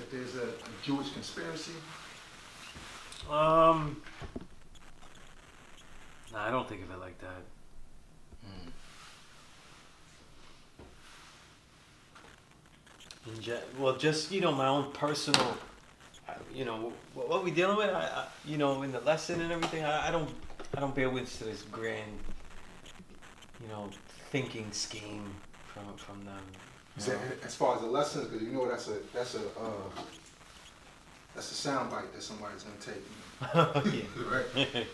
if there's a Jewish conspiracy? Nah, I don't think of it like that. Well, just my own personal, what we dealing with. In the lesson and everything. I don't bear witness to this grand, thinking scheme from them. As far as the lessons, because that's a sound bite that somebody's gonna take. Yeah. Right? Yeah.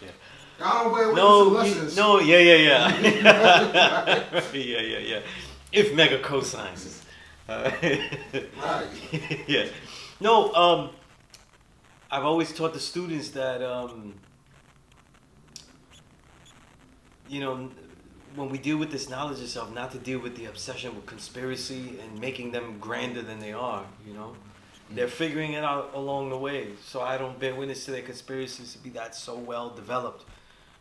I don't bear witness to the lessons. Yeah. If Mecca cosigns. Right. Yeah. No, I've always taught the students that, when we deal with this knowledge of self, not to deal with the obsession with conspiracy and making them grander than they are, They're figuring it out along the way. So I don't bear witness to their conspiracies to be that so well developed.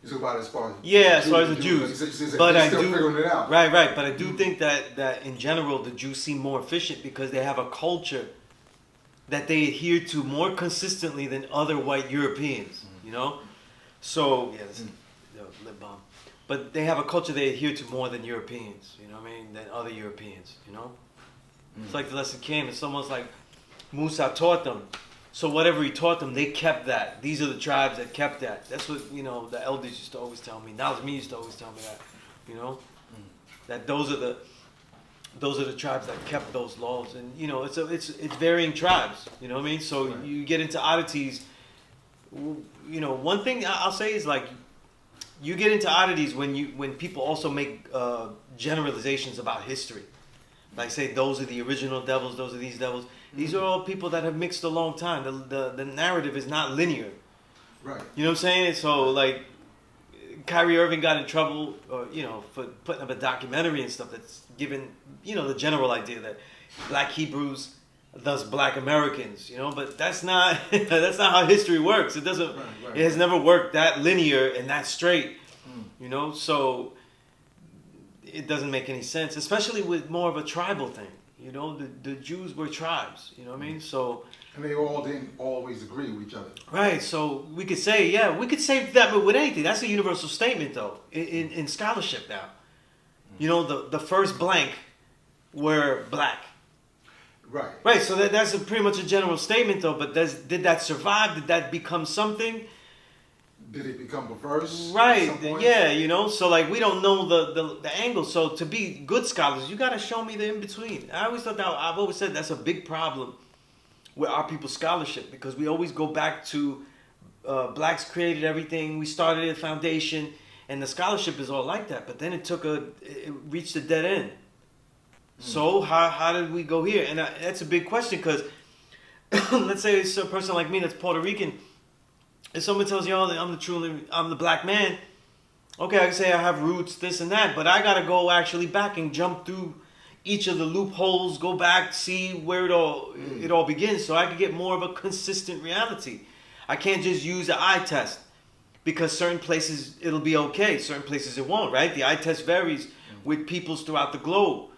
You talk about as far as as far as the Jews. But I do figuring it out. Right. But I do think that in general the Jews seem more efficient because they have a culture that they adhere to more consistently than other white Europeans. So this is lip balm. But they have a culture they adhere to more than Europeans. Than other Europeans. It's like the lesson came. It's almost like Musa taught them. So whatever he taught them, they kept that. These are the tribes that kept that. That's what, the elders used to always tell me. Nazmi used to always tell me that, that those are the tribes that kept those laws. And, it's varying tribes, you know what I mean? So right. You get into oddities, one thing I'll say is like, you get into oddities when people also make generalizations about history. Like say, those are the original devils, those are these devils. These are all people that have mixed a long time. The narrative is not linear. Right. You know what I'm saying? So like, Kyrie Irving got in trouble, for putting up a documentary and stuff that's given, the general idea that Black Hebrews, thus Black Americans. But that's not how history works. It doesn't. Right. It has never worked that linear and that straight. So it doesn't make any sense, especially with more of a tribal thing. The Jews were tribes, you know what I mean? So, and they all didn't always agree with each other. Right, so we could say that with anything. That's a universal statement, though, in scholarship now. The first blank were black. Right. Right, so that's pretty much a general statement, though, but did that survive? Did that become something? Did it become a verse? Right, yeah, so like we don't know the angle. So to be good scholars, you got to show me the in-between. I've always said that's a big problem with our people's scholarship because we always go back to blacks created everything, we started a foundation, and the scholarship is all like that. But then it reached a dead end. So how did we go here? And that's a big question because let's say it's a person like me that's Puerto Rican. If someone tells you, I'm the black man, okay, I can say I have roots, this and that, but I got to go actually back and jump through each of the loopholes, go back, see where it all begins so I can get more of a consistent reality. I can't just use the eye test because certain places it'll be okay, certain places it won't, right? The eye test varies with peoples throughout the globe,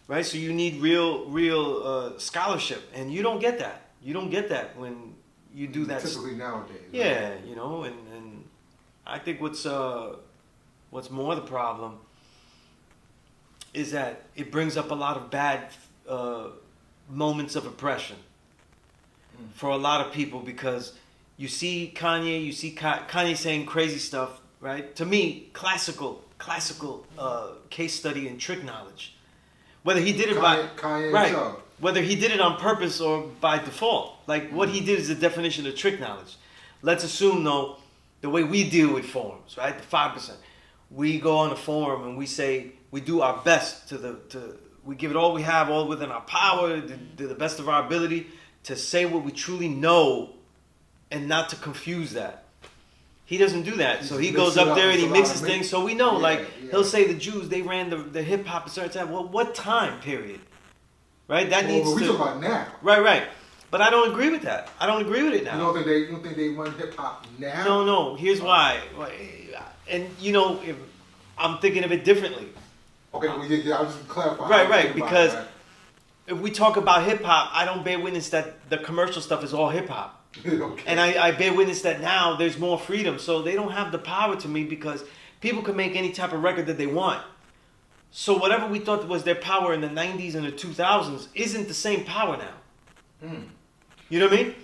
right? So you need real scholarship, and you don't get that. You don't get that when you do that typically nowadays. Yeah, right? And I think what's more the problem is that it brings up a lot of bad moments of oppression for a lot of people because you see Kanye saying crazy stuff, right? To me, classical case study and trick knowledge. Whether he did it Kanye right. Himself. Whether he did it on purpose or by default. Like, what he did is the definition of trick knowledge. Let's assume, though, the way we deal with forums, right? The 5%. We go on a forum and we say, we do our best we give it all we have, all within our power, to the best of our ability, to say what we truly know and not to confuse that. He doesn't do that. So he goes up there and he mixes things. So we know, he'll say the Jews, they ran the hip-hop at a certain time. Well, what time period? Right? That needs to... we talk about now. Right. But I don't agree with that. I don't agree with it now. You don't think they run hip-hop now? No. Here's why. And, if I'm thinking of it differently. Okay, I was just clarifying. Right. Because if we talk about hip hop, I don't bear witness that the commercial stuff is all hip hop. Okay. And I bear witness that now there's more freedom. So they don't have the power to me because people can make any type of record that they want. So whatever we thought was their power in the 90s and the 2000s isn't the same power now. You know what I mean?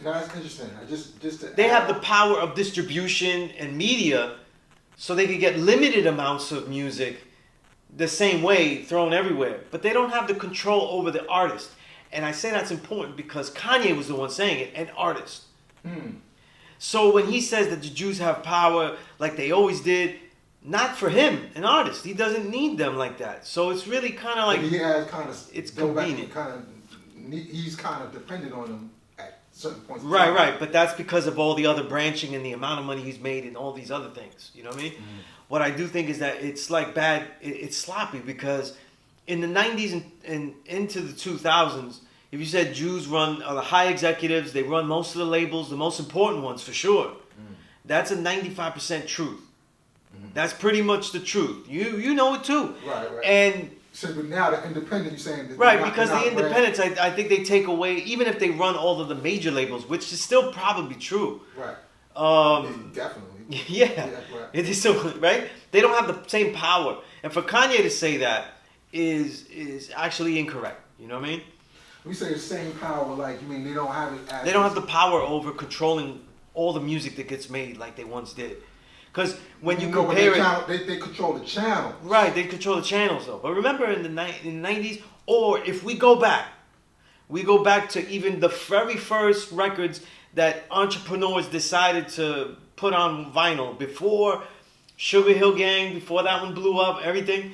That's interesting. They have the power of distribution and media, so they can get limited amounts of music the same way thrown everywhere. But they don't have the control over the artist. And I say that's important because Kanye was the one saying it, an artist. So when he says that the Jews have power like they always did, not for him, an artist. He doesn't need them like that. So it's really kind of like, he has kind of, it's convenient. He's kind of dependent on them at certain points. Right. But that's because of all the other branching and the amount of money he's made and all these other things. You know what I mean? What I do think is that it's like bad, it's sloppy because in the 90s and into the 2000s, if you said Jews run the high executives, they run most of the labels, the most important ones for sure. That's a 95% truth. That's pretty much the truth. You know it too. Right. And so but now the independent, you're saying that right, because the independents, I think they take away, even if they run all of the major labels, which is still probably true. Right. Definitely. Yeah. Right. It is still right. They don't have the same power, and for Kanye to say that is actually incorrect. You know what I mean? We say the same power, like you mean they don't have it. They don't have the power over controlling all the music that gets made like they once did. Because when you compare they control the channel. Right, they control the channels though. But remember in the 90s, or if we go back to even the very first records that entrepreneurs decided to put on vinyl before Sugar Hill Gang, before that one blew up, everything.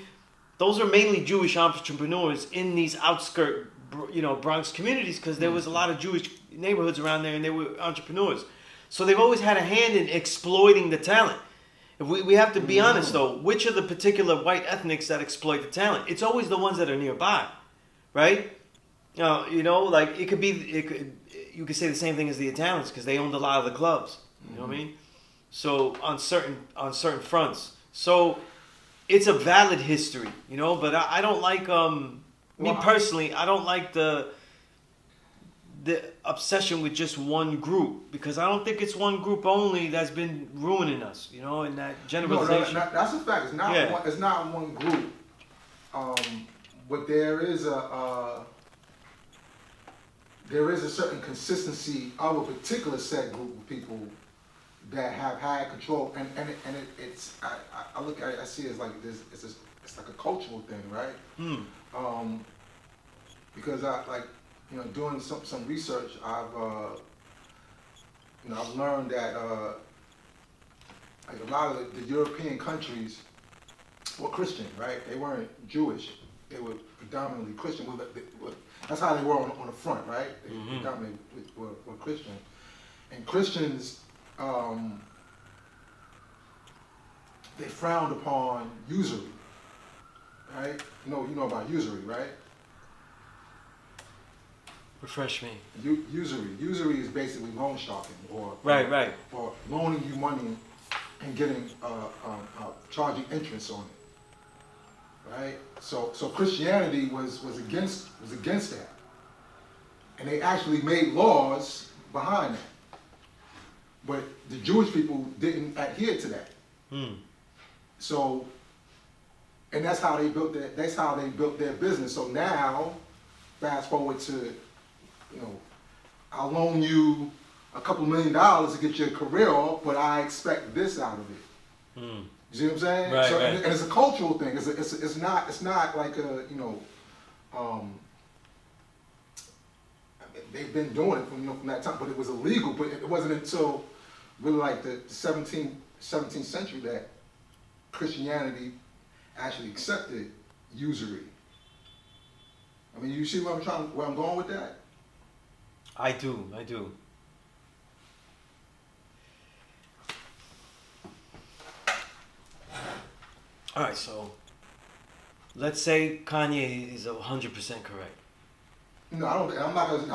Those are mainly Jewish entrepreneurs in these outskirt, Bronx communities because there was a lot of Jewish neighborhoods around there and they were entrepreneurs. So they've always had a hand in exploiting the talent. If we have to be honest though, which are the particular white ethnics that exploit the talent? It's always the ones that are nearby, right? Like you could say the same thing as the Italians because they owned a lot of the clubs. You know what I mean? So on certain fronts. So it's a valid history, but I don't like me personally, I don't like the obsession with just one group because I don't think it's one group only that's been ruining us, in that generalization. No, that's a fact. It's not one. It's not one group. But there is a certain consistency of a particular set group of people that have had control, and it's I look at it, I see it as like this. It's like a cultural thing, right? Because doing some research, I've learned that like a lot of the European countries were Christian, right? They weren't Jewish. They were predominantly Christian. That's how they were on the front, right? They predominantly were Christian. And Christians, they frowned upon usury, right? You know about usury, right? Refresh me. Usury is basically loan sharking, or or loaning you money and getting charging interest on it, right? So Christianity was against that, and they actually made laws behind that. But the Jewish people didn't adhere to that. So, and that's how they built their business. So now, fast forward to, I'll loan you a couple $1 million to get your career off, but I expect this out of it. You see what I'm saying? Right, so, right. And it's a cultural thing. It's not like a they've been doing it from that time, but it was illegal. But it wasn't until really like the 17th century that Christianity actually accepted usury. I mean, you see where I'm going with that? I do. All right, so let's say Kanye is 100% correct. No, I don't. I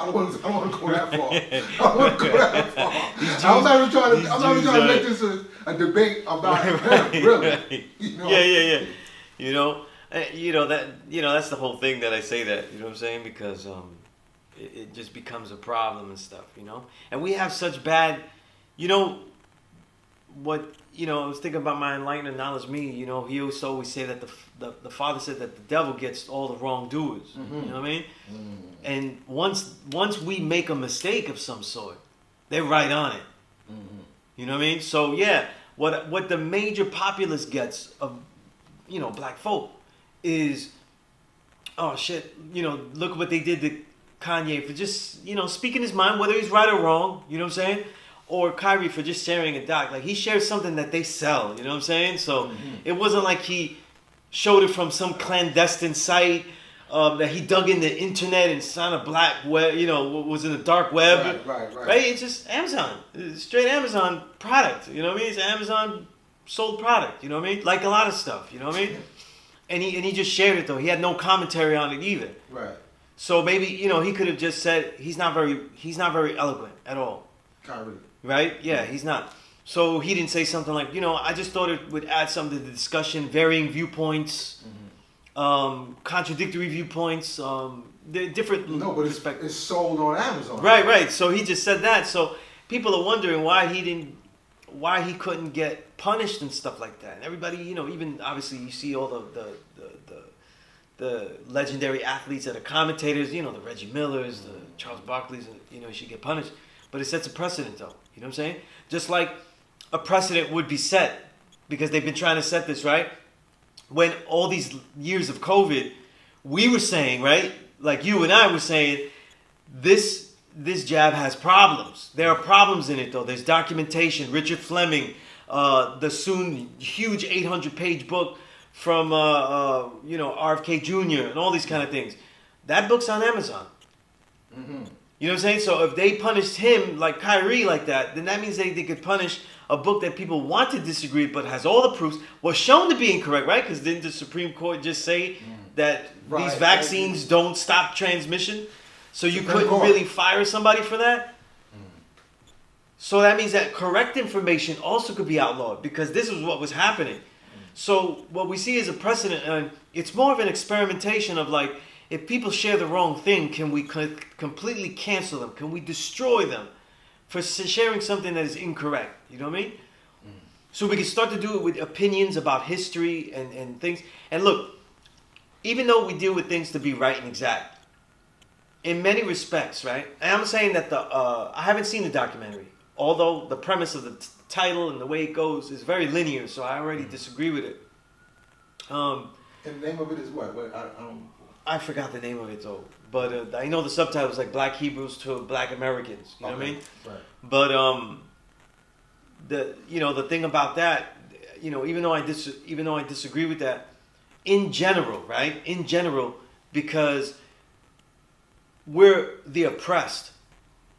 don't want to go that far. I don't want to go that far. I'm not even trying to make this a debate about him, really. Yeah. That's the whole thing that I say that. You know what I'm saying? Because it just becomes a problem and stuff. And we have such bad. What I was thinking about my enlightenment knowledge. Me, he used to always say that the father said that the devil gets all the wrongdoers. Mm-hmm. You know what I mean? Mm-hmm. And once we make a mistake of some sort, they're right on it. Mm-hmm. You know what I mean? So yeah, what the major populace gets of black folk is, oh shit, look what they did to Kanye for just speaking his mind, whether he's right or wrong. You know what I'm saying? Or Kyrie for just sharing a doc. Like, he shares something that they sell, you know what I'm saying? So it wasn't like he showed it from some clandestine site that he dug in the internet and found a black web, was in the dark web. Right. It's just Amazon. It's straight Amazon product, you know what I mean? It's Amazon sold product, you know what I mean? Like a lot of stuff, you know what I mean? And he just shared it, though. He had no commentary on it either. Right. So maybe, he could have just said he's not very eloquent at all. Kyrie. Right? Yeah, he's not. So he didn't say something like, I just thought it would add something to the discussion, varying viewpoints, contradictory viewpoints, different No, but it's sold on Amazon. Right. So he just said that. So people are wondering why he couldn't get punished and stuff like that. And everybody, even obviously you see all the legendary athletes that are commentators, the Reggie Millers, the Charles Barkleys, and he should get punished. But it sets a precedent, though. You know what I'm saying? Just like a precedent would be set, because they've been trying to set this, right? When all these years of COVID, we were saying, right? Like you and I were saying, this jab has problems. There are problems in it, though. There's documentation. Richard Fleming, the soon huge 800-page book from, RFK Jr. and all these kind of things. That book's on Amazon. Mm-hmm. You know what I'm saying? So if they punished him like Kyrie like that, then that means they could punish a book that people want to disagree but has all the proofs, was shown to be incorrect, right? Because didn't the Supreme Court just say that these vaccines don't stop transmission? So you couldn't really fire somebody for that? So that means that correct information also could be outlawed, because this is what was happening. So what we see is a precedent, and it's more of an experimentation of like, if people share the wrong thing, can we completely cancel them? Can we destroy them for sharing something that is incorrect? You know what I mean? So we can start to do it with opinions about history and things. And look, even though we deal with things to be right and exact, in many respects, right? And I'm saying that I haven't seen the documentary, although the premise of the title and the way it goes is very linear, so I already disagree with it. And the name of it is what? I forgot the name of it though, but I know the subtitle was like Black Hebrews to Black Americans. You know what I mean? Right. But the thing about that, even though I disagree with that, in general, right? In general, because we're the oppressed.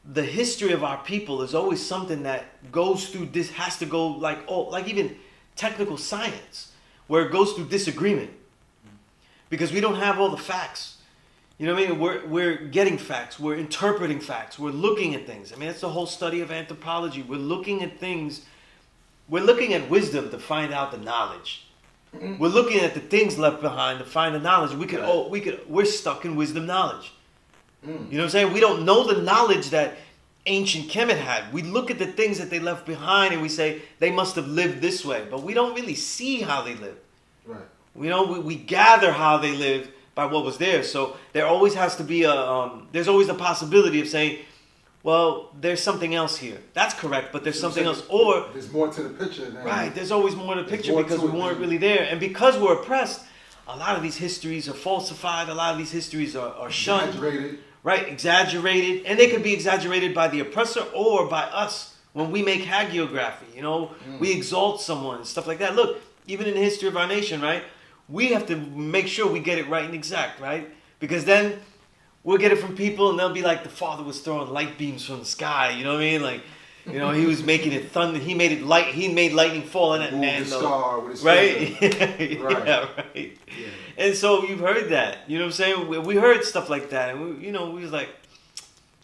The history of our people is always something that goes through this, has to go like even technical science, where it goes through disagreement. Because we don't have all the facts. You know what I mean? We're getting facts. We're interpreting facts. We're looking at things. I mean, that's the whole study of anthropology. We're looking at things. We're looking at wisdom to find out the knowledge. Mm-hmm. We're looking at the things left behind to find the knowledge. We're stuck in wisdom knowledge. You know what I'm saying? We don't know the knowledge that ancient Kemet had. We look at the things that they left behind and we say they must have lived this way, but we don't really see how they lived. Right. We gather how they lived by what was there. So there always has to be there's always the possibility of saying, well, there's something else here. That's correct, but there's something else. Or there's more to the picture. Right, there's always more to the picture because we weren't really there. And because we're oppressed, a lot of these histories are falsified. A lot of these histories are shunned. Exaggerated. Right, exaggerated. And they could be exaggerated by the oppressor or by us when we make hagiography. We exalt someone and stuff like that. Look, even in the history of our nation, right? We have to make sure we get it right and exact, right? Because then we'll get it from people and they'll be like, the father was throwing light beams from the sky, you know what I mean? Like, he was making it thunder. He made it light. He made lightning fall on that man. Star with his right? Right. Yeah, right. Yeah. And so you've heard that. You know what I'm saying? We heard stuff like that. And we was like,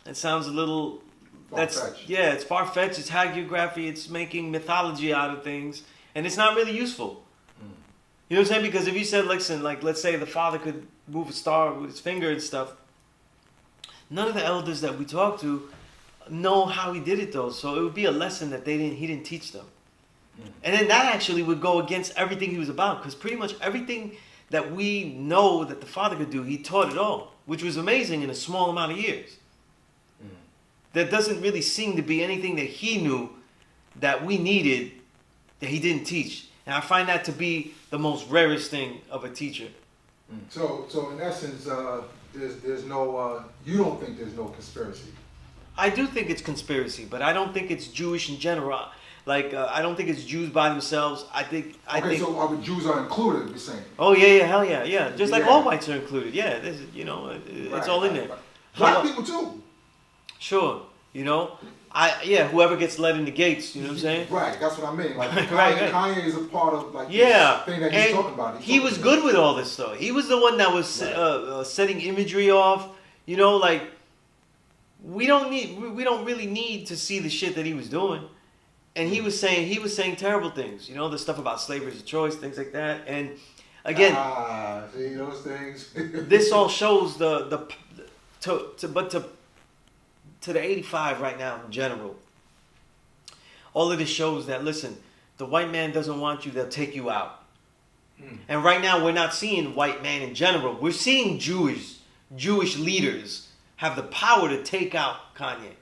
that sounds a little... Far-fetched. It's far-fetched. It's hagiography. It's making mythology out of things. And it's not really useful. You know what I'm saying? Because if you said, listen, like, let's say the father could move a star with his finger and stuff, none of the elders that we talk to know how he did it, though. So it would be a lesson that he didn't teach them. And then that actually would go against everything he was about, because pretty much everything that we know that the father could do, he taught it all, which was amazing in a small amount of years. There doesn't really seem to be anything that he knew that we needed that he didn't teach. And I find that to be the most rarest thing of a teacher. So in essence, there's no, you don't think there's no conspiracy? I do think it's conspiracy, but I don't think it's Jewish in general. Like, I don't think it's Jews by themselves. I think. So our Jews are included, you're saying? Oh yeah, hell yeah. Just like all whites are included. Yeah, this is, it's all in there. Right. Black people too. Sure, whoever gets let in the gates, you know what I'm saying? Right, that's what I mean. Like right. Kanye is a part of this thing that he's talking about. He was good with all this though. He was the one that was setting imagery off. Like we don't really need to see the shit that he was doing. And he was saying terrible things, the stuff about slavery as a choice, things like that. And again, see those things. This all shows to the 85 right now in general. All of this shows that, listen, the white man doesn't want you, they'll take you out. And right now we're not seeing white man in general. We're seeing Jewish leaders have the power to take out Kanye.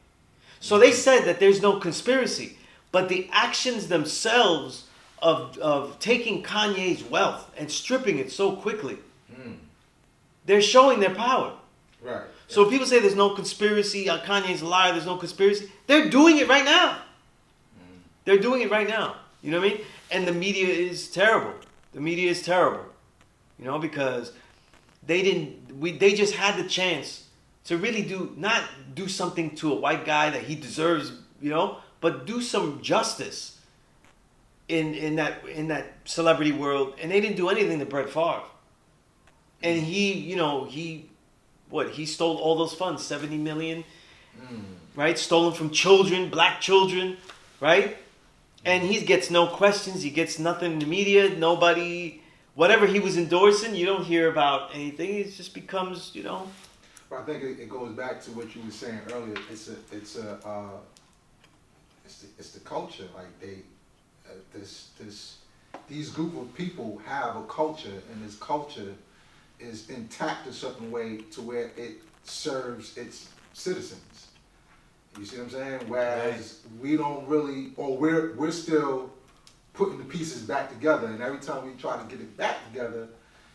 So they said that there's no conspiracy. But the actions themselves of taking Kanye's wealth and stripping it so quickly, they're showing their power. Right. So people say there's no conspiracy, Kanye's a liar, there's no conspiracy. They're doing it right now. They're doing it right now. You know what I mean? And the media is terrible. The media is terrible. Because they just had the chance to really not do something to a white guy that he deserves, but do some justice in that celebrity world, and they didn't do anything to Brett Favre. And he stole all those funds, $70 million, right? Stolen from children, black children, right? And he gets no questions. He gets nothing in the media. Nobody, whatever he was endorsing, you don't hear about anything. It just becomes, But I think it goes back to what you were saying earlier. It's the culture. Like these group of people have a culture, and this culture is intact a certain way to where it serves its citizens. You see what I'm saying? Whereas we don't really, or we're still putting the pieces back together, and every time we try to get it back together,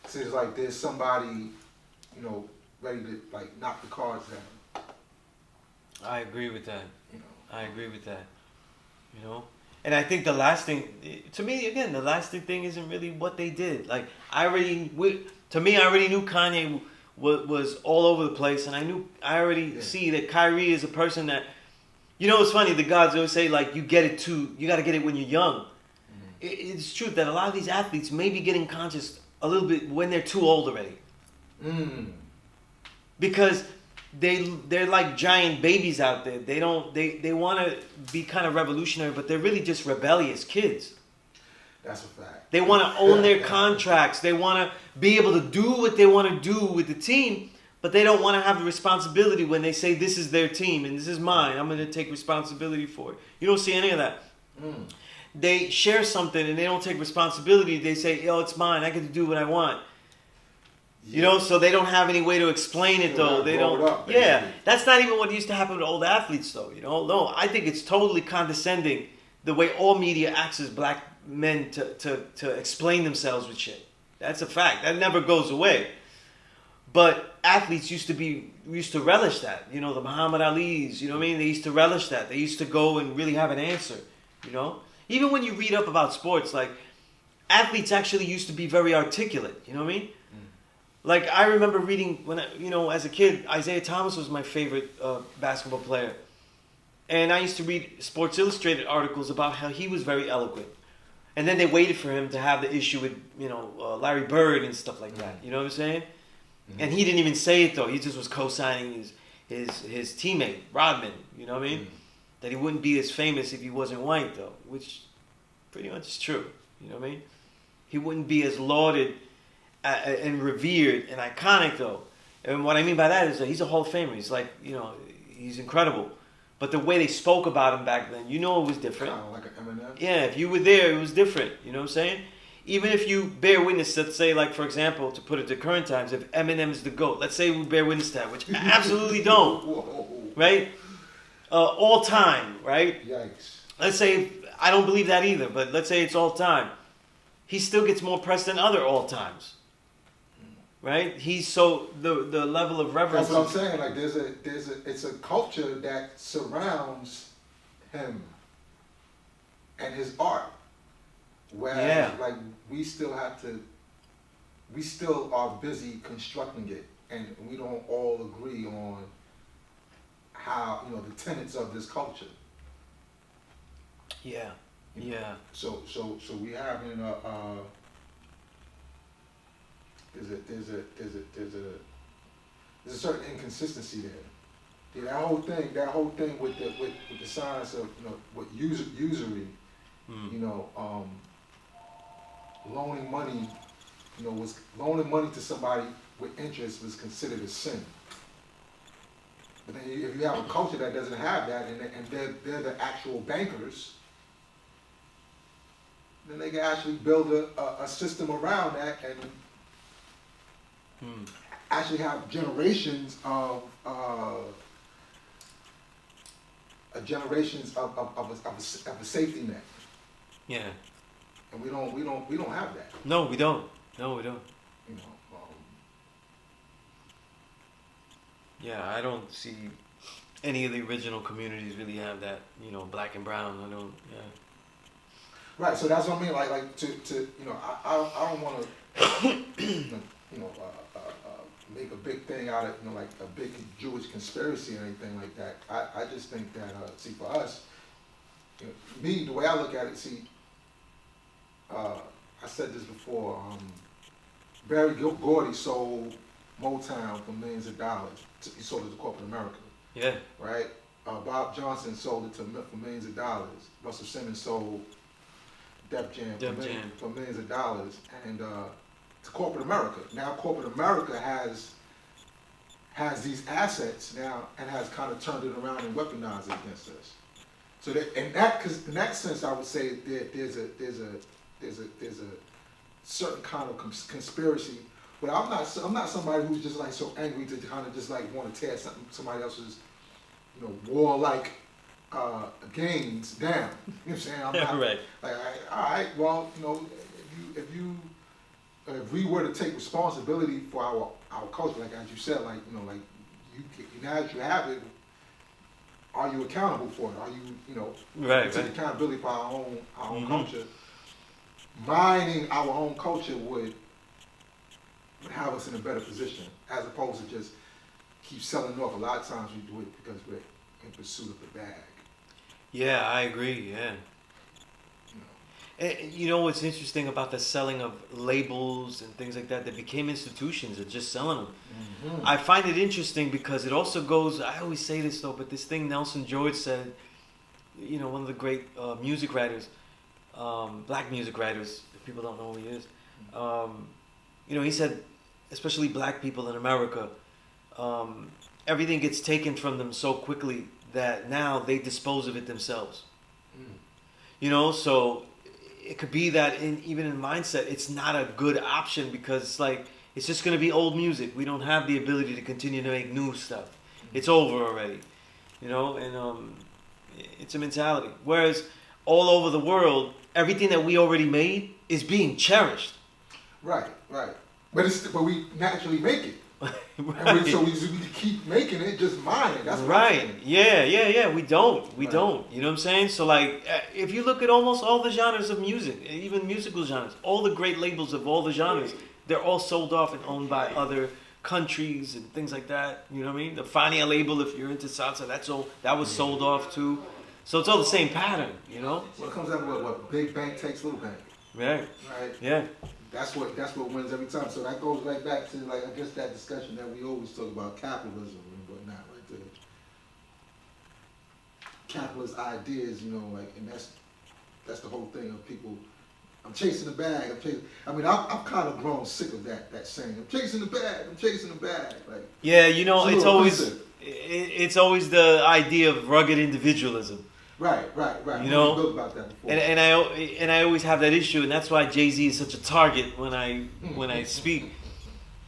it seems like there's somebody, ready to knock the cards down. I agree with that. I agree with that. And I think the lasting, to me, again, the lasting thing isn't really what they did. Like, I already knew Kanye was all over the place, and I already see that Kyrie is a person that, it's funny, the gods always say, like, you got to get it when you're young. It's true that a lot of these athletes may be getting conscious a little bit when they're too old already. Because they're like giant babies out there. They want to be kind of revolutionary, but they're really just rebellious kids. That's a fact. They want to own their contracts. They want to be able to do what they want to do with the team, but they don't want to have the responsibility when they say, this is their team and this is mine. I'm going to take responsibility for it. You don't see any of that. They share something and they don't take responsibility. They say, it's mine. I get to do what I want. So they don't have any way to explain it, though. They don't. That's not even what used to happen with old athletes, though. No, I think it's totally condescending the way all media acts as black men to explain themselves with shit. That's a fact. That never goes away. But athletes used to relish that. The Muhammad Ali's. They used to relish that. They used to go and really have an answer. Even when you read up about sports, like athletes actually used to be very articulate. You know what I mean? Like, I remember reading, when as a kid, Isaiah Thomas was my favorite basketball player. And I used to read Sports Illustrated articles about how he was very eloquent. And then they waited for him to have the issue with, Larry Bird and stuff like that. You know what I'm saying? And he didn't even say it, though. He just was co-signing his teammate, Rodman. You know what I mean? That he wouldn't be as famous if he wasn't white, though. Which pretty much is true. You know what I mean? he wouldn't be as lauded and revered and iconic though. And what I mean by that is that he's a Hall of Famer. He's like, he's incredible. But the way they spoke about him back then, it was different. Kind of like an Eminem. Yeah, if you were there, it was different. You know what I'm saying? Even if you bear witness, let's say, like, for example, to put it to current times, if Eminem's the GOAT, let's say we bear witness to that, which I absolutely don't. Whoa. Right? All time, right? Yikes. Let's say, I don't believe that either, but let's say it's all time. He still gets more press than other all times. Right? He's so, the level of reverence. That's what I'm saying. Like, it's a culture that surrounds him and his art. Whereas, like, we still are busy constructing it, and we don't all agree on how, the tenets of this culture. Yeah. Yeah. So we having there's a certain inconsistency there. Yeah, that whole thing with the science of what usury, loaning money, was loaning money to somebody with interest was considered a sin. But then if you have a culture that doesn't have that, and they're the actual bankers, then they can actually build a system around that and actually have generations of a safety net. Yeah. And we don't have that. No, we don't. Yeah, I don't see any of the original communities really have that. Black and brown. I don't. Yeah. Right. So that's what I mean. Like I don't want to make a big thing out of like a big Jewish conspiracy or anything like that. I just think that see, for us, me, the way I look at it, see. I said this before. Barry Gordy sold Motown for millions of dollars. He sold it to corporate America. Yeah. Right. Bob Johnson sold it for millions of dollars. Russell Simmons sold Def Jam for millions of dollars, and to corporate America. Now corporate America has these assets now and has kind of turned it around and weaponized it against us. So that in that sense, I would say there's a certain kind of conspiracy. But I'm not somebody who's just like so angry to kind of just like want to tear somebody else's warlike gains down. You know what I'm saying? I'm not right. Like, all right, well, if we were to take responsibility for our culture, like as you said, like like now that you have it, are you accountable for it? Are you take accountability for our own culture? Mining our own culture would have us in a better position, as opposed to just keep selling off. A lot of times we do it because we're in pursuit of the bag. Yeah, I agree. Yeah. And what's interesting about the selling of labels and things like that? They became institutions of just selling them. Mm-hmm. I find it interesting because it also goes. I always say this though, but this thing Nelson George said, one of the great music writers, black music writers. If people don't know who he is, he said, especially black people in America, everything gets taken from them so quickly that now they dispose of it themselves. So it could be that even in mindset, it's not a good option because it's like, it's just going to be old music. We don't have the ability to continue to make new stuff. It's over already, and it's a mentality. Whereas all over the world, everything that we already made is being cherished. Right. But we naturally make it. Right. So we keep making it, just mine it. That's what right. I'm saying. Yeah. We don't. You know what I'm saying? So like, if you look at almost all the genres of music, even musical genres, all the great labels of all the genres, they're all sold off and owned by other countries and things like that. You know what I mean? The Fania label, if you're into salsa, that was sold off too. So it's all the same pattern, Well, it comes down to what big bank takes little bank. Right. Yeah. That's what wins every time. So that goes right back to like I guess that discussion that we always talk about capitalism and whatnot, right there. Capitalist ideas, and that's the whole thing of people I'm chasing the bag. I mean, I've kind of grown sick of that saying. I'm chasing the bag. I'm chasing the bag. Like, yeah, you know, it's always offensive. it's always the idea of rugged individualism. Right. You know, we built about that before. And I always have that issue, and that's why Jay-Z is such a target when I speak,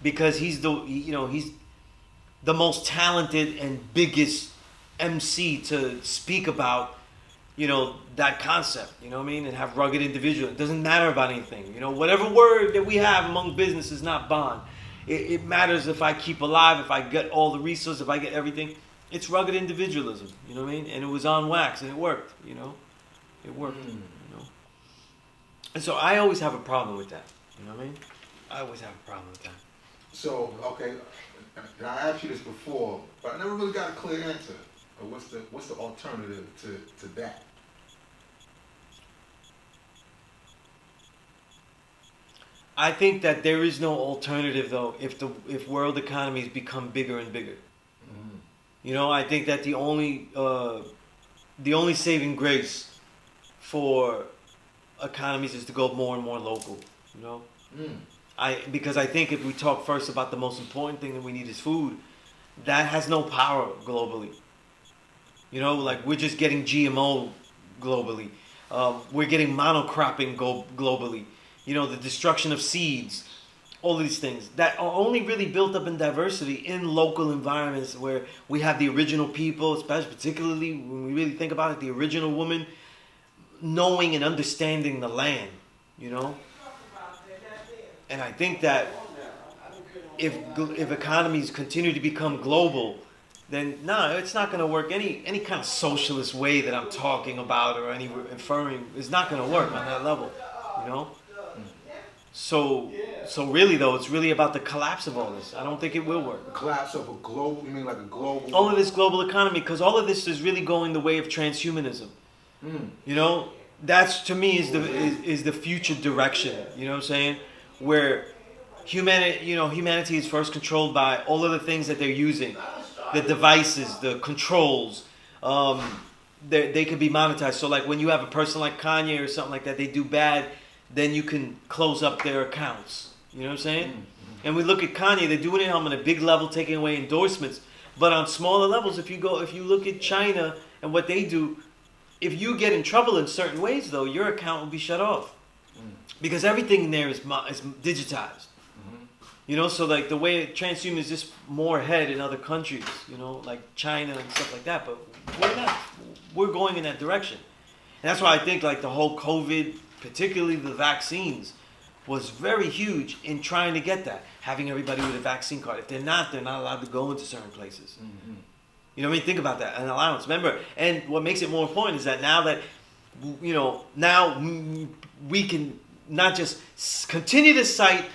because he's he's the most talented and biggest MC to speak about, that concept, you know what I mean, and have rugged individual. It doesn't matter about anything, whatever word that we have among business is not bond. It matters if I keep alive, if I get all the resources, if I get everything. It's rugged individualism, you know what I mean? And it was on wax, and it worked, It worked, And so I always have a problem with that, you know what I mean? I always have a problem with that. So, okay, and I asked you this before, but I never really got a clear answer. What's the alternative to that? I think that there is no alternative, though, if world economies become bigger and bigger. I think that the only saving grace for economies is to go more and more local. Because I think if we talk first about the most important thing that we need is food, that has no power globally. Like we're just getting GMO globally. We're getting monocropping globally. The destruction of seeds. All of these things that are only really built up in diversity in local environments where we have the original people, particularly when we really think about it, the original woman knowing and understanding the land, And I think that if economies continue to become global, then no, it's not going to work. Any kind of socialist way that I'm talking about or any inferring is not going to work on that level, So really though, it's really about the collapse of all this. I don't think it will work. The collapse of a global, you mean like a global? All of this global economy, because all of this is really going the way of transhumanism. That's to me is the future direction. You know what I'm saying? Where humanity is first controlled by all of the things that they're using, the devices, the controls. They could be monetized. So like when you have a person like Kanye or something like that, they do bad. Then you can close up their accounts. You know what I'm saying? And we look at Kanye, they're doing it on a big level, taking away endorsements. But on smaller levels, if you look at China and what they do, if you get in trouble in certain ways, though, your account will be shut off. Because everything in there is digitized. So like the way transhuman is just more ahead in other countries, like China and stuff like that. But we're going in that direction. And that's why I think like the whole COVID, particularly the vaccines, was very huge in trying to get that. Having everybody with a vaccine card. If they're not allowed to go into certain places. You know what I mean? Think about that. An allowance. Remember, and what makes it more important is that now that, now we can not just continue to cite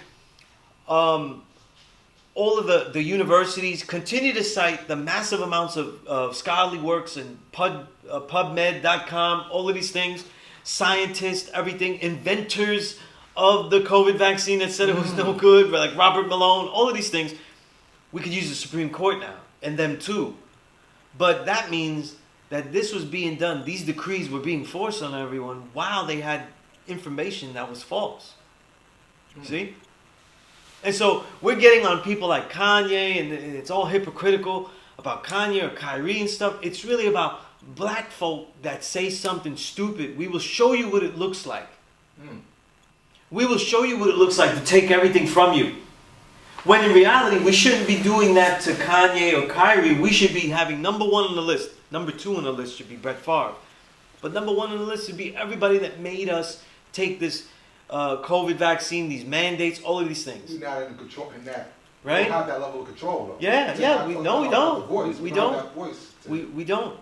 all of the universities, continue to cite the massive amounts of scholarly works and PubMed.com, all of these things, scientists, everything, inventors of the COVID vaccine that said it was no good, like Robert Malone, all of these things. We could use the Supreme Court now, and them too. But that means that this was being done, these decrees were being forced on everyone while they had information that was false. See? And so we're getting on people like Kanye, and it's all hypocritical about Kanye or Kyrie and stuff. It's really about black folk that say something stupid. We will show you what it looks like. We will show you what it looks like to take everything from you. When in reality, we shouldn't be doing that to Kanye or Kyrie. We should be having number one on the list. Number two on the list should be Brett Favre. But number one on the list should be everybody that made us take this COVID vaccine, these mandates, all of these things. We're not in control in that. Right? We don't have that level of control, though. Yeah. We don't. We don't. We don't.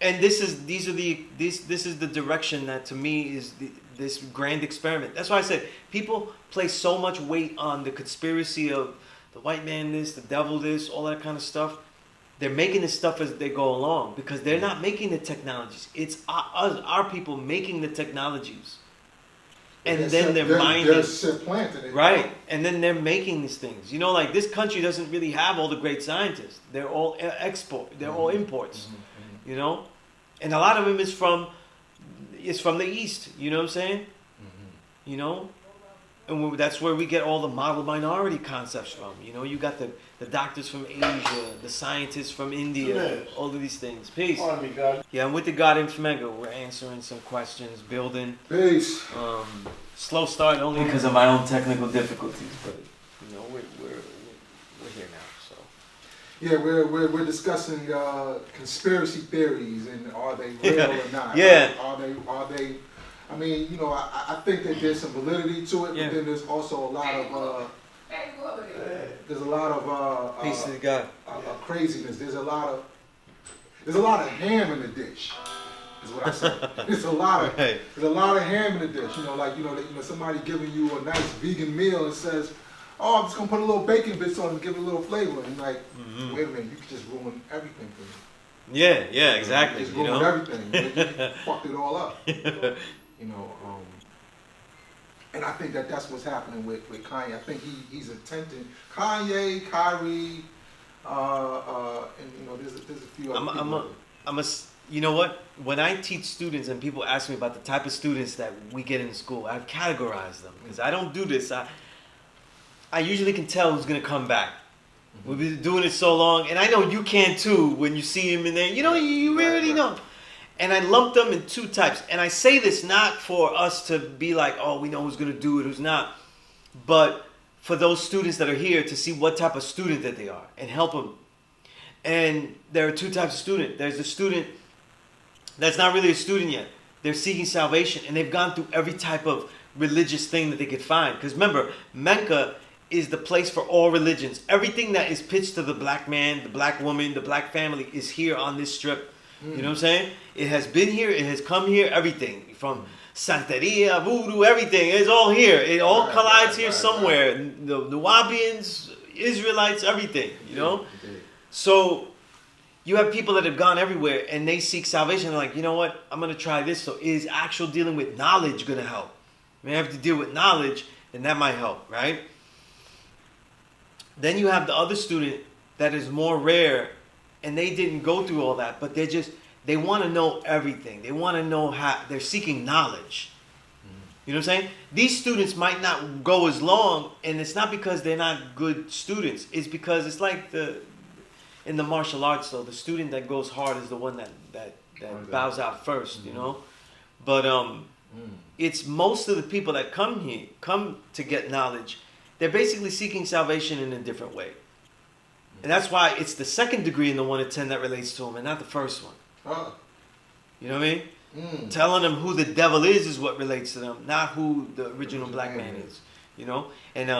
And this is the direction that to me is this grand experiment. That's why I said people place so much weight on the conspiracy of the white man this, the devil this, all that kind of stuff. They're making this stuff as they go along because they're not making the technologies. It's our people making the technologies. And then they're mining. They're supplanting it. Right. And then they're making these things. Like this country doesn't really have all the great scientists. They're all They're all imports. And a lot of them is from the East. You know what I'm saying? you know, and that's where we get all the model minority concepts from. You know, you got the doctors from Asia, the scientists from India, Sunez. all of these things. Peace. Pardon me, God. Yeah, I'm with the God in Mecca. We're answering some questions, building. Peace. Slow start only because of my own technical difficulties, but you know we're here now. So Yeah, we're discussing conspiracy theories and are they real or not? Yeah. Are they? I mean, you know, I think that there's some validity to it, Yeah. but then there's also a lot of there's a lot of peace to God. craziness. There's a lot of ham in the dish. Is what I say. There's a lot of Right. there's a lot of ham in the dish. You know, like somebody giving you a nice vegan meal and says, "Oh, I'm just gonna put a little bacon bits on it and give it a little flavor." And like, wait a minute, you could just ruin everything for me. Yeah, exactly. You just You ruined know, everything. You fucked it all up. You know, and I think that's what's happening with Kanye. I think he's attempting Kanye, Kyrie, and you know, there's a few other people. You know what? When I teach students and people ask me about the type of students that we get in school, I've categorized them because I don't do this. I usually can tell who's gonna come back. We've been doing it so long, and I know you can too. When you see him in there, you know you already know. And I lump them in two types. And I say this not for us to be like, oh, we know who's going to do it, who's not. But for those students that are here to see what type of student that they are and help them. And there are two types of student. There's the student that's not really a student yet. They're seeking salvation. And they've gone through every type of religious thing that they could find. Because remember, Mecca is the place for all religions. Everything that is pitched to the black man, the black woman, the black family is here on this strip. You know what I'm saying? It has been here. It has come here. Everything from Santeria, voodoo, everything. It's all here. It all collides here somewhere. The Wahabians, Israelites, everything. You know? So you have people that have gone everywhere and they seek salvation. They're like, you know what? I'm going to try this. So is actual dealing with knowledge going to help? When you have to deal with knowledge, then that might help, right? Then you have the other student that is more rare. And they didn't go through all that, but they want to know everything. They want to know how, they're seeking knowledge. You know what I'm saying? These students might not go as long, and it's not because they're not good students. It's because it's like in the martial arts, though, the student that goes hard is the one that bows out first, you know? But it's most of the people that come to get knowledge, they're basically seeking salvation in a different way. And that's why it's the second degree in the 1 to 10 that relates to them and not the first one. You know what I mean? Telling them who the devil is what relates to them, not who the original black man is. You know? And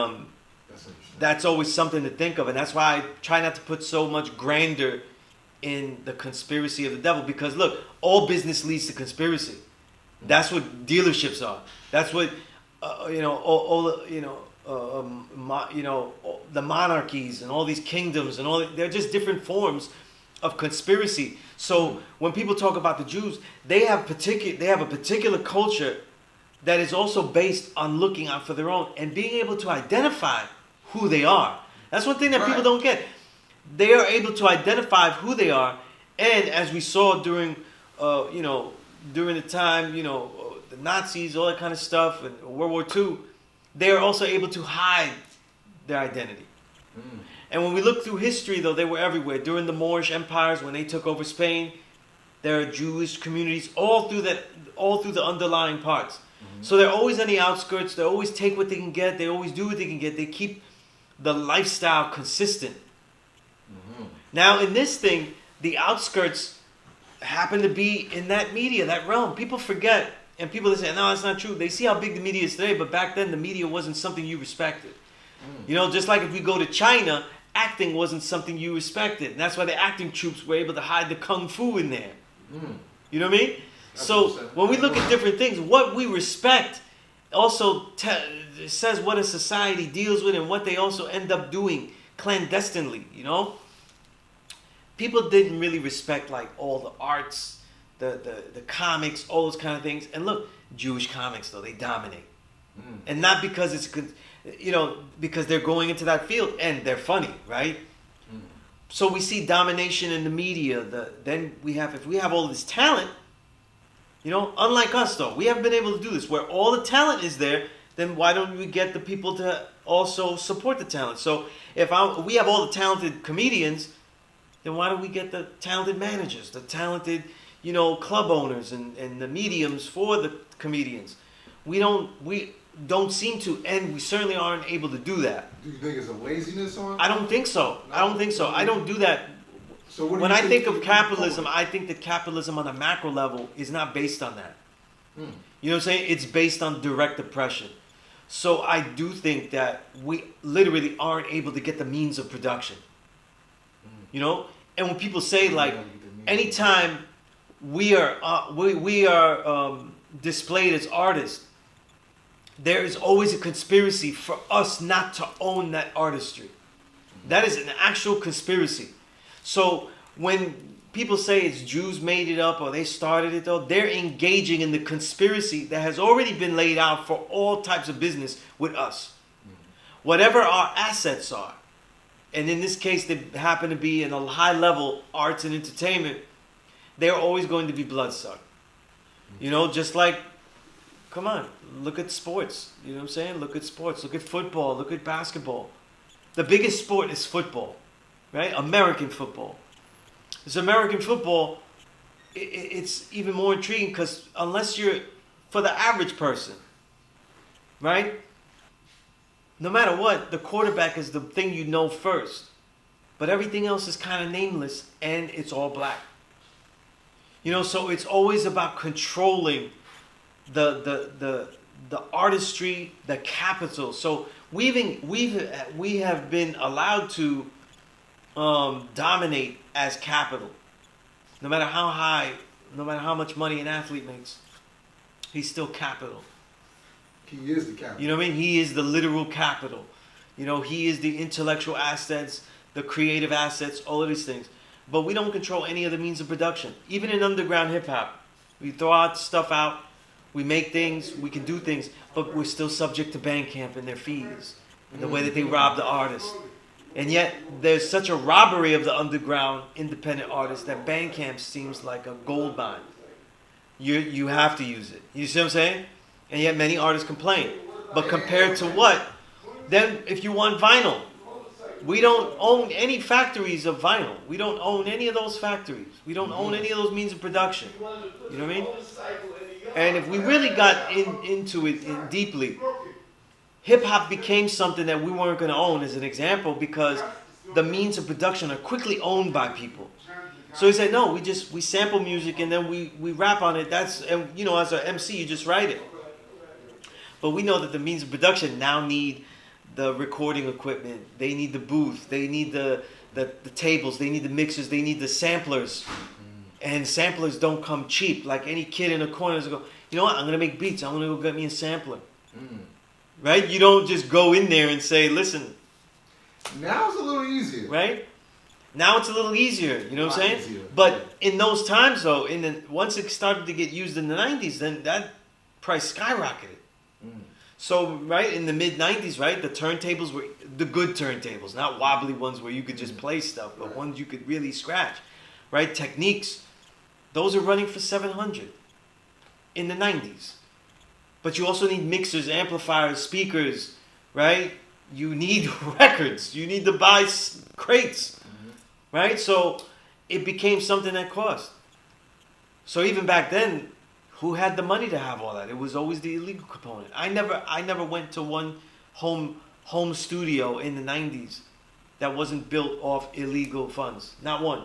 that's always something to think of. And that's why I try not to put so much grandeur in the conspiracy of the devil. Because look, all business leads to conspiracy. That's what dealerships are. That's what, the monarchies and all these kingdoms and all, they're just different forms of conspiracy. So when people talk about the Jews, they have a particular culture that is also based on looking out for their own and being able to identify who they are. That's one thing that people don't get. They are able to identify who they are, and as we saw during the time, the Nazis, all that kind of stuff, and World War II, they are also able to hide their identity. And when we look through history, though, they were everywhere. During the Moorish empires, when they took over Spain, there are Jewish communities all through the underlying parts. So they're always on the outskirts. They always take what they can get. They always do what they can get. They keep the lifestyle consistent. Now, in this thing, the outskirts happen to be in that media, that realm. People forget. And people that say, no, that's not true. They see how big the media is today, but back then the media wasn't something you respected. Just like if we go to China, acting wasn't something you respected. And that's why the acting troops were able to hide the kung fu in there. You know what I mean? So when we look at different things, what we respect also says what a society deals with and what they also end up doing clandestinely, People didn't really respect like all the arts, the comics, all those kind of things. And look, Jewish comics, though, they dominate. And not because it's, because they're going into that field and they're funny, right? So we see domination in the media. If we have all this talent, unlike us though, we haven't been able to do this. Where all the talent is there, then why don't we get the people to also support the talent? So if we have all the talented comedians, then why don't we get the talented managers, the talented, club owners and the mediums for the comedians? We don't seem to, and we certainly aren't able to do that. Do you think it's a laziness on? I don't think so. I don't do that. So when I think of capitalism, I think that capitalism on a macro level is not based on that. You know what I'm saying? It's based on direct oppression. So I do think that we literally aren't able to get the means of production. And when people say like, anytime we are displayed as artists, there is always a conspiracy for us not to own that artistry. That is an actual conspiracy. So when people say it's Jews made it up or they started it, though, they're engaging in the conspiracy that has already been laid out for all types of business with us. Whatever our assets are, and in this case they happen to be in a high level arts and entertainment, they're always going to be bloodsucked. Just like, come on, look at sports. You know what I'm saying? Look at sports. Look at football. Look at basketball. The biggest sport is football, right? American football. This American football, it's even more intriguing because unless you're, for the average person, right? No matter what, the quarterback is the thing you know first. But everything else is kind of nameless and it's all black. So it's always about controlling the artistry, the capital. So we have been allowed to dominate as capital. No matter how high, no matter how much money an athlete makes, he's still capital. He is the capital. You know what I mean? He is the literal capital. He is the intellectual assets, the creative assets, all of these things. But we don't control any of the means of production. Even in underground hip hop, we throw out stuff out, we make things, we can do things, but we're still subject to Bandcamp and their fees and the way that they rob the artist. And yet, there's such a robbery of the underground independent artists that Bandcamp seems like a gold mine. You have to use it. You see what I'm saying? And yet many artists complain. But compared to what? Then if you want vinyl, we don't own any factories of vinyl. We don't own any of those factories. We don't own any of those means of production. You know what I mean? And if we really got into it deeply, hip-hop became something that we weren't going to own as an example because the means of production are quickly owned by people. So he said, no, we sample music and then we rap on it. As an MC, you just write it. But we know that the means of production now need the recording equipment. They need the booth. They need the tables. They need the mixers. They need the samplers. And samplers don't come cheap. Like any kid in the corner is going, you know what, I'm going to make beats. I'm going to go get me a sampler. Right? You don't just go in there and say, listen. Now it's a little easier. Right? Now it's a little easier. You know what I'm saying? Easier. But in those times, though, once it started to get used in the 90s, then that price skyrocketed. So, right, in the mid-90s, right, the turntables were the good turntables, not wobbly ones where you could just play stuff, but ones you could really scratch. Right? Techniques, those are running for $700 in the 90s. But you also need mixers, amplifiers, speakers, right? You need records. You need to buy crates, right? So it became something that cost. So even back then, who had the money to have all that? It was always the illegal component. I never went to one home studio in the 90s that wasn't built off illegal funds. Not one.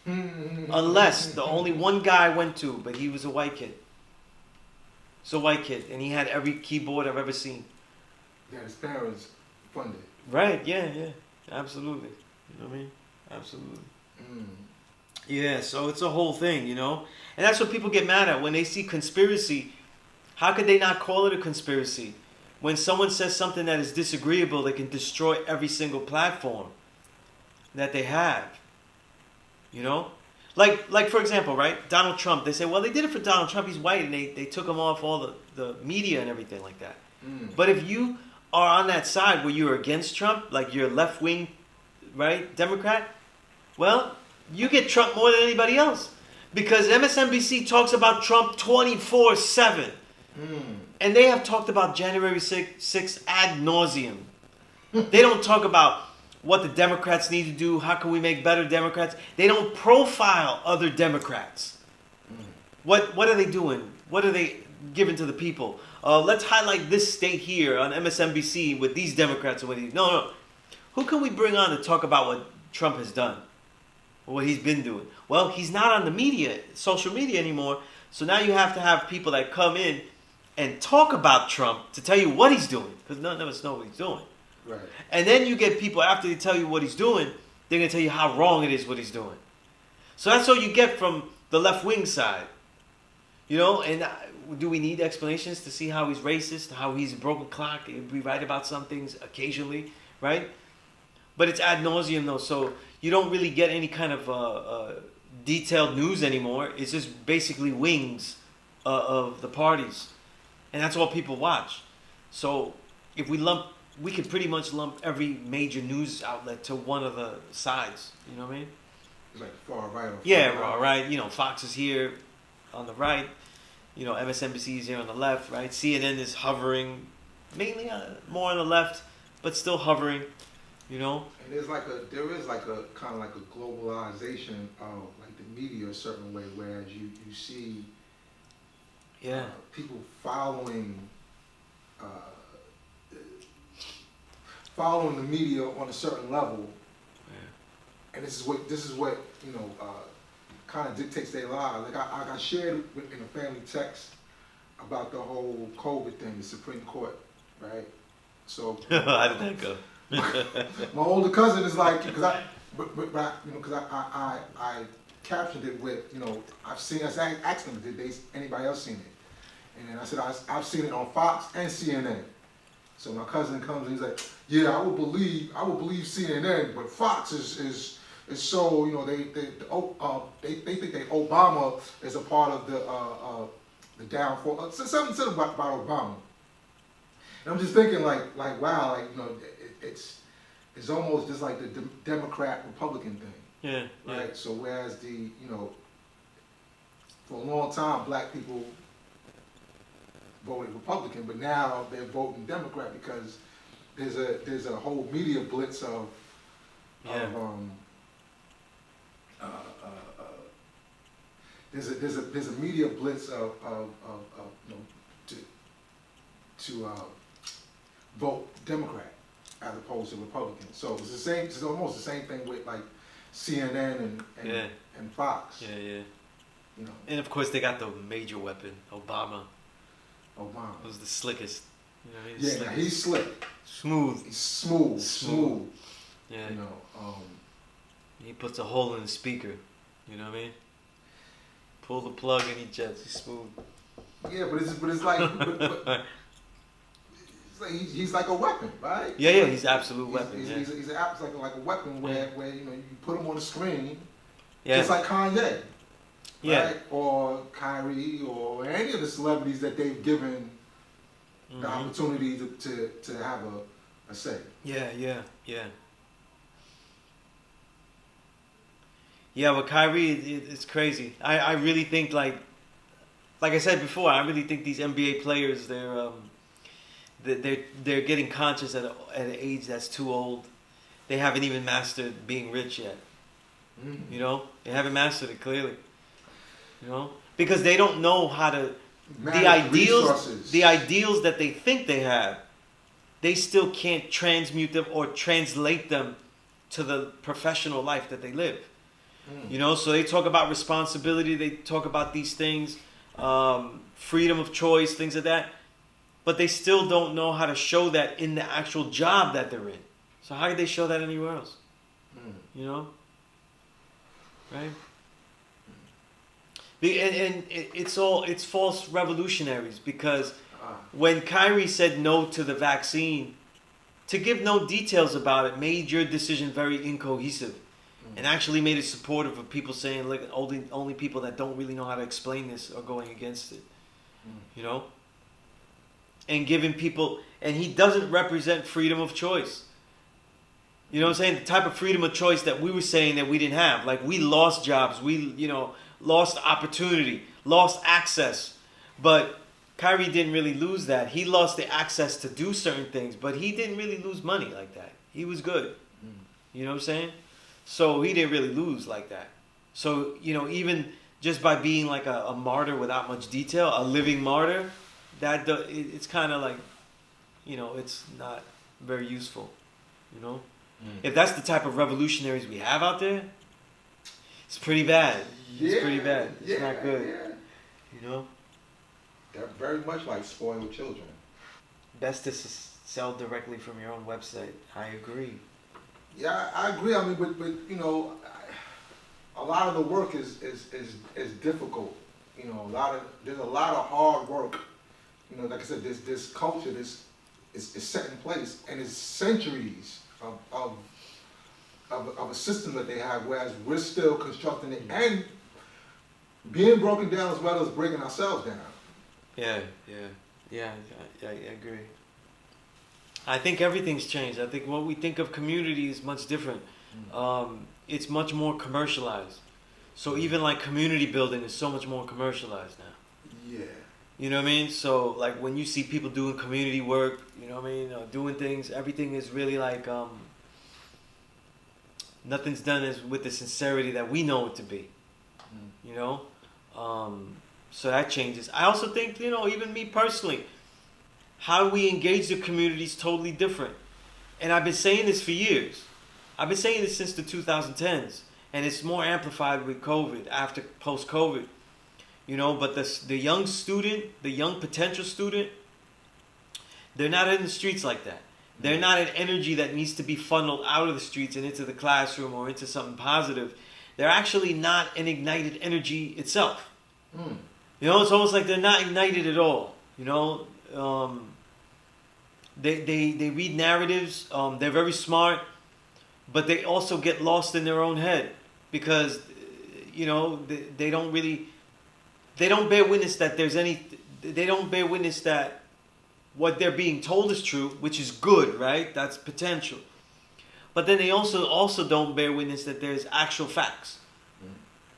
Unless the only one guy I went to, but he was a white kid. It's a white kid, and he had every keyboard I've ever seen. Yeah, his parents funded. Right, yeah, absolutely. You know what I mean? Absolutely. Yeah, so it's a whole thing, And that's what people get mad at when they see conspiracy. How could they not call it a conspiracy? When someone says something that is disagreeable, they can destroy every single platform that they have. Like for example, right? Donald Trump, they say, well, they did it for Donald Trump, he's white, and they took him off all the media and everything like that. But if you are on that side where you're against Trump, like you're left-wing, right, Democrat, well, you get Trump more than anybody else. Because MSNBC talks about Trump 24/7. And they have talked about January 6th ad nauseum. They don't talk about what the Democrats need to do. How can we make better Democrats? They don't profile other Democrats. What are they doing? What are they giving to the people? Let's highlight this state here on MSNBC with these Democrats. No. Who can we bring on to talk about what Trump has done? Or what he's been doing? Well, he's not on the media, social media anymore. So now you have to have people that come in and talk about Trump to tell you what he's doing. Because none of us know what he's doing. Right. And then you get people, after they tell you what he's doing, they're going to tell you how wrong it is what he's doing. So that's all you get from the left-wing side. You know, and do we need explanations to see how he's racist, how he's a broken clock? We write about some things occasionally, right? But it's ad nauseum, though, so you don't really get any kind of detailed news anymore. It's just basically wings of the parties. And that's all people watch. So if we could pretty much lump every major news outlet to one of the sides. You know what I mean? It's like far right or far Yeah, right. You know, Fox is here on the right. You know, MSNBC is here on the left, right? CNN is hovering, mainly more on the left, but still hovering. You know. And there is like a kind of like a globalization of like the media a certain way, whereas you see people following the media on a certain level, and this is what you know kind of dictates their lives. Like I got shared in a family text about the whole COVID thing, the Supreme Court, right? So how did that go? My older cousin is like, because I captioned it with, you know, I asked them, did anybody else seen it? And then I said, I've seen it on Fox and CNN. So my cousin comes and he's like, yeah, I would believe CNN, but Fox is so, you know, they think that Obama is a part of the downfall. Something said about Obama. And I'm just thinking like wow, like, you know, it's almost just like the Democrat Republican thing. Yeah. Right. Yeah. So whereas you know, for a long time, black people voted Republican, but now they're voting Democrat because there's a whole media blitz of there's a media blitz of you know, to vote Democrat as opposed to Republican. So it's the same. It's almost the same thing with like CNN and Fox. Yeah. You know. And of course they got the major weapon, Obama. Obama was the slickest. You know, slickest. He's slick. Smooth. He's smooth. Yeah. You know. He puts a hole in the speaker. You know what I mean? Pull the plug and he jets. He's smooth. Yeah, but it's like, he's like a weapon, right? Yeah, he's absolute weapon. He's like a weapon where you know you put him on the screen, yeah. Just like Kanye, yeah, right? Or Kyrie or any of the celebrities that they've given the opportunity to have a say. Yeah. Yeah, but Kyrie, it's crazy. I really think like I said before, I really think these NBA players they're getting conscious at an age that's too old. They haven't even mastered being rich yet. You know, they haven't mastered it clearly. You know, because they don't know how to the ideals that they think they have. They still can't transmute them or translate them to the professional life that they live. You know, so they talk about responsibility. They talk about these things, freedom of choice, things like that. But they still don't know how to show that in the actual job that they're in. So how could they show that anywhere else? You know? Right? And it's false revolutionaries because when Kyrie said no to the vaccine, to give no details about it made your decision very incohesive. And actually made it supportive of people saying, look, only people that don't really know how to explain this are going against it. You know? And giving people, and he doesn't represent freedom of choice. You know what I'm saying? The type of freedom of choice that we were saying that we didn't have. Like we lost jobs, we, lost opportunity, lost access. But Kyrie didn't really lose that. He lost the access to do certain things, but he didn't really lose money like that. He was good. You know what I'm saying? So he didn't really lose like that. So, you know, even just by being like a martyr without much detail, a living martyr, it's kind of like, you know, it's not very useful, you know? If that's the type of revolutionaries we have out there, it's pretty bad. It's pretty bad. It's not good. Yeah. You know? They're very much like spoiled children. Best to sell directly from your own website. I agree. Yeah, I agree. I mean, but you know, a lot of the work is difficult. You know, there's a lot of hard work. You know, like I said, this culture, is set in place, and it's centuries of a system that they have, whereas we're still constructing it and being broken down as well as breaking ourselves down. Yeah, I agree. I think everything's changed. I think what we think of community is much different. It's much more commercialized. So even like community building is so much more commercialized now. Yeah. You know what I mean? So like when you see people doing community work, you know what I mean, doing things, everything is really like nothing's done with the sincerity that we know it to be. You know? So that changes. I also think, you know, even me personally, how we engage the community is totally different. And I've been saying this for years. I've been saying this since the 2010s. And it's more amplified with COVID, post-COVID. You know, but the young student, the young potential student, they're not in the streets like that. They're not an energy that needs to be funneled out of the streets and into the classroom or into something positive. They're actually not an ignited energy itself. You know, it's almost like they're not ignited at all. You know, they read narratives. They're very smart, but they also get lost in their own head because, you know, they don't bear witness that they don't bear witness that what they're being told is true, which is good, right? That's potential. But then they also don't bear witness that there's actual facts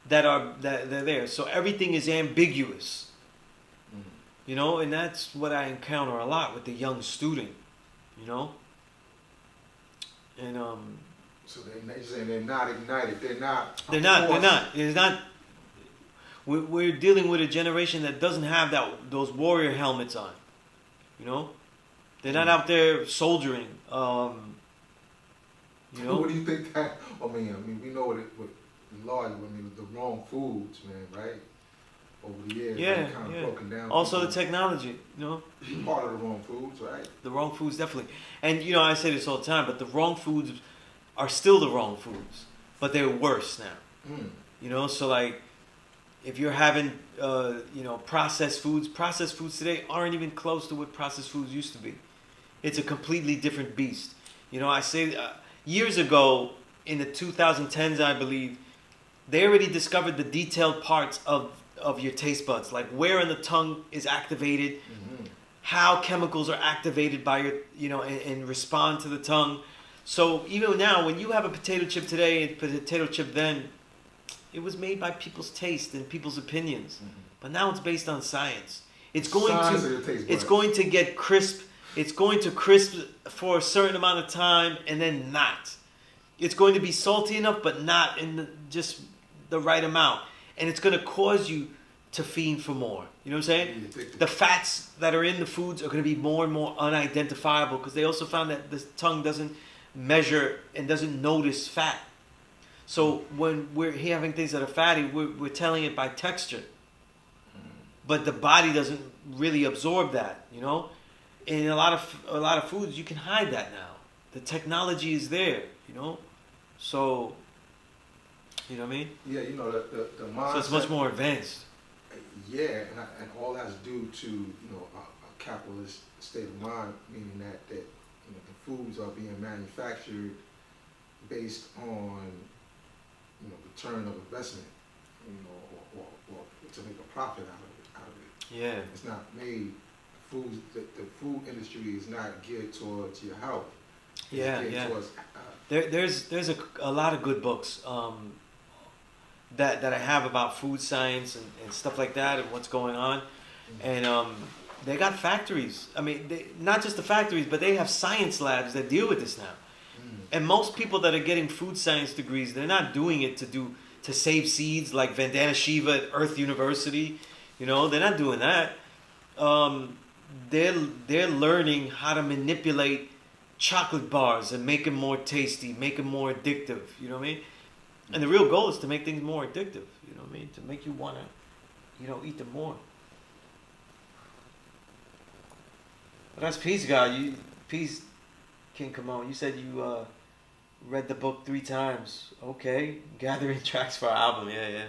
that they're there. So everything is ambiguous. You know, and that's what I encounter a lot with the young student, you know? And so they're saying they're not ignited. They're not. It's not. We're dealing with a generation that doesn't have those warrior helmets on. You know, they're not out there soldiering. You know. What do you think that? I mean, we know what large. I mean, the wrong foods, man, right? Over the years, kind of broken down. Also, the technology, you know. Part of the wrong foods, right? The wrong foods, definitely. And you know, I say this all the time, but the wrong foods are still the wrong foods, but they're worse now. You know, so like, if you're having, you know, processed foods today aren't even close to what processed foods used to be. It's a completely different beast. You know, I say years ago, in the 2010s, I believe, they already discovered the detailed parts of your taste buds, like where in the tongue is activated, how chemicals are activated by your, you know, and respond to the tongue. So even now, when you have a potato chip today and potato chip then, it was made by people's taste and people's opinions. But now it's based on science. It's going to get crisp. It's going to crisp for a certain amount of time and then not. It's going to be salty enough, but not in just the right amount. And it's going to cause you to fiend for more. You know what I'm saying? The fats that are in the foods are going to be more and more unidentifiable because they also found that the tongue doesn't measure and doesn't notice fat. So when we're having things that are fatty, we're telling it by texture. But the body doesn't really absorb that, you know? In a lot of foods, you can hide that now. The technology is there, you know? So, you know what I mean? Yeah, you know, the mindset. So it's much more advanced. Yeah, and all that's due to, you know, a capitalist state of mind, meaning that you know, the foods are being manufactured based on, you know, return of investment, you know, or to make a profit out of it. Yeah. It's not made. The food industry is not geared towards your health. Yeah. There's a lot of good books that I have about food science and stuff like that and what's going on. And they got factories. I mean, not just the factories, but they have science labs that deal with this now. And most people that are getting food science degrees, they're not doing it to save seeds like Vandana Shiva at Earth University. You know, they're not doing that. They're learning how to manipulate chocolate bars and make them more tasty, make them more addictive. You know what I mean? And the real goal is to make things more addictive. You know what I mean? To make you want to, eat them more. But that's Peace God. Peace King Kamon. You said you read the book 3 times. Okay. Gathering tracks for our album. Yeah.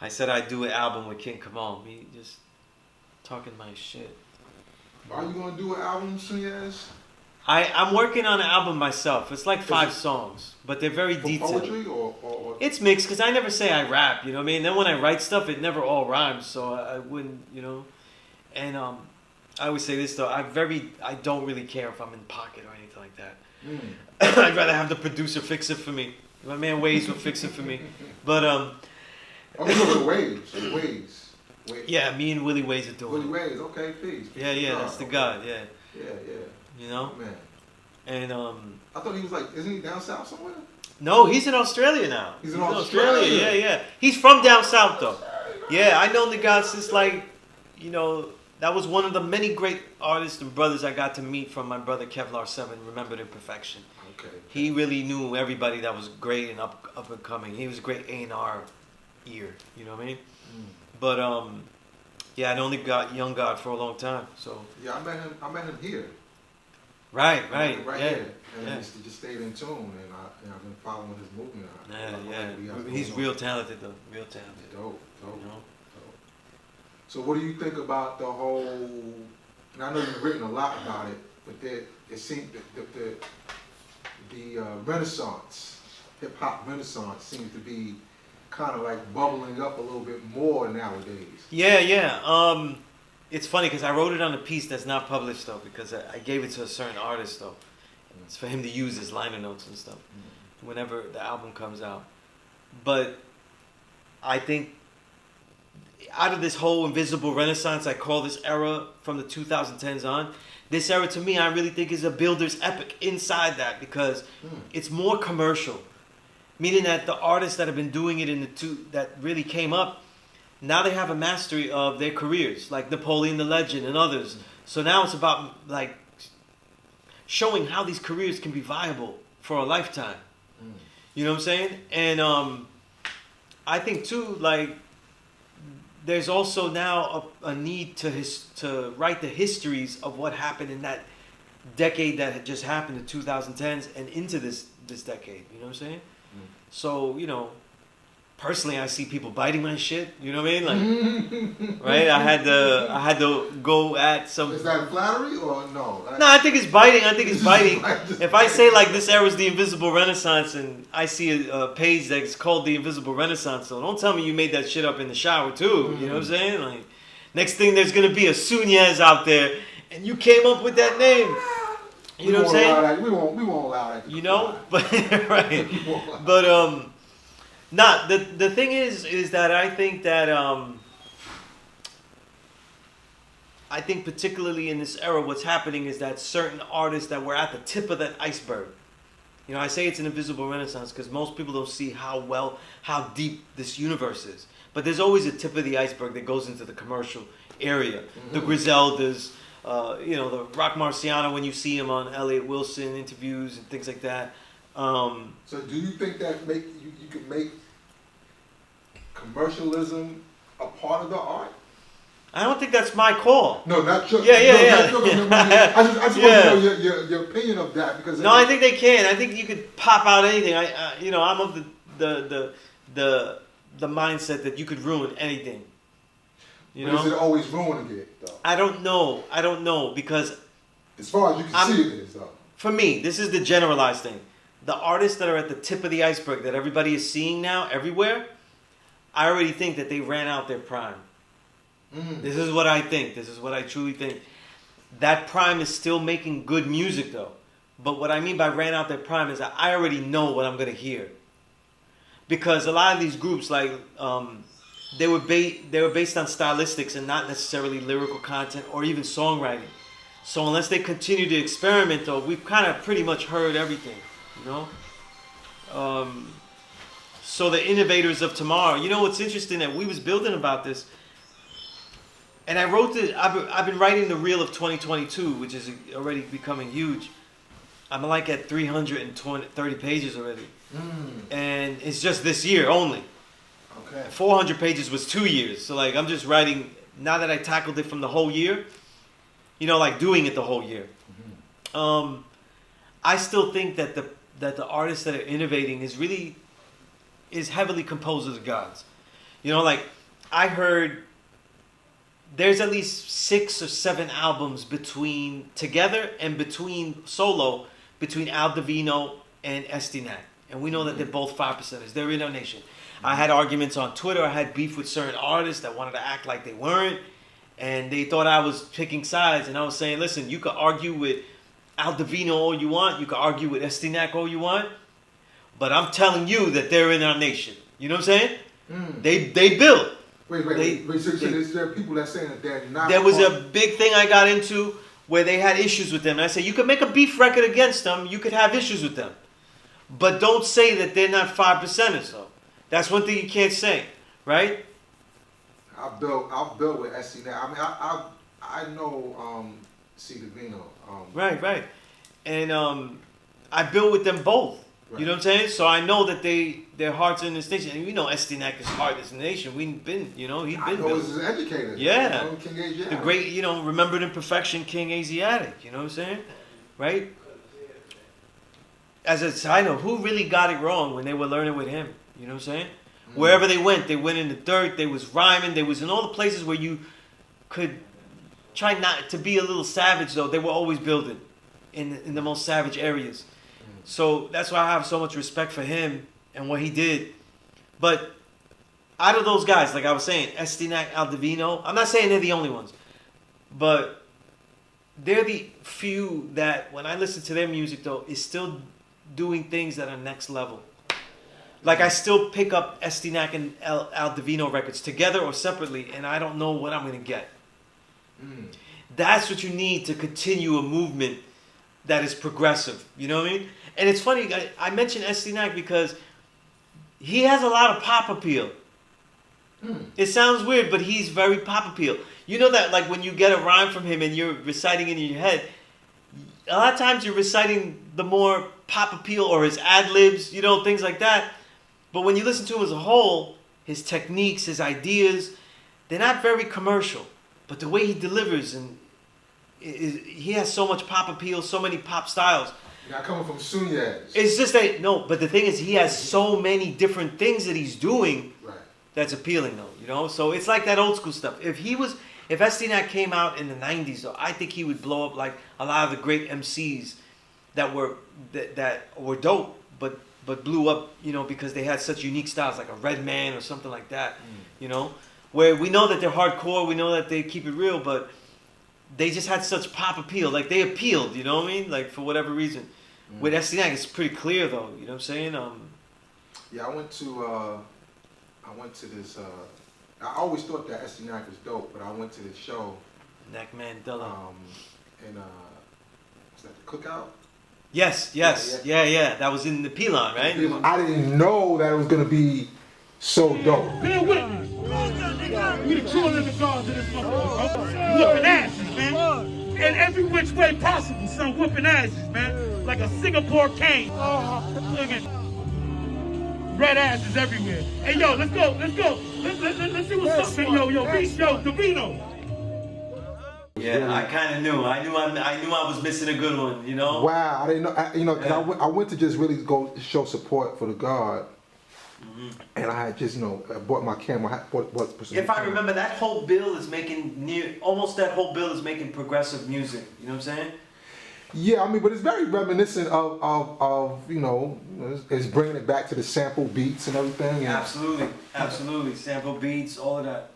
I said I'd do an album with King Kamon. Me just talking my shit. Are you going to do an album, Sunez? I'm working on an album myself. It's like 5 songs, but they're very detailed. Poetry or? It's mixed because I never say I rap, you know what I mean? Then when I write stuff, it never all rhymes, so I wouldn't, And I always say this though, I don't really care if I'm in pocket or anything like that. I'd rather have the producer fix it for me. My man Waze will fix it for me. But Oh, you know Waze. Yeah, me and Willie Waze are doing Willie Waze, okay, peace. Yeah, that's the God, yeah. Yeah. You know? Man. And I thought he was isn't he down south somewhere? No, he's in Australia now. He's in Australia? Yeah. He's from down south though. Yeah, I know the guy since that was one of the many great artists and brothers I got to meet from my brother Kevlar 7, Remembered in Perfection. Okay. He really knew everybody that was great and up and coming. He was a great A&R ear, you know what I mean? But I only got Young God for a long time. So yeah, I met him here. Right here. And he just stayed in tune, and I've been following his movement. He's real talented though. Real talented. Dope. So what do you think about the whole? And I know you've written a lot about it, but it seems the Renaissance, hip hop Renaissance, seems to be kind of like bubbling up a little bit more nowadays. Yeah. It's funny because I wrote it on a piece that's not published though, because I gave it to a certain artist though. And it's for him to use as liner notes and stuff whenever the album comes out. But I think out of this whole invisible renaissance, I call this era from the 2010s on, this era to me I really think is a builder's epic inside that, because it's more commercial. Meaning that the artists that have been doing it that really came up, now they have a mastery of their careers, like Napoleon the Legend and others. So now it's about showing how these careers can be viable for a lifetime. You know what I'm saying? And I think too, there's also now a need to write the histories of what happened in that decade that had just happened, the 2010s, and into this decade. You know what I'm saying? So, personally, I see people biting my shit. You know what I mean? Right? I had to go at some. Is that flattery or no? No, I think it's biting. If I say this era is the invisible renaissance, and I see a page that's called the invisible renaissance, so don't tell me you made that shit up in the shower too. You know what I'm saying? Next thing there's gonna be a Sunez out there, and you came up with that name. You know what I'm saying? We won't allow that. But right. But the thing is that I think that I think particularly in this era, what's happening is that certain artists that were at the tip of that iceberg. I say it's an invisible renaissance because most people don't see how deep this universe is. But there's always a tip of the iceberg that goes into the commercial area. The Griseldas, the Rock Marciano when you see him on Elliott Wilson interviews and things like that. So do you think that you could make commercialism a part of the art? I don't think that's my call. No, not your. Yeah. I just want to know your opinion of that, because. No, I think they can. I think you could pop out anything. I'm of the mindset that you could ruin anything. Is it always ruining it though? I don't know because. As far as you can see, it is though. For me, this is the generalized thing. The artists that are at the tip of the iceberg that everybody is seeing now everywhere, I already think that they ran out their prime. This is what I think. This is what I truly think. That prime is still making good music though. But what I mean by ran out their prime is that I already know what I'm going to hear. Because a lot of these groups they were based on stylistics and not necessarily lyrical content or even songwriting. So unless they continue to experiment, though, we've kind of pretty much heard everything, you know. So the innovators of tomorrow. You know what's interesting that we was building about this, and I wrote this. I've been writing the reel of 2022, which is already becoming huge. I'm like at 330 pages already, and it's just this year only. Okay. 400 pages was 2 years. So like I'm just writing now that I tackled it from the whole year. You know, like doing it the whole year. Mm-hmm. I still think that the artists that are innovating is heavily composed of the gods. You know, like I heard there's at least 6 or 7 albums together and between solo between Al Divino and Estinac. And we know that they're both 5%ers. They're in our nation. I had arguments on Twitter. I had beef with certain artists that wanted to act like they weren't. And they thought I was picking sides. And I was saying, listen, you could argue with Al Divino all you want. You could argue with Estinac all you want. But I'm telling you that they're in our nation. You know what I'm saying? They built. Wait. So there are people that saying that they're not. There was a big thing I got into where they had issues with them. And I said, you could make a beef record against them. You could have issues with them. But don't say that they're not 5%ers, though. That's one thing you can't say, right? I built with SC now. I mean, I know C. Divino. Right. And I built with them both. Right. You know what I'm saying? So I know that their hearts are in this nation. And you know Estinac is heart is the nation. We've been, you know, he's been built. I know he's an educator. Yeah. You know, King Asiatic. The great, you know, remembered in perfection King Asiatic. You know what I'm saying? Right? As a side note, who really got it wrong when they were learning with him? You know what I'm saying? Wherever they went in the dirt, they was rhyming, they was in all the places where you could try not to be a little savage, though. They were always building in the most savage areas. So that's why I have so much respect for him and what he did. But out of those guys, like I was saying, Estinac, Al Divino, I'm not saying they're the only ones, but they're the few that, when I listen to their music, though, is still doing things that are next level. Like, I still pick up Estinac and Al Divino records together or separately, and I don't know what I'm going to get. That's what you need to continue a movement that is progressive. You know what I mean? And it's funny, I mentioned Estinac because he has a lot of pop appeal. It sounds weird, but he's very pop appeal. You know that, like, when you get a rhyme from him and you're reciting it in your head, a lot of times you're reciting the more pop appeal or his ad-libs, you know, things like that. But when you listen to him as a whole, his techniques, his ideas, they're not very commercial. But the way he delivers, and he has so much pop appeal, so many pop styles. Now coming from Sunez. It's just that, no, but the thing is, he has so many different things that he's doing that's appealing, though, you know? So it's like that old school stuff. If Estinac came out in the 90s, though, I think he would blow up like a lot of the great MCs that were dope, but blew up, you know, because they had such unique styles, like a Redman or something like that, you know? Where we know that they're hardcore, we know that they keep it real, but they just had such pop appeal. Like, they appealed, you know what I mean? Like, for whatever reason. With Estinac, it's pretty clear, though, you know what I'm saying? Yeah, I went to this, I always thought that Estinac was dope, but I went to this show. Neck Mandela. And, was that the Cookout? Yes. Yeah. That was in the Pilon, right? I didn't know that it was going to be so dope. Bear with me. We the true living gods of this motherfucker. Whooping asses, man. In every which way possible, son, whooping asses, man. Like a Singapore cane. Look at red asses everywhere. Hey, yo, let's go. Let's see what's up, man. Yo, Beast, Divino. Yeah, I kind of knew. I knew I was missing a good one, you know? Wow, I didn't know. Cause I went to just really go show support for the God. And I had just, I bought my camera. If I remember, that whole bill is making almost that whole bill is making progressive music. You know what I'm saying? Yeah, I mean, but it's very reminiscent of it's bringing it back to the sample beats and everything. Absolutely. Sample beats, all of that.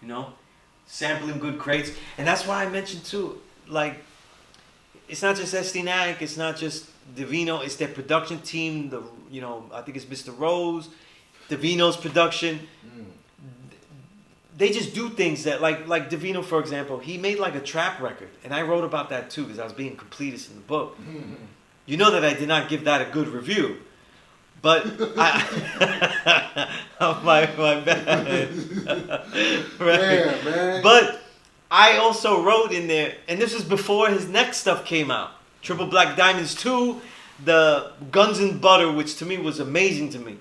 You know, sampling good crates, and that's why I mentioned too. Like, it's not just Estinac, it's not just Divino, it's their production team. I think it's Mr. Rose, Divino's production. they just do things that like Divino, for example. He made like a trap record, and I wrote about that too because I was being completist in the book. You know that I did not give that a good review, but oh, my bad. Right. Yeah, man. But I also wrote in there, and this was before his next stuff came out. Triple Black Diamonds 2, the Guns and Butter, which to me was amazing to me,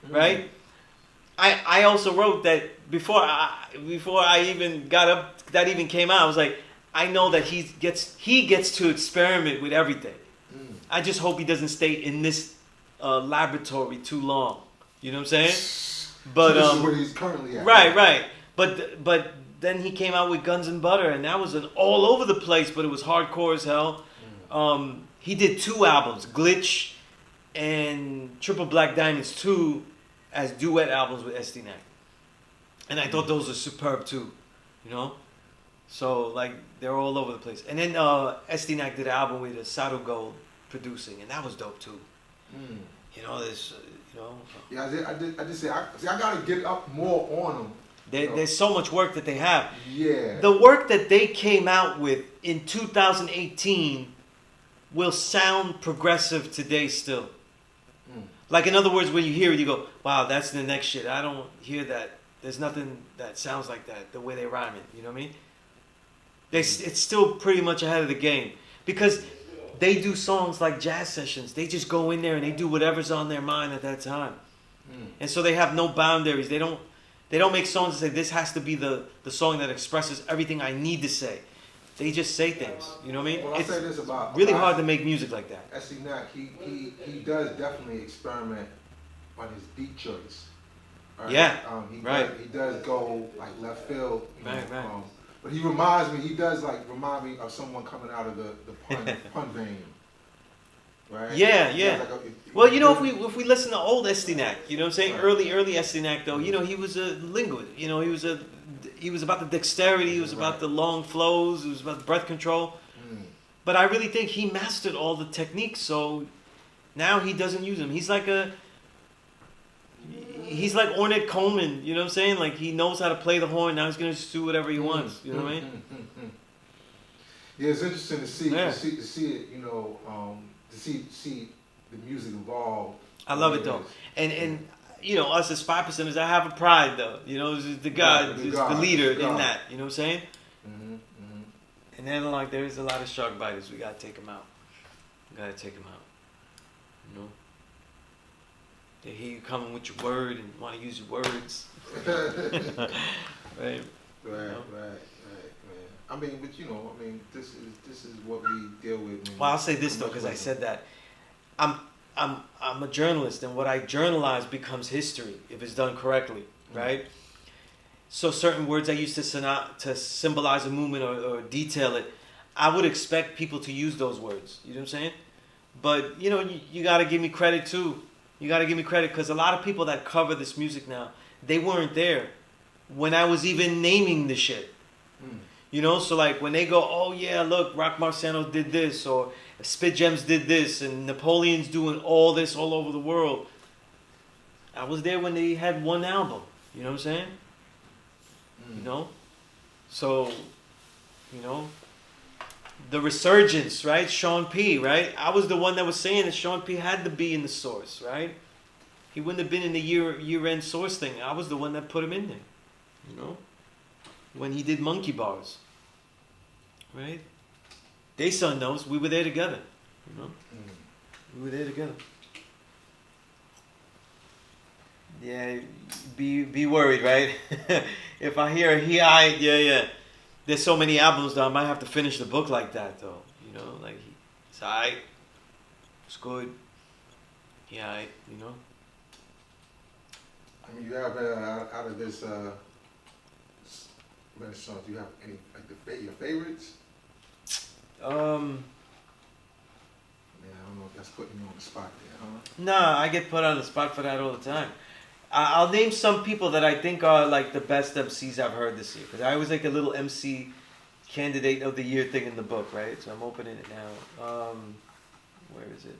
right? I also wrote that before I even got up, that even came out, I was like, I know that he gets to experiment with everything. I just hope he doesn't stay in this laboratory too long. You know what I'm saying? But so this is where he's currently at. Right. But then he came out with Guns and Butter, and that was an all over the place, but it was hardcore as hell. He did 2 albums, Glitch and Triple Black Diamonds 2, as duet albums with SD-Nac. And I thought those were superb too, you know? So, like, they're all over the place. And then SD-Nac did an album with Sato Gold producing, and that was dope too. You know, this, you know. Yeah, I just say, I gotta get up more on them. There's so much work that they have. Yeah. The work that they came out with in 2018 will sound progressive today still. Like, in other words, when you hear it, you go, wow, that's the next shit. I don't hear that. There's nothing that sounds like that, the way they rhyme it. You know what I mean? It's still pretty much ahead of the game. Because they do songs like jazz sessions. They just go in there and they do whatever's on their mind at that time. And so they have no boundaries. They don't make songs and say, this has to be the song that expresses everything I need to say. They just say things. You know what I mean? Well, I'll say this about really hard to make music like that. SD-Nac, he does definitely experiment on his beat choice. Right? Yeah, He does go like left field. You know, Right. But he does remind me of someone coming out of the pun vein. Right? Yeah. Well, you know, if we listen to old SD-Nac, you know what I'm saying? Right. Early SD-Nac though, you know, he was a linguist. You know, he was about the dexterity, he was about the long flows, he was about the breath control. But I really think he mastered all the techniques, so now he doesn't use them. He's like Ornette Coleman, you know what I'm saying? Like, he knows how to play the horn, now he's going to just do whatever he wants, you know what I mean? Yeah, it's interesting to see it, you know, to see the music evolve. I love it though. And you know, us as 5%ers, I have a pride though. You know, the God, the leader in that. You know what I'm saying? And then, like, there's a lot of shark biters. We gotta take them out. You know, they hear you coming with your word and want to use your words. Right. Man. I mean, but you know, this is what we deal with. Man. Well, I'll say this though, because I said that. I'm a journalist, and what I journalize becomes history if it's done correctly, right? So certain words I use to symbolize a movement or detail it, I would expect people to use those words. You know what I'm saying? But you know, you got to give me credit too. You got to give me credit because a lot of people that cover this music now, they weren't there when I was even naming the shit. You know, so like when they go, oh yeah, look, Rock Marciano did this, or Spit Gems did this, and Napoleon's doing all this all over the world. I was there when they had one album. You know what I'm saying? You know? So, you know, the resurgence, right? Sean P, right? I was the one that was saying that Sean P had to be in the Source, right? He wouldn't have been in the year-end Source thing. I was the one that put him in there. You know? When he did Monkey Bars. Right? Dayson knows we were there together. You know? We were there together. Yeah, be worried, right? If I hear yeah. There's so many albums though, I might have to finish the book like that though. You know, like it's alright. It's good. Yeah, alright, you know. I mean, you have out of this Renaissance, do you have any like your favorites? I don't know if that's putting you on the spot there, huh? Nah, I get put on the spot for that all the time. I'll name some people that I think are like the best MCs I've heard this year. Because I always like a little MC candidate of the year thing in the book, right? So I'm opening it now. Where is it?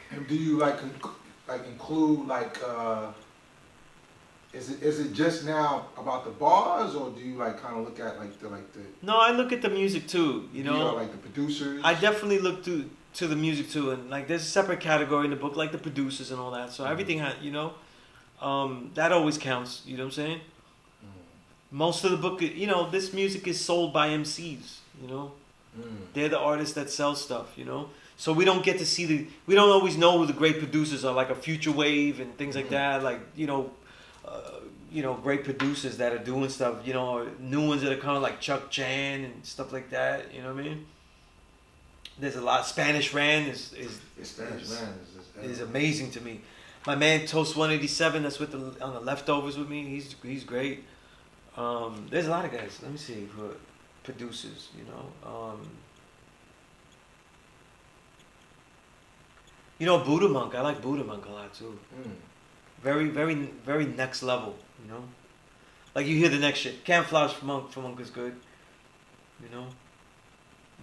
And do you like include like Is it just now about the bars, or do you like kind of look at like the No, I look at the music too. You know, like the producers? I definitely look to the music too, and like there's a separate category in the book, like the producers and all that. So everything had, you know, that always counts. You know what I'm saying? Most of the book, you know, this music is sold by MCs. You know, they're the artists that sell stuff. You know, so we don't get to see we don't always know who the great producers are, like a Future Wave and things like that. Like you know, great producers that are doing stuff. You know, or new ones that are coming, like Chuck Chan and stuff like that. You know what I mean? There's a lot. Spanish Ran is amazing to me. My man Toast 187, that's with on the Leftovers with me. He's great. There's a lot of guys. Let me see who are producers. You know, Buddha Monk. I like Buddha Monk a lot too. Very, very, very next level. You know, like you hear the next shit. Camouflage for Monk is good. You know.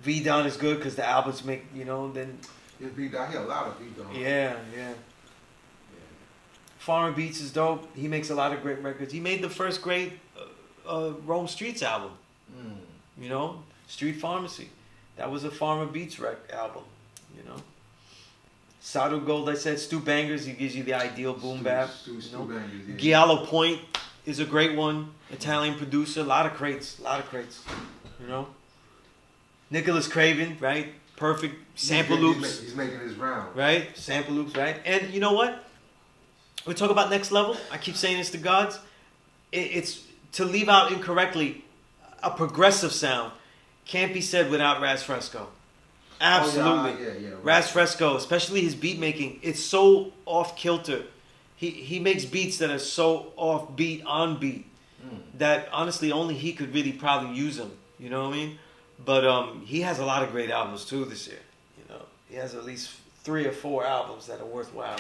V-Don is good because the albums make, you know, then... Yeah, V-Don, I hear a lot of V-Don. Yeah. Foreign Beats is dope. He makes a lot of great records. He made the first great Rome Streets album. You know, Street Pharmacy. That was a Farmer Beats album, you know. Sadu Gold, I said, Stu Bangers, he gives you the ideal boom bap. Stu Bangers, yeah. Giallo Point is a great one. Italian producer, a lot of crates, you know. Nicholas Craven, right? Perfect sample loops. He's making his round. Right? Sample loops, right? And you know what? We talk about next level. I keep saying this to gods. It's to leave out incorrectly, a progressive sound can't be said without Raz Fresco. Absolutely. Yeah. Raz Fresco, especially his beat making, it's so off kilter. He makes beats that are so off beat, on beat, that honestly only he could really probably use them. You know what I mean? But he has a lot of great albums too this year. You know, he has at least 3 or 4 albums that are worthwhile.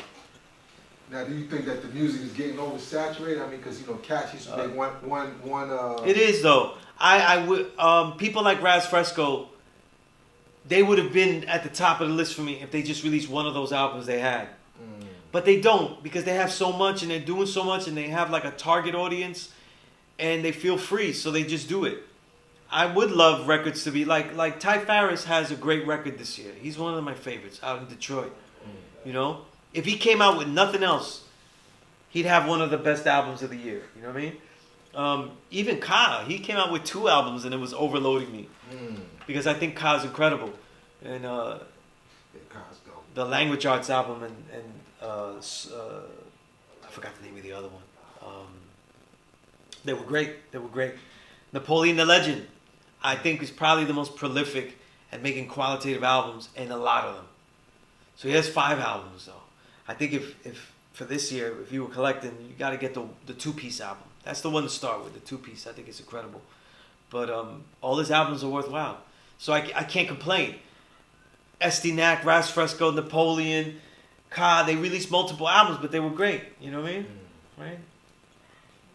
Now, do you think that the music is getting oversaturated? I mean, because you know, Catch used to make one. It is though. I would people like Raz Fresco. They would have been at the top of the list for me if they just released one of those albums they had. But they don't, because they have so much and they're doing so much and they have like a target audience and they feel free, so they just do it. I would love records to be like Ty Farris has a great record this year. He's one of my favorites out in Detroit. You know, if he came out with nothing else, he'd have one of the best albums of the year. You know what I mean? Even Ka, he came out with 2 albums and it was overloading me because I think Ka's incredible. And Ka's dope. The Language Arts album and I forgot the name of the other one. They were great. Napoleon the Legend, I think, is probably the most prolific at making qualitative albums, and a lot of them. So he has 5 albums though. I think if for this year, if you were collecting, you got to get the 2-piece album. That's the one to start with, the 2-piece. I think it's incredible. But all his albums are worthwhile. So I can't complain. Estinak, Raz Fresco, Napoleon, Ka, they released multiple albums, but they were great. You know what I mean? Right?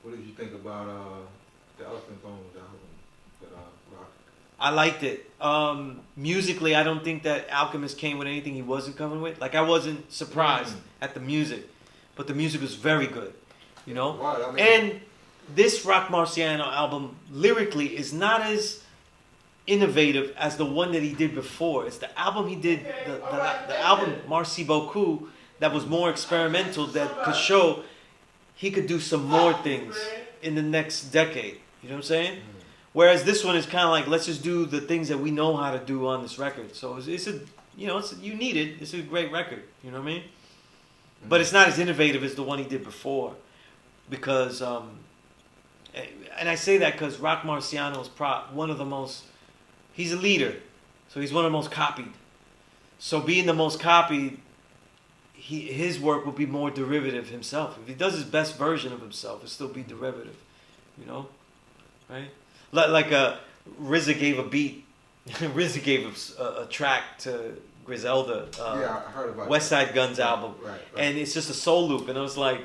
What did you think about the Elephant Bones album that Rock? I liked it. Musically, I don't think that Alchemist came with anything he wasn't coming with. Like, I wasn't surprised at the music, but the music was very good. You know? Right, I mean, and this Rock Marciano album, lyrically, is not as innovative as the one that he did before. It's the album he did, the album Merci Beaucoup, that was more experimental, that could show he could do some more things in the next decade. You know what I'm saying? Whereas this one is kind of like, let's just do the things that we know how to do on this record. So it's a, you know, you need it. It's a great record. You know what I mean? But it's not as innovative as the one he did before, because, and I say that because Rock Marciano is one of the most. He's a leader, so he's one of the most copied. So being the most copied, his work will be more derivative himself. If he does his best version of himself, it'll still be derivative. You know, right? Like RZA gave a beat. RZA gave a track to Griselda. Yeah, I heard about West Side Gun's album, right. And it's just a soul loop. And I was like,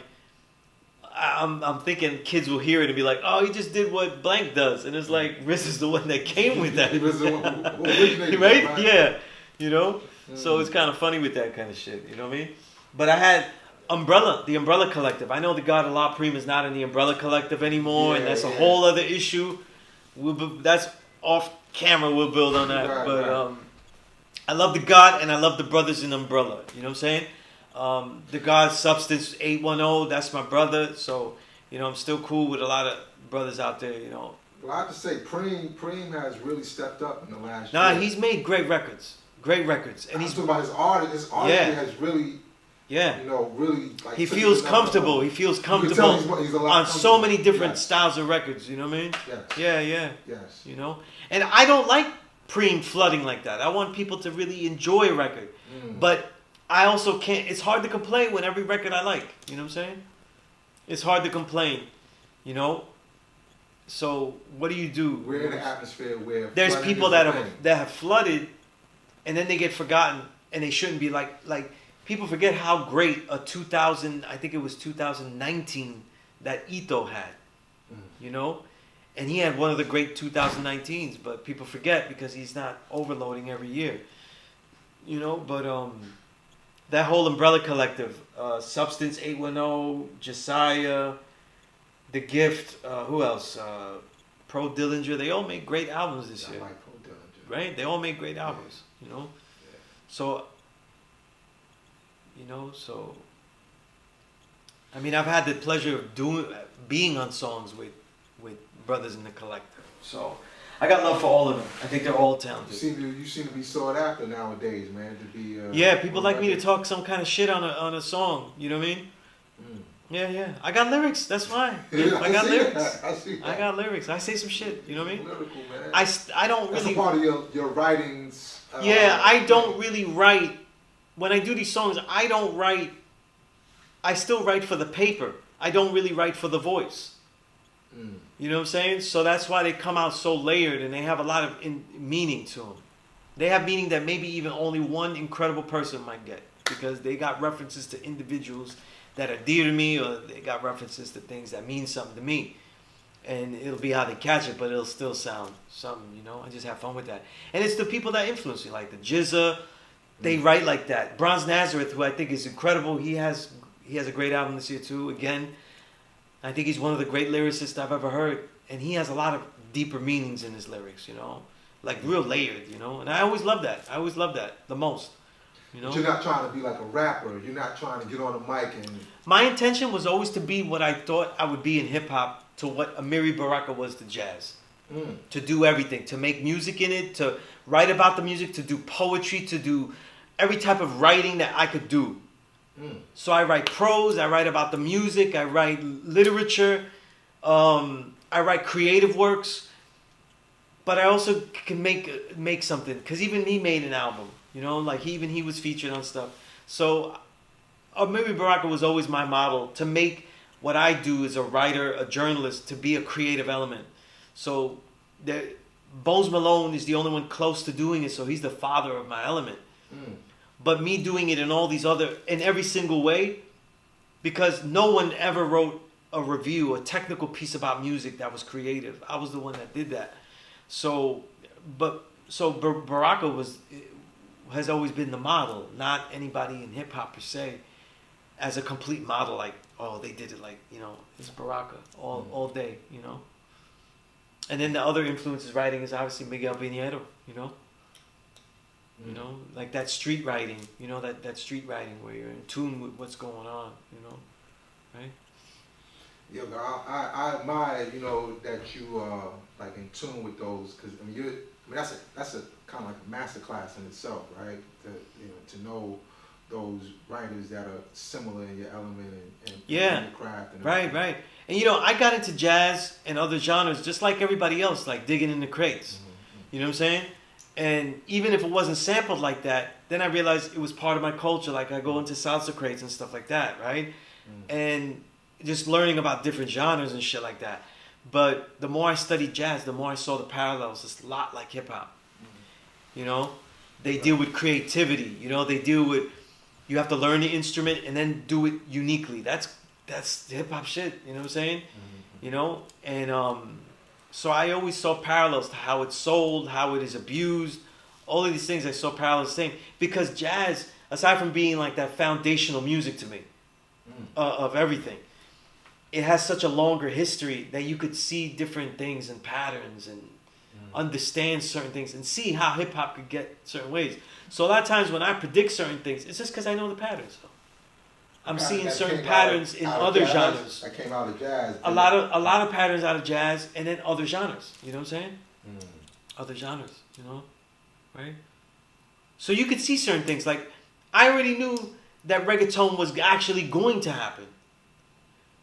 I'm thinking kids will hear it and be like, oh, he just did what blank does. And it's like, RZA's the one that came with that. He was the one who originated right? it, right? Yeah. You know? So it's kind of funny with that kind of shit. You know what I mean? But I had The Umbrella Collective. I know the God Allah Preem is not in the Umbrella Collective anymore, and that's a whole other issue. That's off camera. We'll build on that. Right, but right. I love the God, and I love the brothers in Umbrella. You know what I'm saying? The God Substance 810. That's my brother. So I'm still cool with a lot of brothers out there. Well, I have to say, Preem has really stepped up in the last Nah, year. he's made great records. And he's talking about his art. His art has really, really like. He feels comfortable. He feels comfortable he's a lot on so comfortable. many different Yes. styles of records. You know what I mean? Yes. Yeah. Yes. And I don't like Preem flooding like that. I want people to really enjoy a record, but I also can't. It's hard to complain when every record I like. You know what I'm saying? It's hard to complain. So what do? We're in an atmosphere where there's flooding people is that a have thing. flooded, and then they get forgotten, and they shouldn't be like people forget how great a 2019 that Ito had, and he had one of the great 2019s, but people forget because he's not overloading every year, but that whole Umbrella Collective, Substance 810, Josiah, The Gift, who else? Pro Dillinger. They all made great albums this year. I like Pro Dillinger. Right? They all made great albums, So, I mean, I've had the pleasure of being on songs with brothers in the collective. So, I got love for all of them. I think they're all talented. You seem to be sought after nowadays, man. To be. People like me to talk some kind of shit on a song. You know what I mean? Yeah. I got lyrics. That's why. I got lyrics. I see that. I got lyrics. I say some shit. You know what I mean? Lyrical, man. I don't really. That's a part of your writings. I don't really write. When I do these songs, I don't write. I still write for the paper. I don't really write for the voice. You know what I'm saying? So that's why they come out so layered, and they have a lot of meaning to them. They have meaning that maybe even only one incredible person might get, because they got references to individuals that are dear to me, or they got references to things that mean something to me. And it'll be how they catch it, but it'll still sound something, I just have fun with that. And it's the people that influence me, like the Jizza, they write like that. Bronze Nazareth, who I think is incredible, he has a great album this year too. Again, I think he's one of the great lyricists I've ever heard. And he has a lot of deeper meanings in his lyrics, like real layered, and I always love that. The most. But you're not trying to be like a rapper. You're not trying to get on a mic and. My intention was always to be what I thought I would be in hip hop, to what Amiri Baraka was to jazz. To do everything, to make music in it, to write about the music, to do poetry, to do every type of writing that I could do. So I write prose, I write about the music, I write literature, I write creative works, but I also can make something, because even he made an album. Like he was featured on stuff. So Amiri Baraka was always my model, to make what I do as a writer, a journalist, to be a creative element. So Bones Malone is the only one close to doing it, so he's the father of my element. But me doing it in every single way, because no one ever wrote a review, a technical piece about music that was creative. I was the one that did that. So Baraka has always been the model, not anybody in hip hop per se, as a complete model. Like, they did it like, it's Baraka all day, And then the other influences writing is obviously Miguel Pinheiro, like that street writing, that street writing where you're in tune with what's going on, right? Yeah, I admire, that you are like in tune with those, because that's a kind of like a masterclass in itself, right? To know those writers that are similar in your element and in your craft. And right. And I got into jazz and other genres just like everybody else, like digging in the crates. You know what I'm saying? And even if it wasn't sampled like that, then I realized it was part of my culture. Like I go into salsa crates and stuff like that, right? And just learning about different genres and shit like that. But the more I studied jazz, the more I saw the parallels. It's a lot like hip hop. They deal with creativity. They deal with, you have to learn the instrument and then do it uniquely. That's hip hop shit. You know what I'm saying? And so I always saw parallels to how it's sold, how it is abused. All of these things I saw parallels the same, because jazz, aside from being like that foundational music to me, of everything. It has such a longer history that you could see different things and patterns and understand certain things and see how hip hop could get certain ways. So a lot of times when I predict certain things, it's just because I know the patterns. I'm seeing certain patterns in other genres. That came out of jazz. A lot of patterns out of jazz and then other genres. You know what I'm saying? Other genres. You know, right? So you could see certain things. Like I already knew that reggaeton was actually going to happen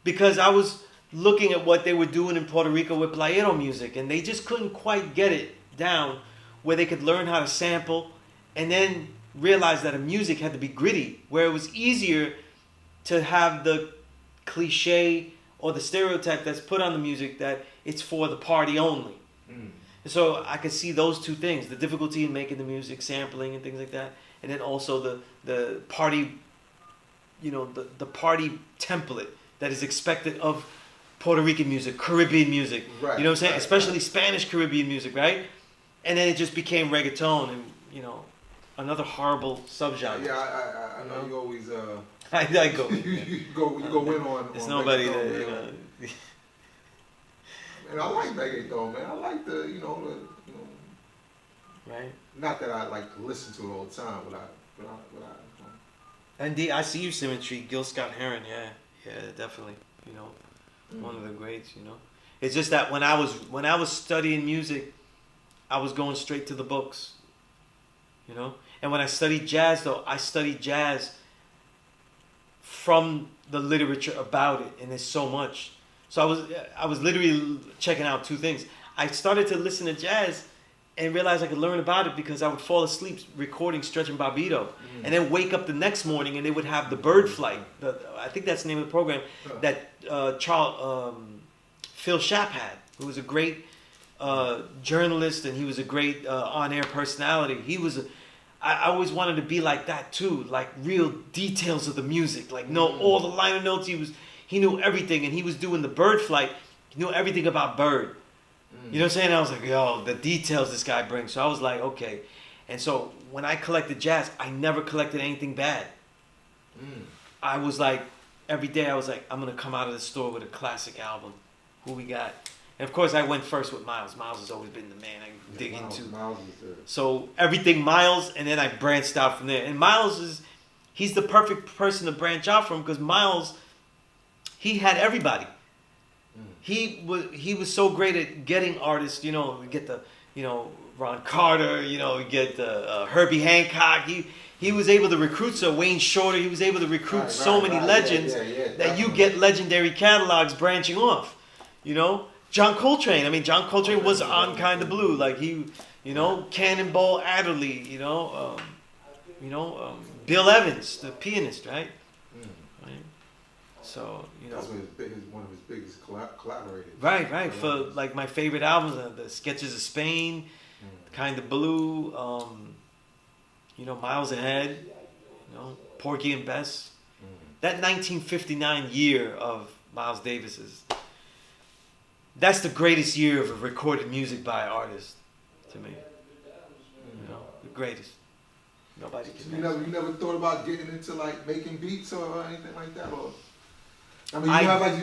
because I was looking at what they were doing in Puerto Rico with playero music, and they just couldn't quite get it down where they could learn how to sample and then realize that a music had to be gritty, where it was easier to have the cliche or the stereotype that's put on the music that it's for the party only. And so I could see those two things, the difficulty in making the music, sampling and things like that, and then also the party, you know, the party template that is expected of Puerto Rican music, Caribbean music, right, you know what I'm saying? Right, Especially Spanish Caribbean music, right? And then it just became reggaeton and, you know, another horrible subgenre. Yeah, I know you always I go. you go in on. There's on nobody reggaeton, that, man. you know. And I like reggaeton, man. I like the, you know, Right. not that I like to listen to it all the time, but And I see you, Symmetry, Gil Scott Heron, yeah, definitely, you know, one of the greats, you know. It's just that when I was studying music, I was going straight to the books, you know. And when I studied jazz, though, I studied jazz from the literature about it, and there's so much. So I was literally checking out two things. I started to listen to jazz and realized I could learn about it because I would fall asleep recording Stretch and Bobbito, and then wake up the next morning and they would have the bird flight. I think that's the name of the program that Phil Shapp had, who was a great journalist, and he was a great on-air personality. I always wanted to be like that too, like real details of the music, like know all the liner notes. He knew everything, and he was doing the bird flight. He knew everything about bird. You know what I'm saying? I was like, yo, the details this guy brings. So I was like, okay. And so when I collected jazz, I never collected anything bad. I was like, every day I was like, I'm going to come out of the store with a classic album. Who we got? And of course I went first with Miles. Miles has always been the man I dig into. Miles is there. So everything Miles, and then I branched out from there. And Miles he's the perfect person to branch out from because Miles, he had everybody. He was so great at getting artists, you know, get the, you know, Ron Carter, you know, get the Herbie Hancock. He was able to recruit Wayne Shorter. He was able to recruit so many legends that you get legendary catalogs branching off. You know, John Coltrane. I mean, John Coltrane was on Kind of Blue, like he, you know, Cannonball Adderley. You know, Bill Evans, the pianist, right? Right. So, you know, that's one of his biggest collaborators. Right. For like my favorite albums, the Sketches of Spain, Kind of Blue, you know, Miles Ahead, you know, Porgy and Bess. That 1959 year of Miles Davis's, that's the greatest year of recorded music by an artist to me. You know, the greatest. Nobody can. You never thought about getting into like making beats or anything like that, or? I mean,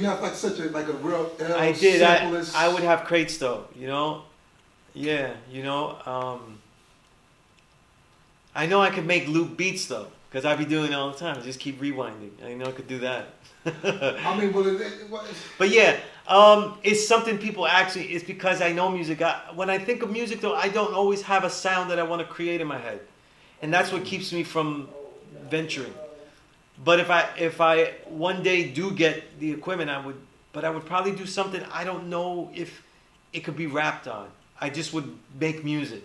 you have such a real. I did. I would have crates though. You know, yeah. You know, I know I could make loop beats though, because I be doing it all the time. I just keep rewinding. I know I could do that. I mean, but yeah, it's something people actually. It's because I know music. When I think of music though, I don't always have a sound that I want to create in my head, and that's what keeps me from venturing. But if I one day do get the equipment, I would probably do something I don't know if it could be rapped on. I just would make music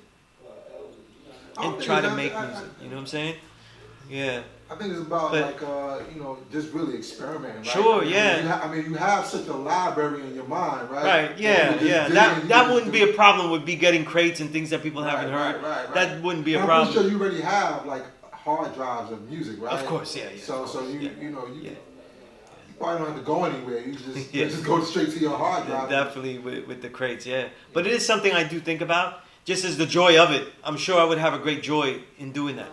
and try to make music. You know what I'm saying? Yeah. I think it's about you know, just really experimenting. Right? Sure. Yeah. You have such a library in your mind, right? Right. Yeah. That wouldn't be a problem. Would be getting crates and things that people haven't heard. Right. That wouldn't be a problem. I'm pretty sure you already have like hard drives of music, right? Of course, yeah. So you probably don't have to go anywhere. You just you just go straight to your hard drive. Yeah, definitely with the crates, yeah. But it is something I do think about. Just as the joy of it, I'm sure I would have a great joy in doing that.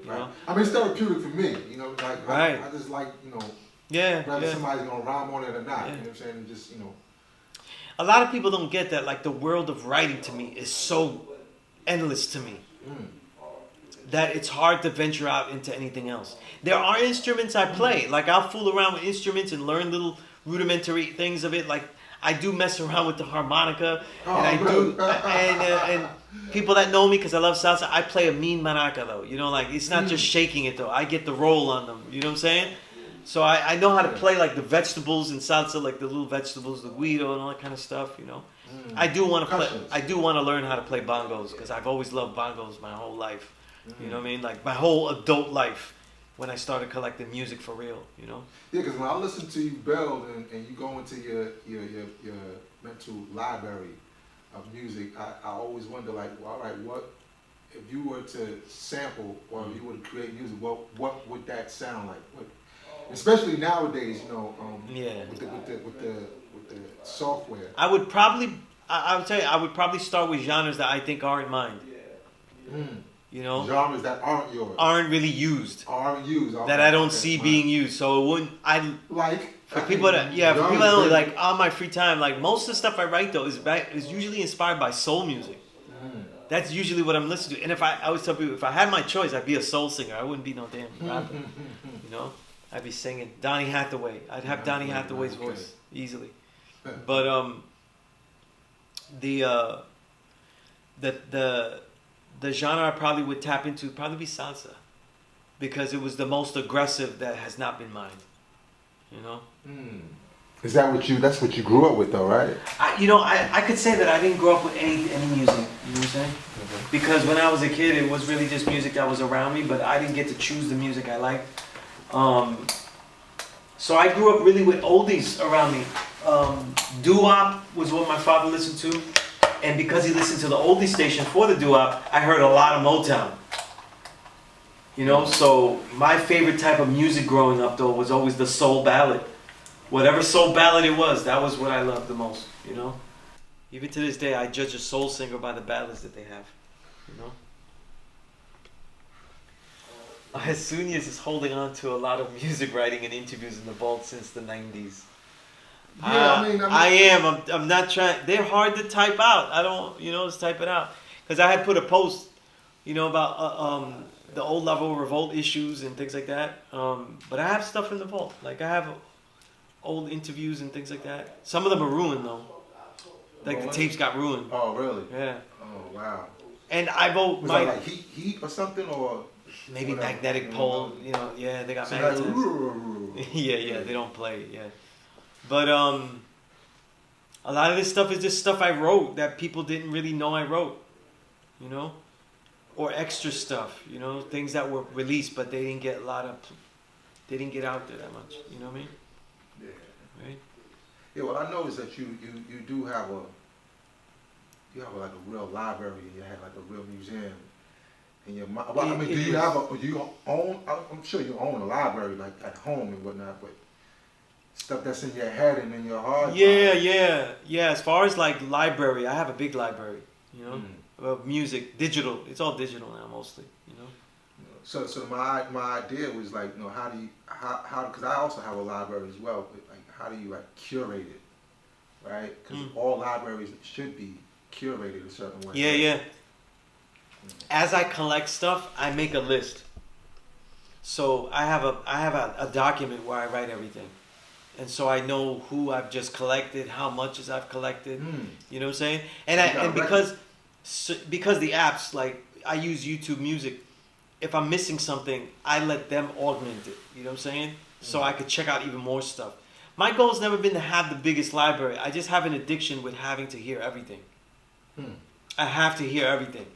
You know? I mean, it's therapeutic for me. You know, like right. I just like Yeah, Whether yeah. somebody's gonna rhyme on it or not. Yeah. You know what I'm saying? And just, you know. A lot of people don't get that. Like the world of writing to me is so endless to me that it's hard to venture out into anything else. There are instruments I play. Like I'll fool around with instruments and learn little rudimentary things of it. Like I do mess around with the harmonica, and I do. And people that know me because I love salsa, I play a mean maraca though. You know, like it's not just shaking it though. I get the roll on them. You know what I'm saying? So I know how to play like the vegetables in salsa, like the little vegetables, the guido and all that kind of stuff. You know, I do want to play. I do want to learn how to play bongos because I've always loved bongos my whole life. You know what I mean? Like my whole adult life when I started collecting music for real. You know? Yeah, because when I listen to you build and you go into your mental library of music, I always wonder like, well, all right, what if you were to sample or if you were to create music, what would that sound like? What, especially nowadays, you know, with the software. I would probably, I would tell you, I would probably start with genres that I think aren't mine. You know, Genres that aren't yours, aren't really used, okay, that I don't see being used. So it wouldn't. Like for people that for people that only like on my free time, like most of the stuff I write though is usually inspired by soul music. That's usually what I'm listening to. And if I always tell people if I had my choice, I'd be a soul singer. I wouldn't be no damn rapper. You know, I'd be singing Donny Hathaway. I'd have Donny Hathaway's voice easily. But the genre I probably would tap into would probably be salsa, because it was the most aggressive that has not been mine. You know. Is that what you? That's what you grew up with, though, right? I could say that I didn't grow up with any music. You know what I'm saying? Because when I was a kid, it was really just music that was around me, but I didn't get to choose the music I liked. So I grew up really with oldies around me. Doo-wop was what my father listened to. And because he listened to the oldie station for the doo-wop, I heard a lot of Motown. You know, so my favorite type of music growing up, though, was always the soul ballad. Whatever soul ballad it was, that was what I loved the most, you know? Even to this day, I judge a soul singer by the ballads that they have, you know? Sunez is holding on to a lot of music writing and interviews in the vault since the 90s. Yeah, I am. I'm not trying. They're hard to type out. I don't, just type it out. Because I had put a post, about the old level revolt issues and things like that. But I have stuff in the vault. Like I have old interviews and things like that. Some of them are ruined though. Like the tapes got ruined. Oh really? Yeah. Oh wow. And I vote was that like heat or something or maybe whatever. Magnetic pole. Yeah, they got magnetized. yeah, they don't play. Yeah. But a lot of this stuff is just stuff I wrote that people didn't really know I wrote, or extra stuff, things that were released but they didn't get they didn't get out there that much. You know what I mean? Yeah. Right. Yeah. Well, I noticed that you do have like a real library. You have like a real museum in your mind. Well, I mean, do you own? I'm sure you own a library like at home and whatnot, but. Stuff that's in your head and in your heart. Yeah. As far as like library, I have a big library, of music, digital. It's all digital now mostly, So my idea was like, how do you because I also have a library as well, but like how do you like curate it, right? Because all libraries should be curated a certain way. Yeah. As I collect stuff, I make a list. So I have a document where I write everything. And so I know who I've just collected, how much I've collected. You know what I'm saying? And because the apps, like I use YouTube Music, if I'm missing something, I let them augment it. You know what I'm saying? So I could check out even more stuff. My goal has never been to have the biggest library. I just have an addiction with having to hear everything. I have to hear everything.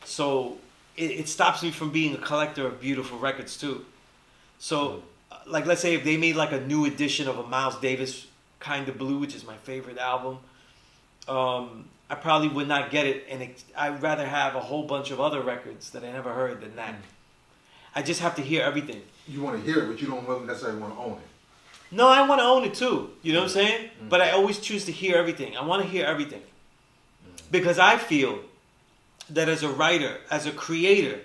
So it stops me from being a collector of beautiful records too. So... like let's say if they made like a new edition of a Miles Davis Kind of Blue, which is my favorite album, I probably would not get it, and I'd rather have a whole bunch of other records that I never heard than that. I just have to hear everything. You want to hear it, but you don't necessarily want to own it. No, I want to own it too. You know what I'm saying? But I always choose to hear everything. I want to hear everything because I feel that as a writer, as a creator,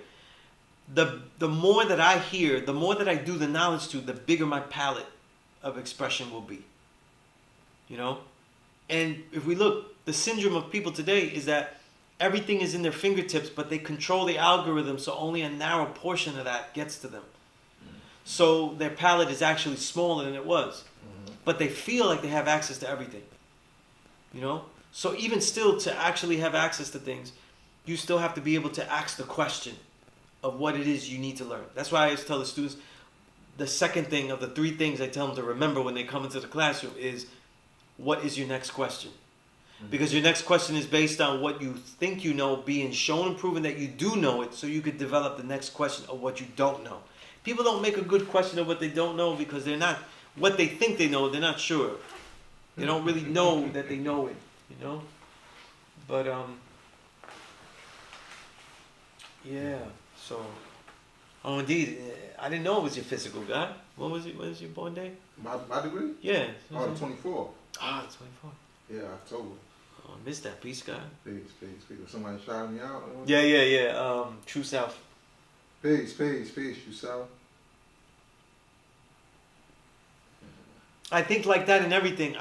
the more that I hear, the more that I do the knowledge to, the bigger my palette of expression will be. You know? And if we look, the syndrome of people today is that everything is in their fingertips, but they control the algorithm, so only a narrow portion of that gets to them. So their palette is actually smaller than it was. But they feel like they have access to everything. You know? So even still, to actually have access to things, you still have to be able to ask the question of what it is you need to learn. That's why I always tell the students, the second thing of the 3 things I tell them to remember when they come into the classroom is, what is your next question? Because your next question is based on what you think you know being shown and proven that you do know it, so you could develop the next question of what you don't know. People don't make a good question of what they don't know because they're not, what they think they know, they're not sure. They don't really know that they know it, you know? But, yeah, so, oh, indeed, I didn't know it was your physical guy. When was your born day? My degree? Yeah. Oh, the 24. Ah, 24. Yeah, October. Oh, I missed that piece, guy. Peace. Somebody shouting me out? Yeah. True South. Peace, you South. I think like that in everything.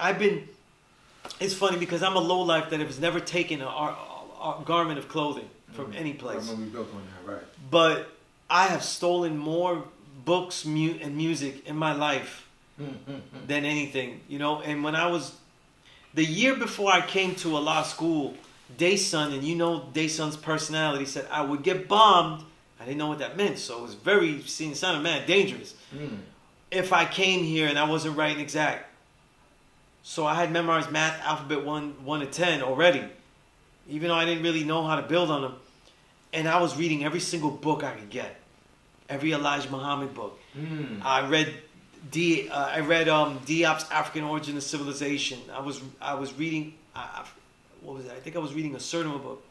It's funny because I'm a lowlife that has never taken a garment of clothing from any place. I remember we built on that, right. But I have stolen more books and music in my life than anything, you know. And when I was, the year before I came to a law school, Dayson, and you know Dayson's personality, said I would get bombed. I didn't know what that meant, so it was very, sounded mad dangerous. If I came here and I wasn't writing exact. So I had memorized math alphabet 1 to 10 already, even though I didn't really know how to build on them. And I was reading every single book I could get, every Elijah Muhammad book. I read Diop's African Origin of Civilization. I was reading what was it? I think I was reading a certain book,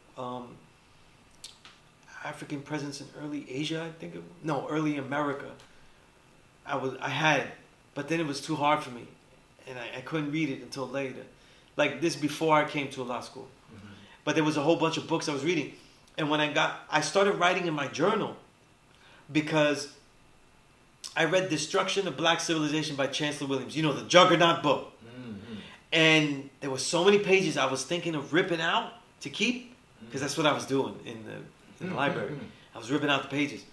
African Presence in Early Asia. Early America. I had, but then it was too hard for me, and I couldn't read it until later. Like this before I came to a law school. But there was a whole bunch of books I was reading. And when I started writing in my journal because I read Destruction of Black Civilization by Chancellor Williams. You know, the Juggernaut book. And there were so many pages I was thinking of ripping out to keep, because that's what I was doing in the library. I was ripping out the pages.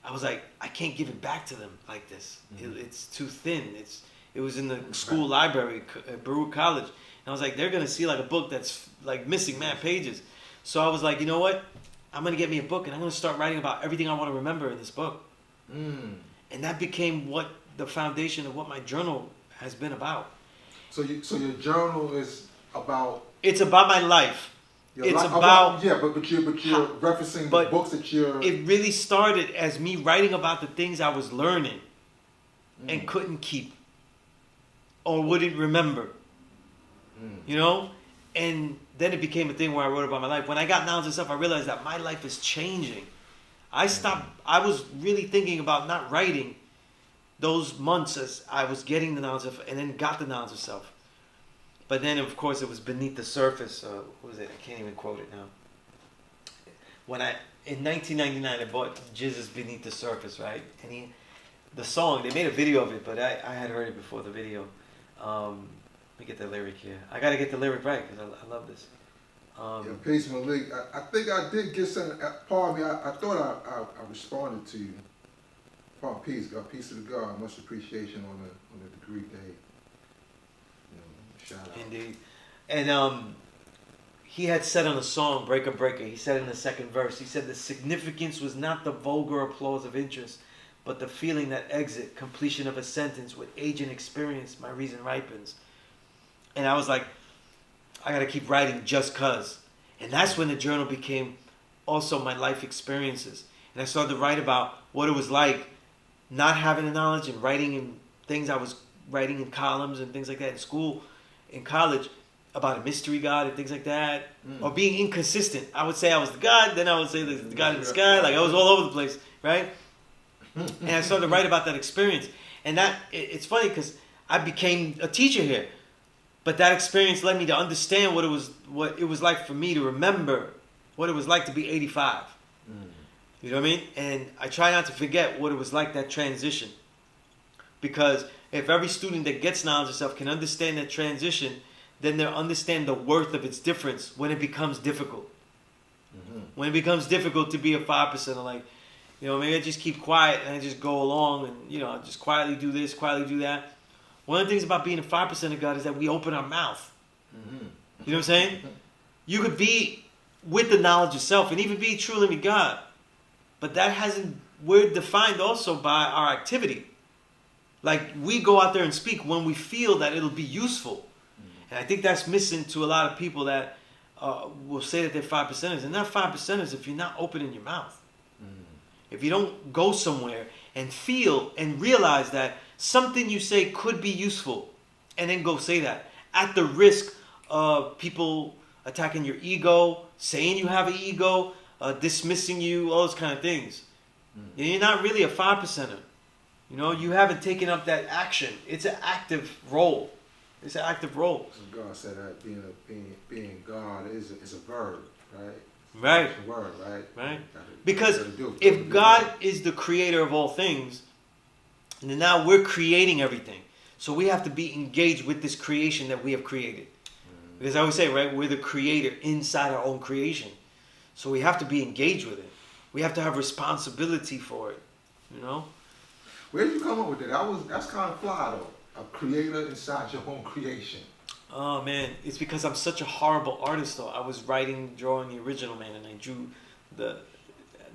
I was like, I can't give it back to them like this. It's too thin. It was in the school library at Baruch College. And I was like, they're going to see like a book that's like missing mad pages. So I was like, you know what? I'm going to get me a book and I'm going to start writing about everything I want to remember in this book. And that became what the foundation of what my journal has been about. So your journal is about... It's about my life. It's about... Yeah, but you're referencing the books that you're... It really started as me writing about the things I was learning and couldn't keep or wouldn't remember. You know? And then it became a thing where I wrote about my life. When I got knowledge and stuff, I realized that my life is changing. I was really thinking about not writing those months as I was getting the knowledge of, and then got the knowledge of self. But then, of course, it was Beneath the Surface. What was it? I can't even quote it now. In 1999, I bought Jesus Beneath the Surface, right? And the song, they made a video of it, but I had heard it before the video. Let me get the lyric here. I got to get the lyric right because I love this. Peace, Malik. I think I did get some. Pardon me. I thought I responded to you. Pardon, peace, God, peace to the God. Much appreciation on the degree day. Shout out. Indeed. And he had said on the song Breaker Breaker. He said in the second verse. He said the significance was not the vulgar applause of interest, but the feeling that exit completion of a sentence with age and experience. My reason ripens. And I was like, I got to keep writing just cause. And that's when the journal became also my life experiences. And I started to write about what it was like not having the knowledge and writing in things I was writing in columns and things like that in school, in college, about a mystery God and things like that. Or being inconsistent. I would say I was the God, then I would say the God in the sky. Like I was all over the place, right? And I started to write about that experience. And it's funny because I became a teacher here. But that experience led me to understand what it was like for me to remember what it was like to be 85. You know what I mean? And I try not to forget what it was like, that transition. Because If every student that gets knowledge of self can understand that transition, then they'll understand the worth of its difference when it becomes difficult. When it becomes difficult to be a 5%, like, maybe I just keep quiet and I just go along and, I just quietly do this, quietly do that. One of the things about being a 5% of God is that we open our mouth. You know what I'm saying? You could be with the knowledge of self and even be true living God. But we're defined also by our activity. Like, we go out there and speak when we feel that it'll be useful. And I think that's missing to a lot of people that will say that they're 5%ers. They're not 5%ers if you're not opening your mouth. If you don't go somewhere and feel and realize that something you say could be useful, and then go say that, at the risk of people attacking your ego, saying you have an ego, dismissing you, all those kind of things. You're not really a 5%er. You haven't taken up that action. It's an active role. It's an active role. So God said that being God is a verb, right? Right. It's a word, right? Right. Because if God is the creator of all things, then now we're creating everything. So we have to be engaged with this creation that we have created. Because I always say, right, we're the creator inside our own creation. So we have to be engaged with it. We have to have responsibility for it. Where did you come up with that? That's kind of fly though. A creator inside your own creation. Oh man, it's because I'm such a horrible artist though. I was drawing the original man, and I drew the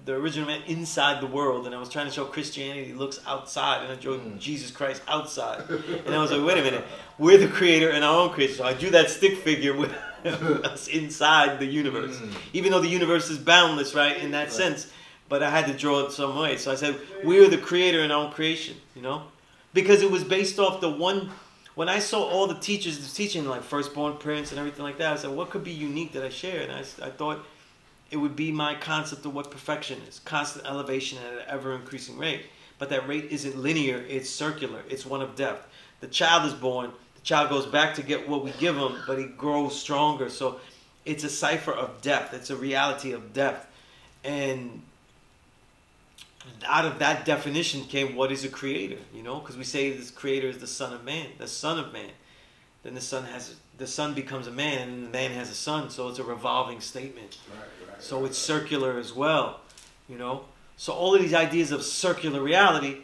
original man inside the world, and I was trying to show Christianity looks outside, and I drew Jesus Christ outside. And I was like, wait a minute, we're the creator in our own creation. So I drew that stick figure with us inside the universe. Even though the universe is boundless, right, in that sense. But I had to draw it some way. So I said, we're the creator in our own creation, Because it was based off when I saw all the teachers teaching like firstborn parents and everything like that, I said, what could be unique that I share? And I thought it would be my concept of what perfection is. Constant elevation at an ever-increasing rate. But that rate isn't linear, it's circular. It's one of depth. The child is born, the child goes back to get what we give him, but he grows stronger. So it's a cipher of depth. It's a reality of depth. And out of that definition came what is a creator, because we say this creator is the son of man, the son of man. Then the son becomes a man, and the man has a son, so it's a revolving statement. Right, so it's circular as well, So all of these ideas of circular reality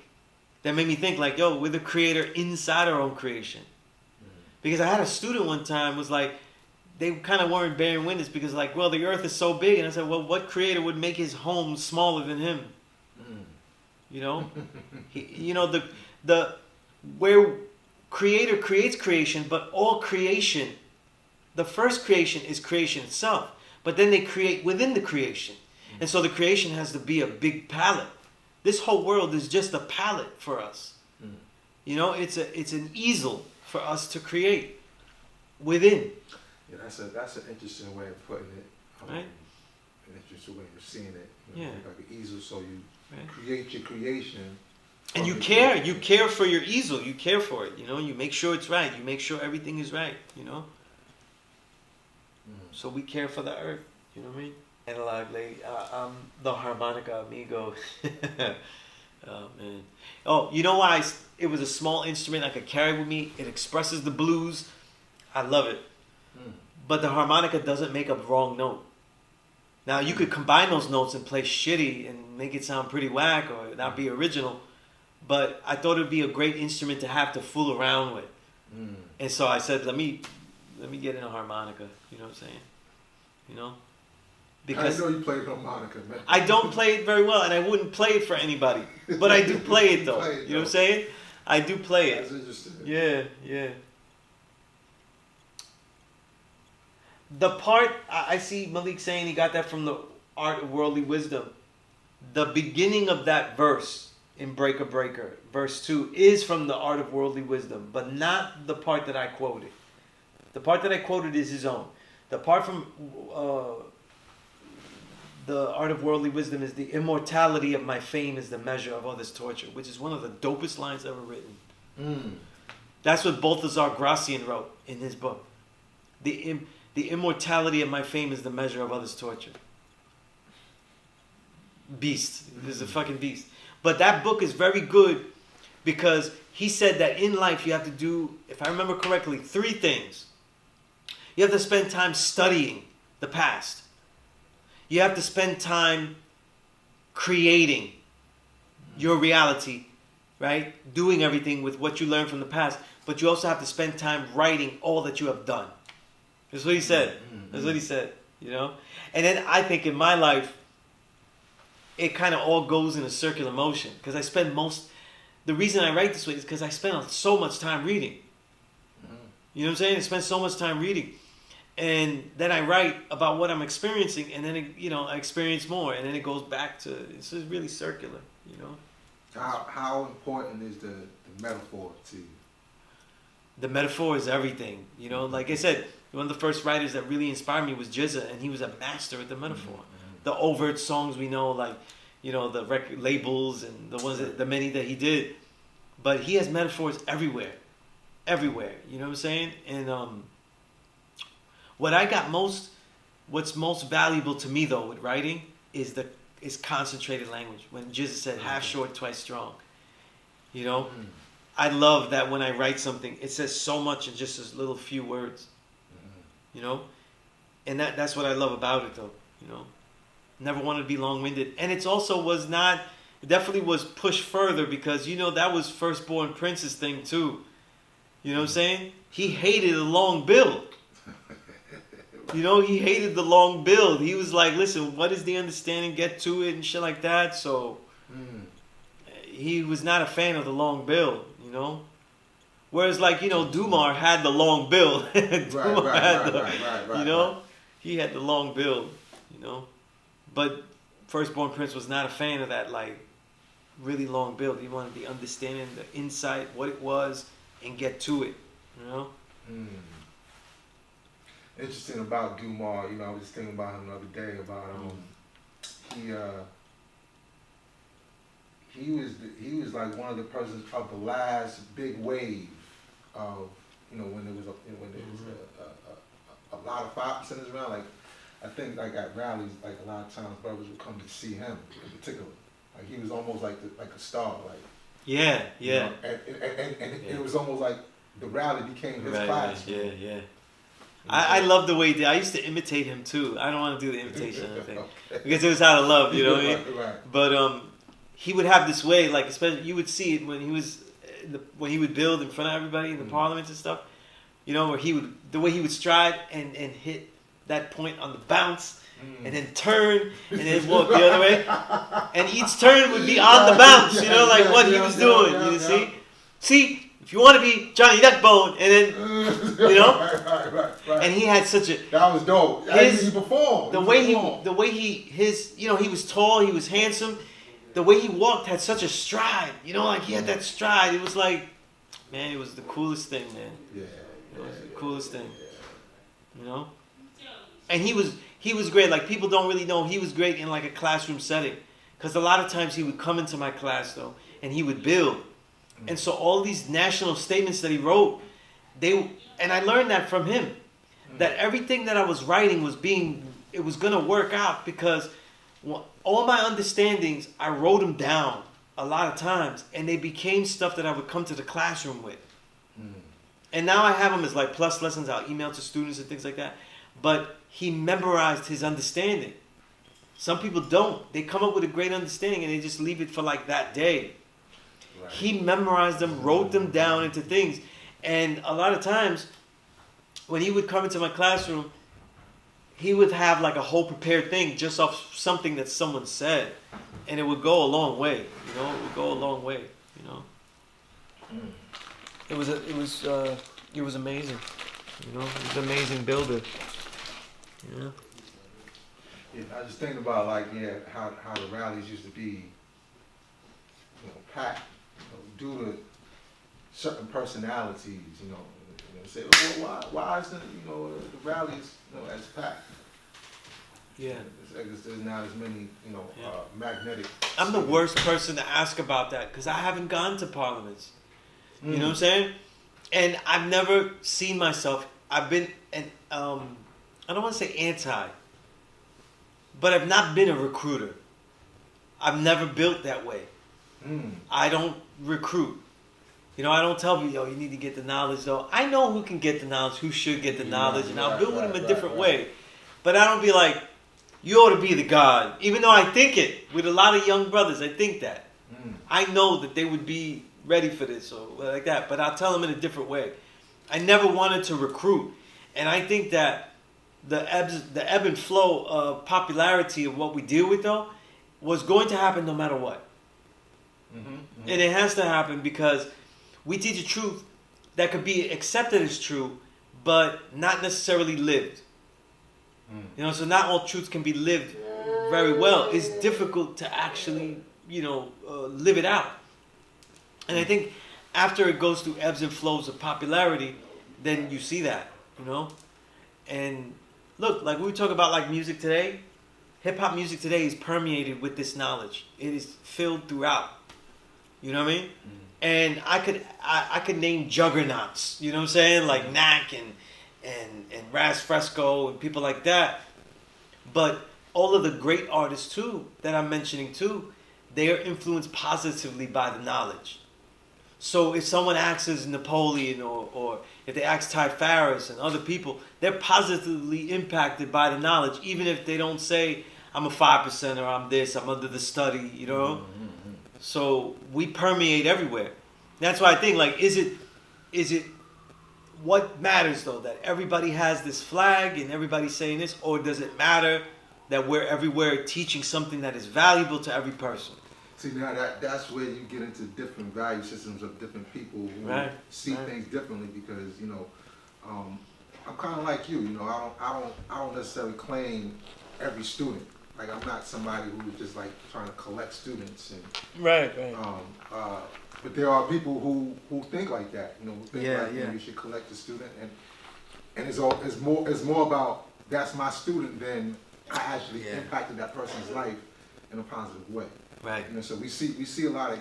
that made me think like, yo, we're the creator inside our own creation. Because I had a student one time was like, they kind of weren't bearing witness because like, well, the earth is so big, and I said, well, what creator would make his home smaller than him? Where creator creates creation, but all creation, the first creation is creation itself, but then they create within the creation. And so the creation has to be a big palette. This whole world is just a palette for us. It's an easel for us to create within. Yeah, that's an interesting way of putting it. Right? An interesting way of seeing it. Yeah. Like an easel, so you create your creation. And you care for your easel. You care for it. You make sure it's right. You make sure everything is right. So we care for the earth. You know what I mean? Analog lady. I'm the harmonica amigo. Oh man. Oh, you know why it was a small instrument I could carry with me? It expresses the blues. I love it. But the harmonica doesn't make a wrong note. Now you could combine those notes and play shitty and make it sound pretty whack or not be original. But I thought it would be a great instrument to have to fool around with. And so I said, let me get in a harmonica. You know what I'm saying? Because I know you play harmonica, man. I don't play it very well, and I wouldn't play it for anybody. But I do play it, though. You know what I'm saying? I do play it. That's interesting. Yeah. The part, I see Malik saying he got that from the Art of Worldly Wisdom. The beginning of that verse in Breaker Breaker, verse 2, is from the Art of Worldly Wisdom, but not the part that I quoted. The part that I quoted is his own. The part from the Art of Worldly Wisdom is the immortality of my fame is the measure of others' torture, which is one of the dopest lines ever written. That's what Balthazar Gracian wrote in his book. The immortality of my fame is the measure of others' torture. Beast. This is a fucking beast. But that book is very good because he said that in life you have to do, if I remember correctly, 3 things. You have to spend time studying the past. You have to spend time creating your reality, right? Doing everything with what you learned from the past. But you also have to spend time writing all that you have done. That's what he said. That's what he said, you know? And then I think in my life, it kind of all goes in a circular motion. Because I spend the reason I write this way is because I spend so much time reading. You know what I'm saying? I spend so much time reading. And then I write about what I'm experiencing, and then, I experience more. And then it goes back to, it's just really circular, you know? How important is the metaphor to you? The metaphor is everything, you know? Like I said, one of the first writers that really inspired me was Jizza, and he was a master at the metaphor. The overt songs we know, like, the record labels and the many that he did. But he has metaphors everywhere. Everywhere, you know what I'm saying? And what's most valuable to me, though, with writing is concentrated language. When Jizza said, half short, twice strong. You know? I love that when I write something, it says so much in just as little few words. You know? And that's what I love about it, though. You know? Never wanted to be long-winded. And it definitely was pushed further because, that was Firstborn Prince's thing, too. You know what I'm saying? He hated a long build. He hated the long build. He was like, listen, what is the understanding? Get to it and shit like that. So he was not a fan of the long build, Whereas, like, Dumar had the long build. Right. He had the long build, But Firstborn Prince was not a fan of that, like, really long build. He wanted the understanding, the insight, what it was, and get to it, Interesting about Dumar, I was just thinking about him the other day about he was like one of the persons of the last big wave of when there was a lot of 5%ers around. Like I think like at rallies, like a lot of times brothers would come to see him in particular. Like he was almost like a star, like yeah. And it was almost like the rally became his class. Right. Yeah. I love the way he did. I used to imitate him too. I don't want to do the imitation thing because it was out of love, you know what I mean? Right. But he would have this way, like especially you would see it when he would build in front of everybody in the parliament and stuff. Where the way he would stride and hit that point on the bounce, and then turn and then walk the other way, and each turn would be on the bounce. Like what he was doing. See. If you want to be Johnny Duckbone, and then, Right. And he had such a... That was dope. He performed. The way he was tall, he was handsome. The way he walked had such a stride. Like he had that stride. It was like, man, it was the coolest thing, man. Yeah. It was the coolest thing. And he was great. Like people don't really know he was great in like a classroom setting. Because a lot of times he would come into my class, though, and he would build. And so all these national statements that he wrote, and I learned that from him, that everything that I was writing it was going to work out because all my understandings, I wrote them down a lot of times, and they became stuff that I would come to the classroom with. And now I have them as like plus lessons I'll email to students and things like that. But he memorized his understanding. Some people don't. They come up with a great understanding and they just leave it for like that day. Right. He memorized them, wrote them down into things. And a lot of times, when he would come into my classroom, he would have like a whole prepared thing just off something that someone said. And it would go a long way, It would go a long way, It was amazing, He was an amazing builder, Yeah, I was just thinking about how the rallies used to be, packed, due to certain personalities, say, why isn't the rallies as packed? Yeah, there's not as many magnetic. I'm the worst person to ask about that because I haven't gone to parliaments. You know what I'm saying? And I've never seen myself. I've been I don't want to say anti, but I've not been a recruiter. I've never built that way. I don't recruit. You know, I don't tell people, yo, you need to get the knowledge, though. I know who can get the knowledge, who should get the knowledge, and I'll build with them a different way. But I don't be like, you ought to be the God. Even though I think it, with a lot of young brothers, I think that. I know that they would be ready for this or like that, but I'll tell them in a different way. I never wanted to recruit. And I think that the ebb and flow of popularity of what we deal with, though, was going to happen no matter what. And it has to happen because we teach a truth that could be accepted as true, but not necessarily lived. You know, so not all truths can be lived very well. It's difficult to actually, live it out. And I think after it goes through ebbs and flows of popularity, then you see that, And look, like we talk about like music today, hip-hop music today is permeated with this knowledge. It is filled throughout. You know what I mean? And I could name juggernauts, you know what I'm saying? Like Knack and Raz Fresco and people like that. But all of the great artists too that I'm mentioning too, they are influenced positively by the knowledge. So if someone acts Napoleon or if they ask Ty Farris and other people, they're positively impacted by the knowledge, even if they don't say, I'm a 5% or I'm this, I'm under the study, So we permeate everywhere. That's why I think, like, is it what matters, though, that everybody has this flag and everybody's saying this, or does it matter that we're everywhere teaching something that is valuable to every person? See, now that's where you get into different value systems of different people who see things differently because, I'm kind of like you, I don't necessarily claim every student. Like, I'm not somebody who's just like trying to collect students and right. But there are people who think like that, who think you should collect a student, and it's more about that's my student than I actually impacted that person's life in a positive way. Right. So we see a lot of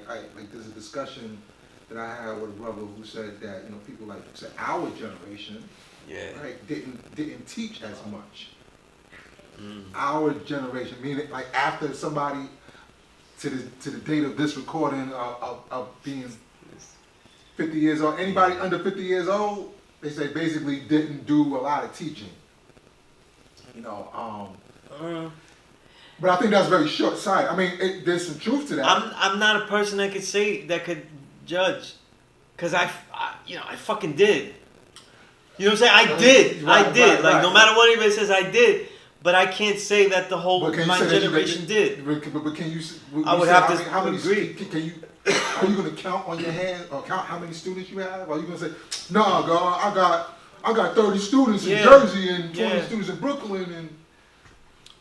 like there's a discussion that I had with a brother who said that people like say our generation right didn't teach as much. Our generation, meaning like after somebody to the date of this recording of being 50 years old, anybody under 50 years old, they say basically didn't do a lot of teaching. But I think that's very short-sighted. I mean, there's some truth to that. I'm not a person that could judge, because I fucking did. You know what I'm saying? I did. No matter what anybody says, I did. But I can't say that the whole my generation did. But can you? I would have to how many, agree. Can you? Are you going to count on your hand or count how many students you have? Or are you going to say, no, God, I got 30 students in Jersey and 20 students in Brooklyn and.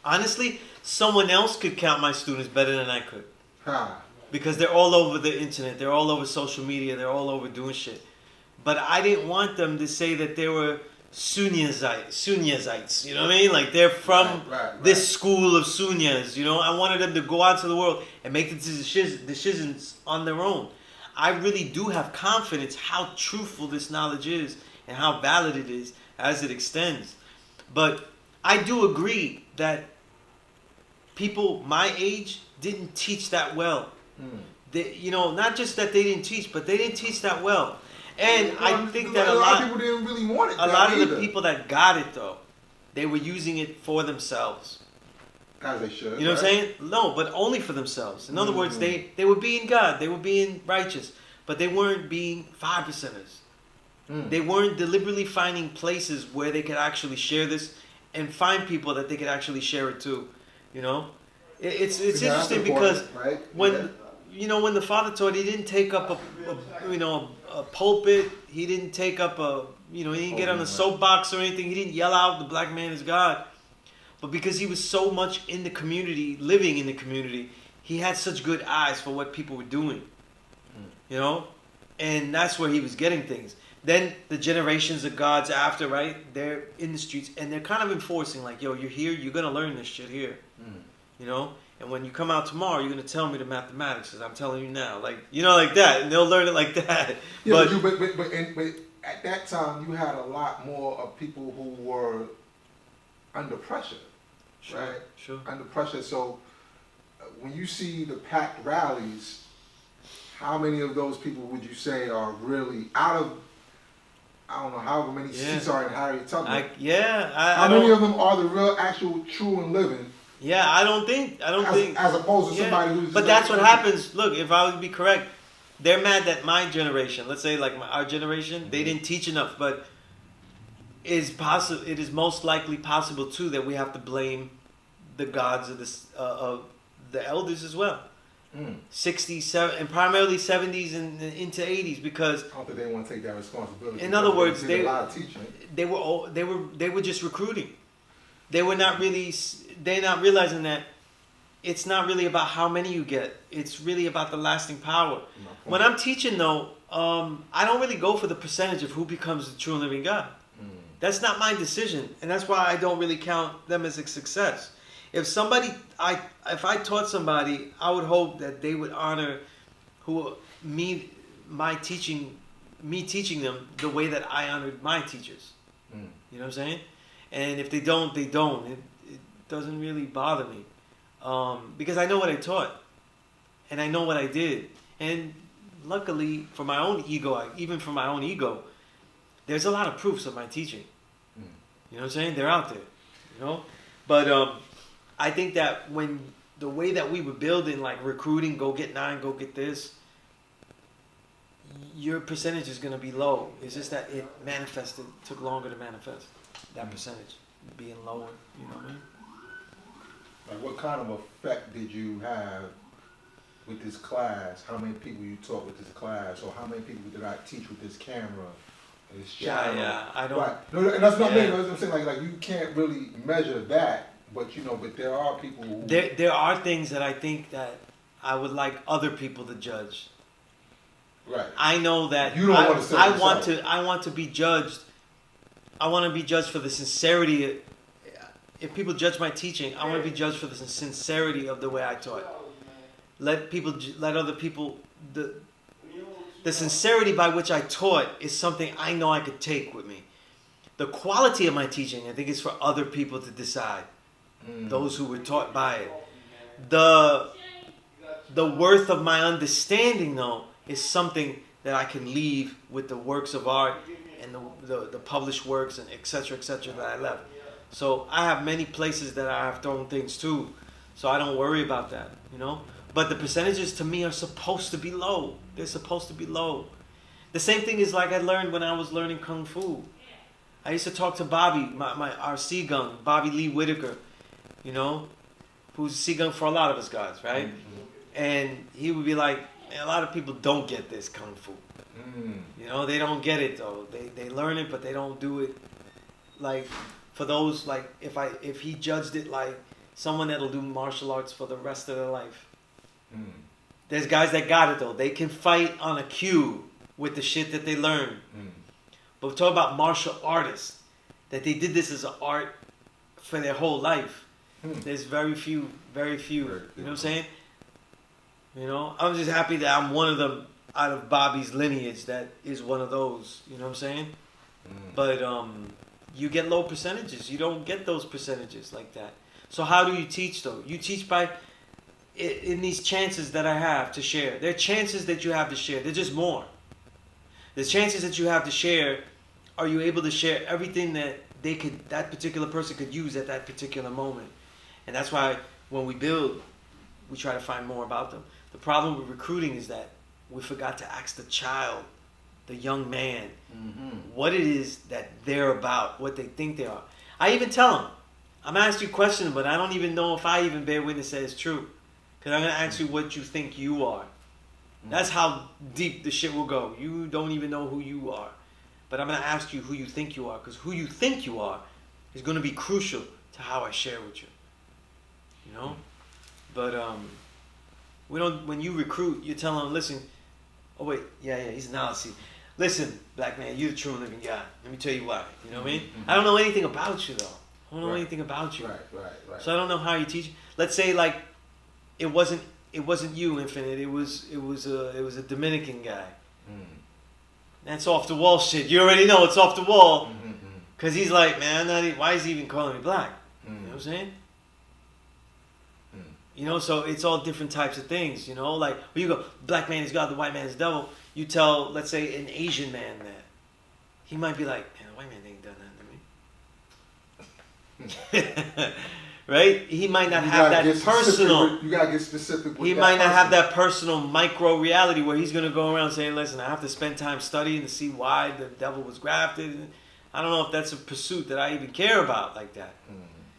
Honestly, someone else could count my students better than I could. How? Because they're all over the internet, they're all over social media, they're all over doing shit. But I didn't want them to say that they were Sunezites, you know what I mean? Like they're from this school of Sunez, I wanted them to go out to the world and make the decisions on their own. I really do have confidence how truthful this knowledge is and how valid it is as it extends. But I do agree that people my age didn't teach that well. They, not just that they didn't teach, but they didn't teach that well. And I think that a lot of people didn't really want it. A lot of the people that got it, though, they were using it for themselves. As they should. You know what I'm saying? No, but only for themselves. In other words, they were being God. They were being righteous. But they weren't being 5%ers. They weren't deliberately finding places where they could actually share this and find people that they could actually share it to. It's interesting because when when the Father taught, he didn't take up a pulpit. He didn't take up he didn't get on a soapbox or anything. He didn't yell out, "The black man is God." But because he was so much in the community, living in the community, he had such good eyes for what people were doing. And that's where he was getting things. Then the generations of gods after, right? They're in the streets and they're kind of enforcing, like, yo, you're here, you're going to learn this shit here. And when you come out tomorrow, you're going to tell me the mathematics, because I'm telling you now. Like, like that. And they'll learn it like that. Yeah, but at that time, you had a lot more of people who were under pressure, right? Sure. Under pressure. So when you see the packed rallies, how many of those people would you say are really out of, I don't know, however many seats are in Harriet Tubman? How many of them are the real, actual, true and living? Yeah, I don't think. As opposed to somebody who's. But that's what happens. Look, if I would be correct, they're mad that my generation, let's say like our generation, they didn't teach enough. But it is most likely possible too that we have to blame the gods of the elders as well. 60s, and primarily 70s and into 80s, because I don't think they want to take that responsibility. In other words, they did a lot of teaching. They were just recruiting. They were not really. They're not realizing that it's not really about how many you get. It's really about the lasting power. When I'm teaching, though, I don't really go for the percentage of who becomes the true and living God. That's not my decision, and that's why I don't really count them as a success. If I taught somebody, I would hope that they would honor me teaching them the way that I honored my teachers. You know what I'm saying? And if they don't, they don't. It doesn't really bother me, because I know what I taught, and I know what I did. And luckily, for my own ego, there's a lot of proofs of my teaching. You know what I'm saying? They're out there. You know, but I think that when the way that we were building, like recruiting, go get 9, go get this, your percentage is going to be low. It's just that it took longer to manifest, that percentage being lower, you know what I mean? Like, what kind of effect did you have with this class? How many people you taught with this class? Or how many people did I teach with this camera? This channel? Yeah, I don't... Right. No, and that's not me. I'm saying, like you can't really measure that. But you know, but there are people who... There are things that I think that I would like other people to judge. Right. I know that you don't want to say I want to be judged. I want to be judged for the sincerity. If people judge my teaching, I want to be judged for the sincerity of the way I taught. Let other people... The sincerity by which I taught is something I know I could take with me. The quality of my teaching, I think, is for other people to decide. Those who were taught by it. The worth of my understanding, though, is something that I can leave with the works of art and the published works and etc. that I left. So I have many places that I have thrown things to, so I don't worry about that, you know. But the percentages to me are supposed to be low. They're supposed to be low. The same thing is like I learned when I was learning Kung Fu. I used to talk to Bobby, our Seagung, Bobby Lee Whitaker, you know, who's Seagung for a lot of us guys, right? And he would be like, man, a lot of people don't get this Kung Fu. You know, they don't get it though. They learn it, but they don't do it. Like, for those, like, if he judged it like someone that'll do martial arts for the rest of their life. There's guys that got it though. They can fight on a cue with the shit that they learn. But we're talking about martial artists, that they did this as an art for their whole life. There's very few. You know what I'm saying? You know, I'm just happy that I'm one of them out of Bobby's lineage that is one of those. You know what I'm saying? But you get low percentages. You don't get those percentages like that. So how do you teach though? You teach by in these chances that I have to share. There are chances that you have to share. They're just more. The chances that you have to share, are you able to share everything that that particular person could use at that particular moment? And that's why when we build, we try to find more about them. The problem with recruiting is that we forgot to ask the child, the young man, what it is that they're about, what they think they are. I even tell them, I'm going to ask you questions, but I don't even know if I even bear witness that it's true. Because I'm going to ask you what you think you are. That's how deep the shit will go. You don't even know who you are. But I'm going to ask you who you think you are. Because who you think you are is going to be crucial to how I share with you. You know? But we don't. When you recruit, you tell them, listen. Oh wait, yeah, he's an Nazi. Listen, black man, you're the true and living God. Let me tell you why. You know what I mean? I don't know anything about you though. I don't know anything about you. Right. So I don't know how you teach. Let's say like, it wasn't you, Infinite. It was a Dominican guy. That's off the wall shit. You already know it's off the wall. Cause he's like, man, why is he even calling me black? You know what I'm saying? You know, so it's all different types of things, you know? Like, when you go, black man is God, the white man is devil, you tell, let's say, an Asian man that. He might be like, man, the white man ain't done nothing to me. Right? He might not have that personal. You gotta get specific with he that might not have person. that personal micro reality where he's going to go around saying, listen, I have to spend time studying to see why the devil was grafted. I don't know if that's a pursuit that I even care about like that.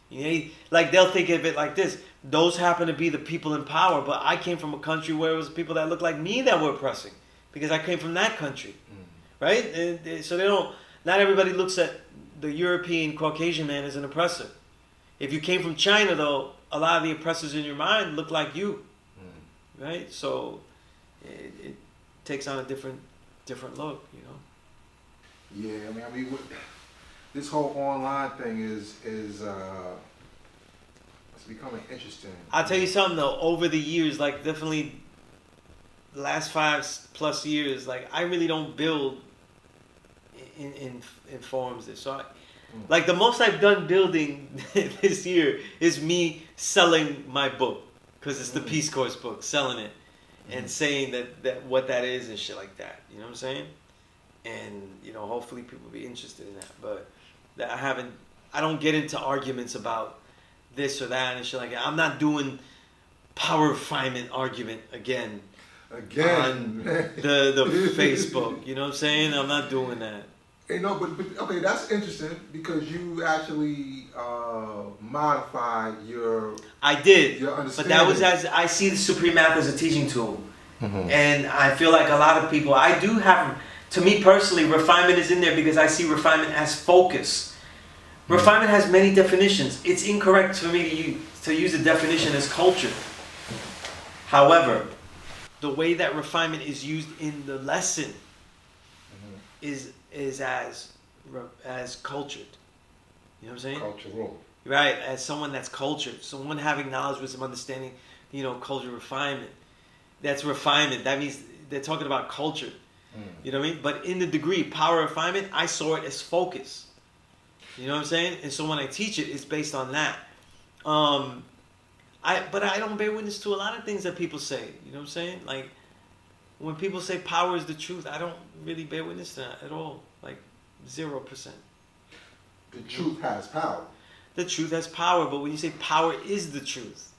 You know, like they'll think of it like this. Those happen to be the people in power, but I came from a country where it was people that looked like me that were oppressing because I came from that country. Right? So they don't, not everybody looks at the European Caucasian man as an oppressor. If you came from China, though, a lot of the oppressors in your mind look like you, right? So it takes on a different look, you know. Yeah, I mean, this whole online thing is it's becoming interesting. I'll tell you something though. Over the years, like definitely the last 5+ years, like I really don't build in forums. So like the most I've done building this year is me selling my book because it's the Peace Course book, selling it and saying that what that is and shit like that. You know what I'm saying? And you know, hopefully people will be interested in that. But that I don't get into arguments about this or that and shit like that. I'm not doing power refinement argument again on the Facebook. You know what I'm saying? I'm not doing that. You know, but okay, that's interesting because you actually modified your. I did, your but that was as I see the Supreme Math as a teaching tool, and I feel like a lot of people. I do have, to me personally, refinement is in there because I see refinement as focus. Refinement has many definitions. It's incorrect for me to use the definition as culture. However, the way that refinement is used in the lesson is as cultured. You know what I'm saying? Cultural. Right, as someone that's cultured, someone having knowledge, wisdom, understanding, you know, culture, refinement. That's refinement. That means they're talking about culture. You know what I mean? But in the degree, power refinement, I saw it as focus. You know what I'm saying? And so when I teach it, it's based on that. But I don't bear witness to a lot of things that people say. You know what I'm saying? Like, when people say power is the truth, I don't really bear witness to that at all. Like, 0%. The truth has power. The truth has power, but when you say power is the truth,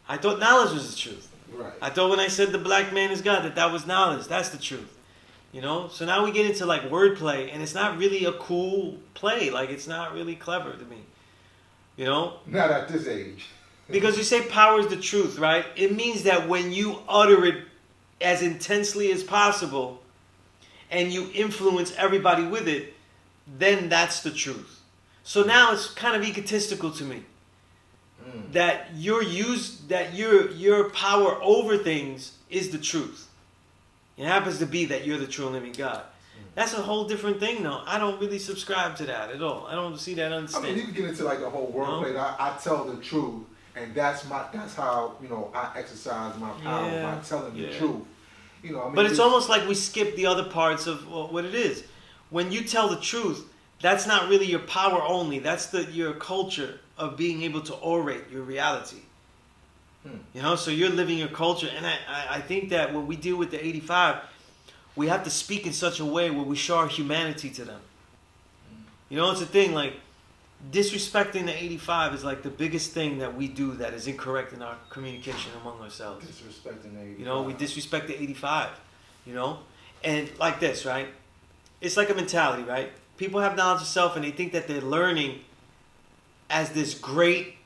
I thought knowledge was the truth. Right. I thought when I said the black man is God, that was knowledge. That's the truth. You know? So now we get into like wordplay, and it's not really a cool play. Like, it's not really clever to me. You know? Not at this age. Because you say power is the truth, right? It means that when you utter it as intensely as possible and you influence everybody with it, then that's the truth. So now it's kind of egotistical to me that your power over things is the truth. It happens to be that you're the true and living God. That's a whole different thing, though. I don't really subscribe to that at all. I don't see that, understand. I mean, you can get into like the whole wordplay. I tell the truth, and that's how, you know, I exercise my power by telling the truth. You know, I mean, but it's almost like we skip the other parts of what it is. When you tell the truth, that's not really your power only. That's your culture of being able to orate your reality. You know, so you're living your culture. And I think that when we deal with the 85, we have to speak in such a way where we show our humanity to them. You know, it's a thing, like, disrespecting the 85 is like the biggest thing that we do that is incorrect in our communication among ourselves. Disrespecting the 85. You know, we disrespect the 85, you know? And like this, right? It's like a mentality, right? People have knowledge of self and they think that they're learning as this great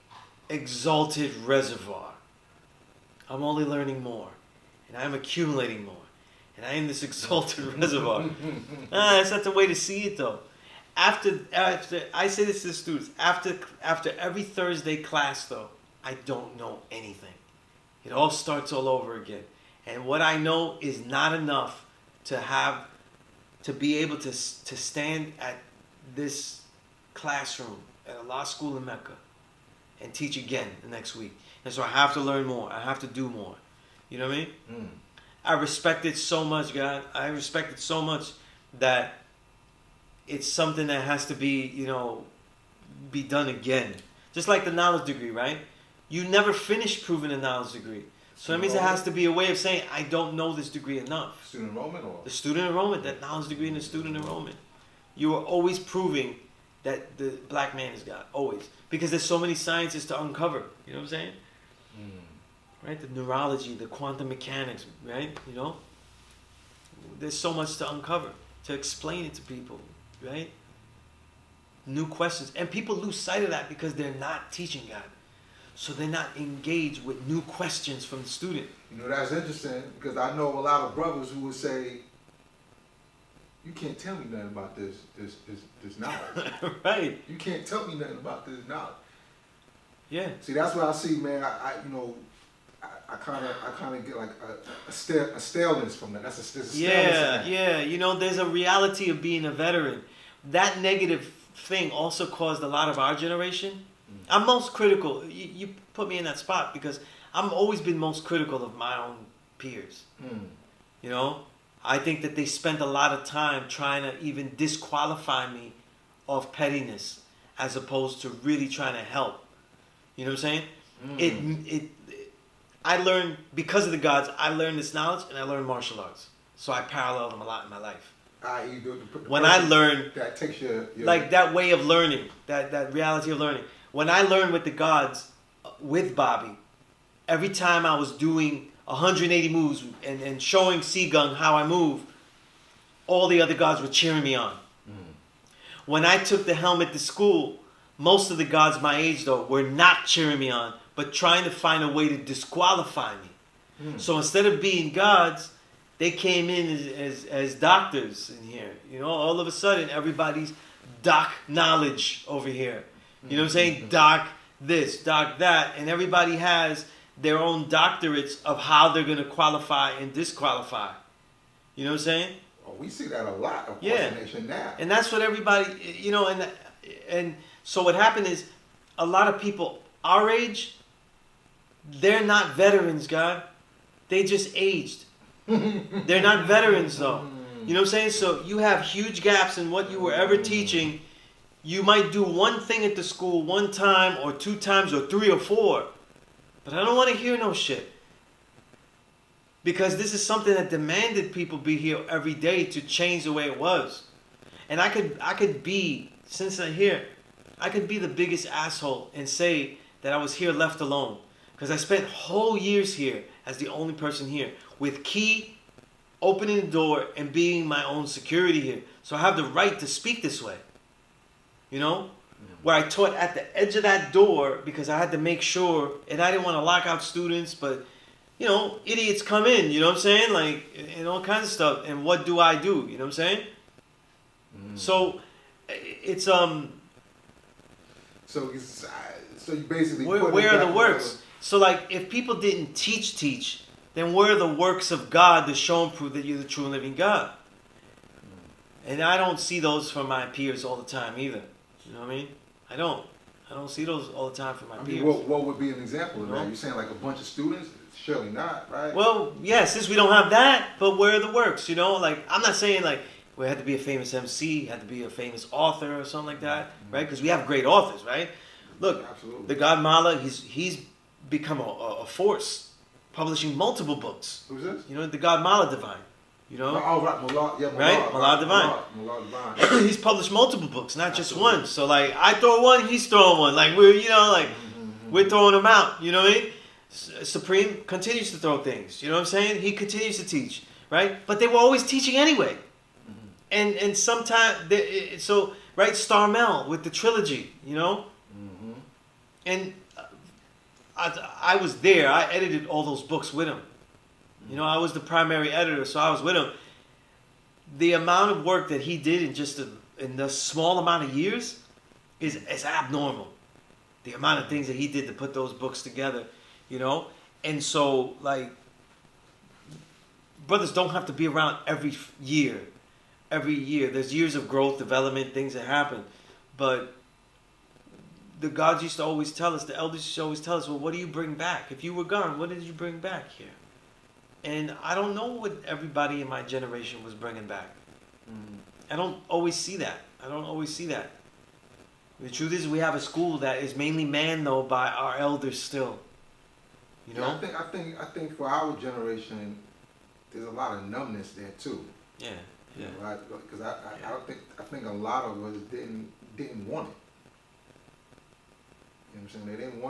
exalted reservoir. I'm only learning more, and I'm accumulating more, and I am this exalted reservoir. That's not the way to see it, though. After I say this to the students, after every Thursday class, though, I don't know anything. It all starts all over again, and what I know is not enough to be able to stand at this classroom at a law school in Mecca and teach again the next week. And so I have to learn more. I have to do more. You know what I mean? I respect it so much, God. I respect it so much that it's something that has to be, you know, be done again. Just like the knowledge degree, right? you never finish proving a knowledge degree. So that means there has to be a way of saying, I don't know this degree enough. Student enrollment or? The student enrollment, that knowledge degree in the student enrollment. You are always proving that the black man is God. Always. Because there's so many sciences to uncover. You know what I'm saying? Right? The neurology, the quantum mechanics, right? You know? There's so much to uncover, to explain it to people, right? New questions. And people lose sight of that because they're not teaching God. So they're not engaged with new questions from the student. You know, that's interesting because I know a lot of brothers who would say, you can't tell me nothing about this knowledge. Right. You can't tell me nothing about this knowledge. Yeah. See, that's what I see, man. I kind of get like a staleness from that. There's a staleness in that. Yeah. You know, there's a reality of being a veteran. That negative thing also caused a lot of our generation. I'm most critical. You put me in that spot because I've always been most critical of my own peers. You know, I think that they spend a lot of time trying to even disqualify me of pettiness as opposed to really trying to help. You know what I'm saying? I learned, because of the gods, I learned this knowledge and I learned martial arts. So I parallel them a lot in my life. When I learned, that takes your like that way of learning, that reality of learning. When I learned with the gods, with Bobby, every time I was doing 180 moves and showing Seagung how I move, all the other gods were cheering me on. When I took the helmet to school, most of the gods my age though were not cheering me on, but trying to find a way to disqualify me. So instead of being gods, they came in as doctors in here. You know, all of a sudden everybody's doc knowledge over here. You know what I'm saying? Doc this, doc that. And everybody has their own doctorates of how they're going to qualify and disqualify. You know what I'm saying? Oh, we see that a lot, of course, Yeah. in the nation now. And that's what everybody, you know, and so what happened is a lot of people our age, they're not veterans, God. They just aged. They're not veterans, though. You know what I'm saying? So you have huge gaps in what you were ever teaching. You might do one thing at the school one time or two times or three or four. But I don't want to hear no shit. Because this is something that demanded people be here every day to change the way it was. And I could be, since I'm here, I could be the biggest asshole and say that I was here left alone. Because I spent whole years here as the only person here. With key, opening the door, and being my own security here. So I have the right to speak this way. You know? Where I taught at the edge of that door because I had to make sure, and I didn't want to lock out students, but, you know, idiots come in, you know what I'm saying? Like, and all kinds of stuff. And what do I do? You know what I'm saying? So, it's, So you basically where are the works? So, like, if people didn't teach, then where are the works of God to show and prove that you're the true and living God? And I don't see those from my peers all the time either. You know what I mean? I don't see those all the time from my peers. What would be an example of that? You're saying like a bunch of students? Surely not, right? Well, yeah, since we don't have that, but where are the works? You know, like, I'm not saying like we had to be a famous MC, had to be a famous author or something like that, right? Because we have great authors, right? Look, Absolutely. the God Mala, he's become a force, publishing multiple books. Who's this? You know, the God Mala Divine. You know? Oh, right, Mullah, yeah, Mullah, Right? Mullah Divine. Mullah Divine. He's published multiple books, not just Absolutely. one. So like, I throw one, he's throwing one. Like we're, you know, like we're throwing them out. You know what I mean? Supreme continues to throw things. You know what I'm saying? He continues to teach, right? But they were always teaching anyway. And sometimes, so right, Starmel with the trilogy, you know, and I was there. I edited all those books with him. You know, I was the primary editor, so I was with him. The amount of work that he did in the small amount of years is abnormal. The amount of things that he did to put those books together, you know? And so, like, brothers don't have to be around every year. Every year. There's years of growth, development, things that happen. But the gods used to always tell us, the elders used to always tell us, well, what do you bring back? If you were gone, what did you bring back here? And I don't know what everybody in my generation was bringing back. I don't always see that. The truth is, we have a school that is mainly manned though by our elders still. You know. Yeah, I think for our generation, there's a lot of numbness there too. Yeah. Yeah. Right? Because I think a lot of us didn't want it. You know what I'm saying? They didn't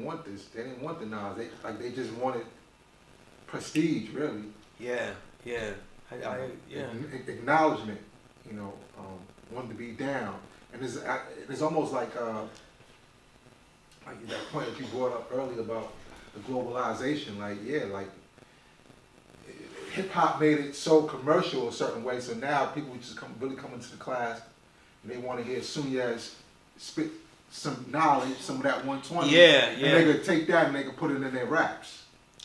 want this. They didn't want the knowledge. They just wanted prestige, really. Yeah. Yeah. Yeah. Acknowledgement. You know, wanted to be down, and it's almost like that point that you brought up earlier about the globalization. Hip hop made it so commercial a certain way, so now people just really come into the class and they want to hear Sunez spit some knowledge, some of that 120. Yeah. And they could take that and they could put it in their raps.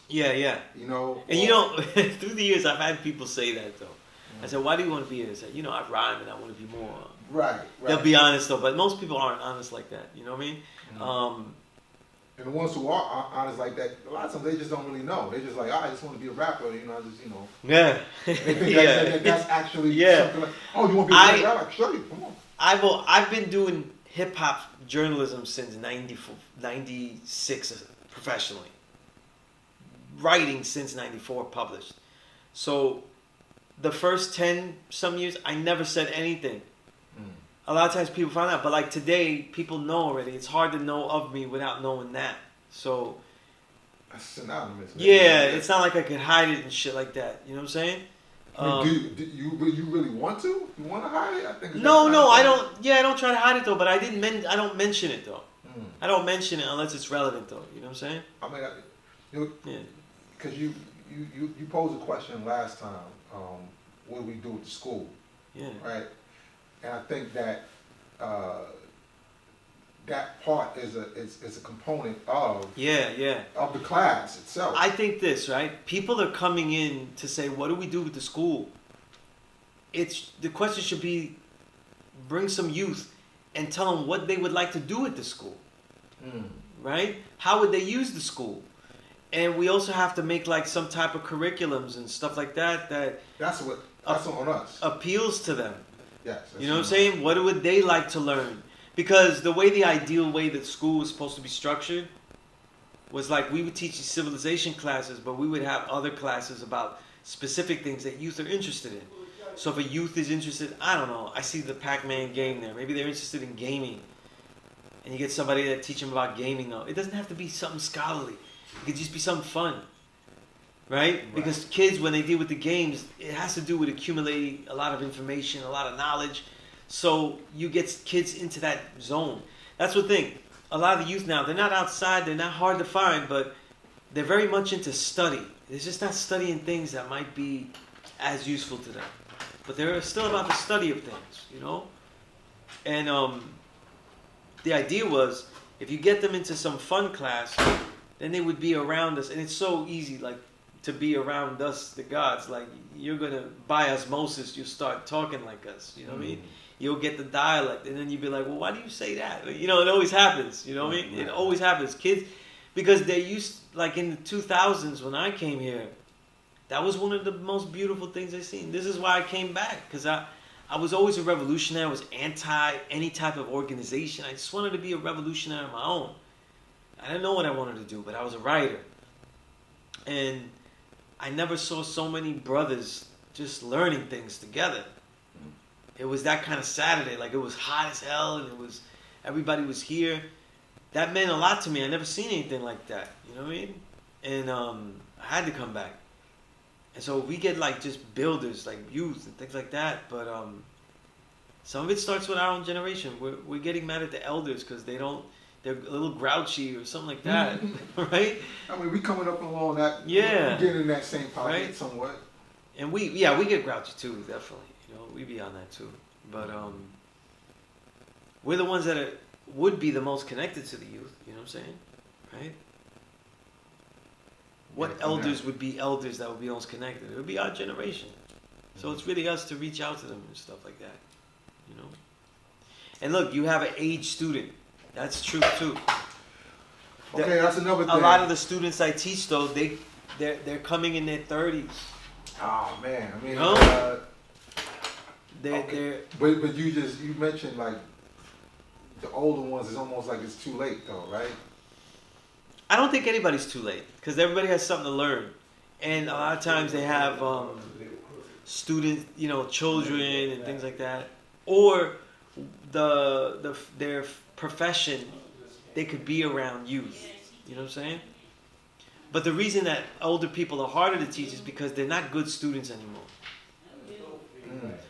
Yeah. You know. And through the years, I've had people say that though. I said, why do you want to be here? They said, I rhyme and I want to be more. Right. They'll be honest though, but most people aren't honest like that. You know what I mean? Mm-hmm. And the ones who are honest like that, a lot of times they just don't really know. They're just like, I just want to be a rapper, Yeah. They think that's actually something like, oh, you want to be a rapper? Like, sure, come on. I've been doing hip hop journalism since 96 professionally. Writing since 94 published. So the first 10 some years, I never said anything. A lot of times people find out, but like today, people know already. It's hard to know of me without knowing that. So, that's synonymous. Yeah, it's not like I could hide it and shit like that. You know what I'm saying? Do you really want to? You want to hide it? I think. No, I don't. Yeah, I don't try to hide it though. But I don't mention it though. I don't mention it unless it's relevant though. You know what I'm saying? I mean, because you posed a question last time. What do we do with the school? Yeah. Right. And I think that that part is a component of of the class itself. I think this, right? People are coming in to say, what do we do with the school? The question should be, bring some youth and tell them what they would like to do at the school. Right? How would they use the school? And we also have to make like some type of curriculums and stuff like that that's on us. Appeals to them. Yes. You know what I'm saying? What would they like to learn? Because the ideal way that school was supposed to be structured was like we would teach these civilization classes, but we would have other classes about specific things that youth are interested in. So if a youth is interested, I don't know, I see the Pac-Man game there. Maybe they're interested in gaming. And you get somebody that teach them about gaming though. It doesn't have to be something scholarly. It could just be something fun. Right? Because kids, when they deal with the games, it has to do with accumulating a lot of information, a lot of knowledge. So you get kids into that zone. That's the thing. A lot of the youth now, they're not outside, they're not hard to find, but they're very much into study. They're just not studying things that might be as useful to them. But they're still about the study of things, you know? And the idea was, if you get them into some fun class, then they would be around us. And it's so easy, like, to be around us, the gods. Like, you're going to, by osmosis, you start talking like us. You know what I mean? You'll get the dialect. And then you'll be like, well, why do you say that? You know, it always happens. You know what I mean? It always happens. Kids, because they used, like in the 2000s when I came here, that was one of the most beautiful things I've seen. This is why I came back. Because I was always a revolutionary. I was anti any type of organization. I just wanted to be a revolutionary on my own. I didn't know what I wanted to do, but I was a writer. And I never saw so many brothers just learning things together. It was that kind of Saturday. Like, it was hot as hell, and everybody was here. That meant a lot to me. I never seen anything like that. You know what I mean? And I had to come back. And so we get, like, just builders, like youth and things like that. But some of it starts with our own generation. We're getting mad at the elders because they're a little grouchy or something like that, right? I mean, we coming up along that, getting in that same pocket somewhat. And we get grouchy too, definitely. You know, we be on that too. But we're the ones that would be the most connected to the youth. You know what I'm saying, right? What elders would be elders that would be most connected? It would be our generation. So it's really us to reach out to them and stuff like that. You know. And look, you have an age student. That's true too. Okay, that's another thing. A lot of the students I teach though, they're coming in their 30s. Oh man, I mean, you know? But you mentioned like the older ones, it's almost like it's too late though, right? I don't think anybody's too late because everybody has something to learn, and a lot of times they have students, children and things like that, or their profession, they could be around youth. You know what I'm saying? But the reason that older people are harder to teach is because they're not good students anymore.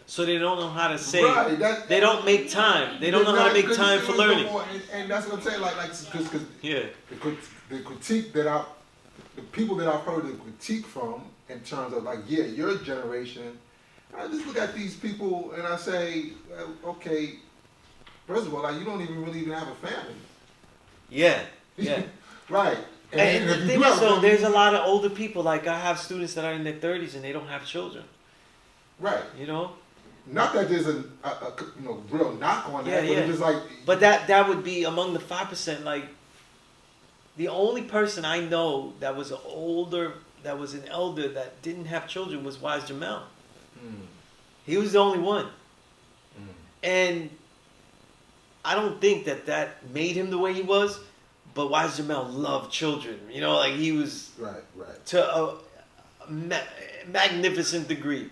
So they don't know how to say. Right, they don't make time. They don't know how to make time for learning. And that's what I'm saying. Like, because yeah, the critique that the people that I've heard the critique from in terms of like, yeah, your generation. I just look at these people and I say, okay, first of all, like you don't even have a family. Yeah. Yeah. Right. And the thing is, though, there's a lot of older people. Like I have students that are in their 30s and they don't have children. Right. Not that there's a real knock on that, but it's just like. But that would be among the 5%. Like the only person I know that was an elder that didn't have children was Wise Jamel. He was the only one, and I don't think that made him the way he was. But Wise Jamel loved children. Like he was right to a magnificent degree.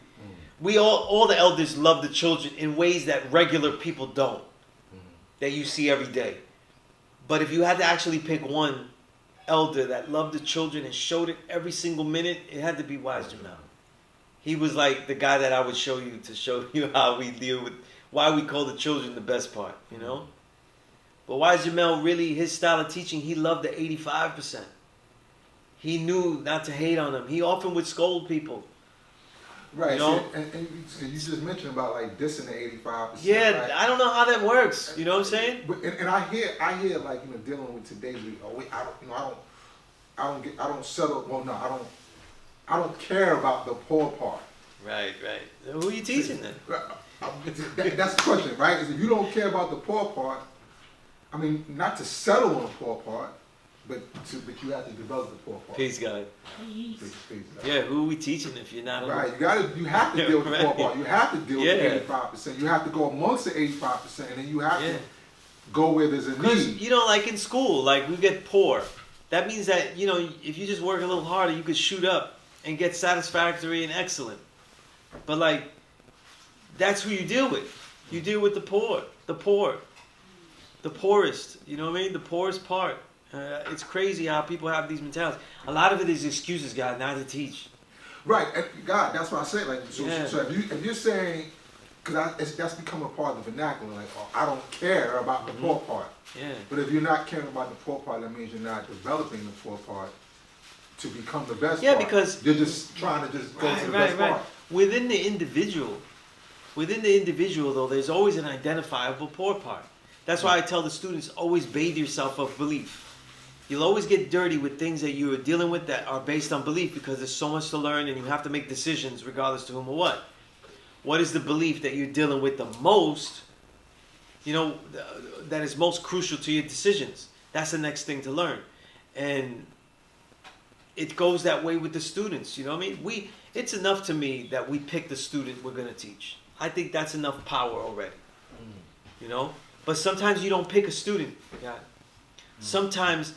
We all the elders love the children in ways that regular people don't, that you see every day. But if you had to actually pick one elder that loved the children and showed it every single minute, it had to be Wise Jamel. He was like the guy that I would show you to show you how we deal with, why we call the children the best part, But Wise Jamel, really, his style of teaching, he loved the 85%. He knew not to hate on them. He often would scold people. Right, and you just mentioned about like dissing the 85%. Yeah, right? I don't know how that works. You know what I'm saying? But and I hear like dealing with today's I don't settle. Well, no, I don't care about the poor part. Right. Who are you teaching then? That's the question, right? Is if you don't care about the poor part, I mean, not to settle on the poor part, but you have to develop the poor part. Peace, God. Peace, God. Yeah, who are we teaching if you're not? Right, you have to deal with the poor part. You have to deal with the 85%. You have to go amongst the 85%, and then you have to go where there's a need. Because like in school, like we get poor. That means that if you just work a little harder, you could shoot up and get satisfactory and excellent. But like, that's who you deal with. You deal with the poor, the poorest. You know what I mean? The poorest part. It's crazy how people have these mentalities. A lot of it is excuses, God, not to teach. Right, and God, that's what I say. Like, so if you're saying, because that's become a part of the vernacular. Like, I don't care about the poor part. Yeah. But if you're not caring about the poor part, that means you're not developing the poor part to become the best part. Yeah, because you're just trying to just go to the best part. Within the individual, though, there's always an identifiable poor part. That's why I tell the students, always bathe yourself of belief. You'll always get dirty with things that you're dealing with that are based on belief because there's so much to learn and you have to make decisions regardless to whom or what. What is the belief that you're dealing with the most, that is most crucial to your decisions? That's the next thing to learn. And it goes that way with the students, you know what I mean? It's enough to me that we pick the student we're going to teach. I think that's enough power already, But sometimes you don't pick a student. Sometimes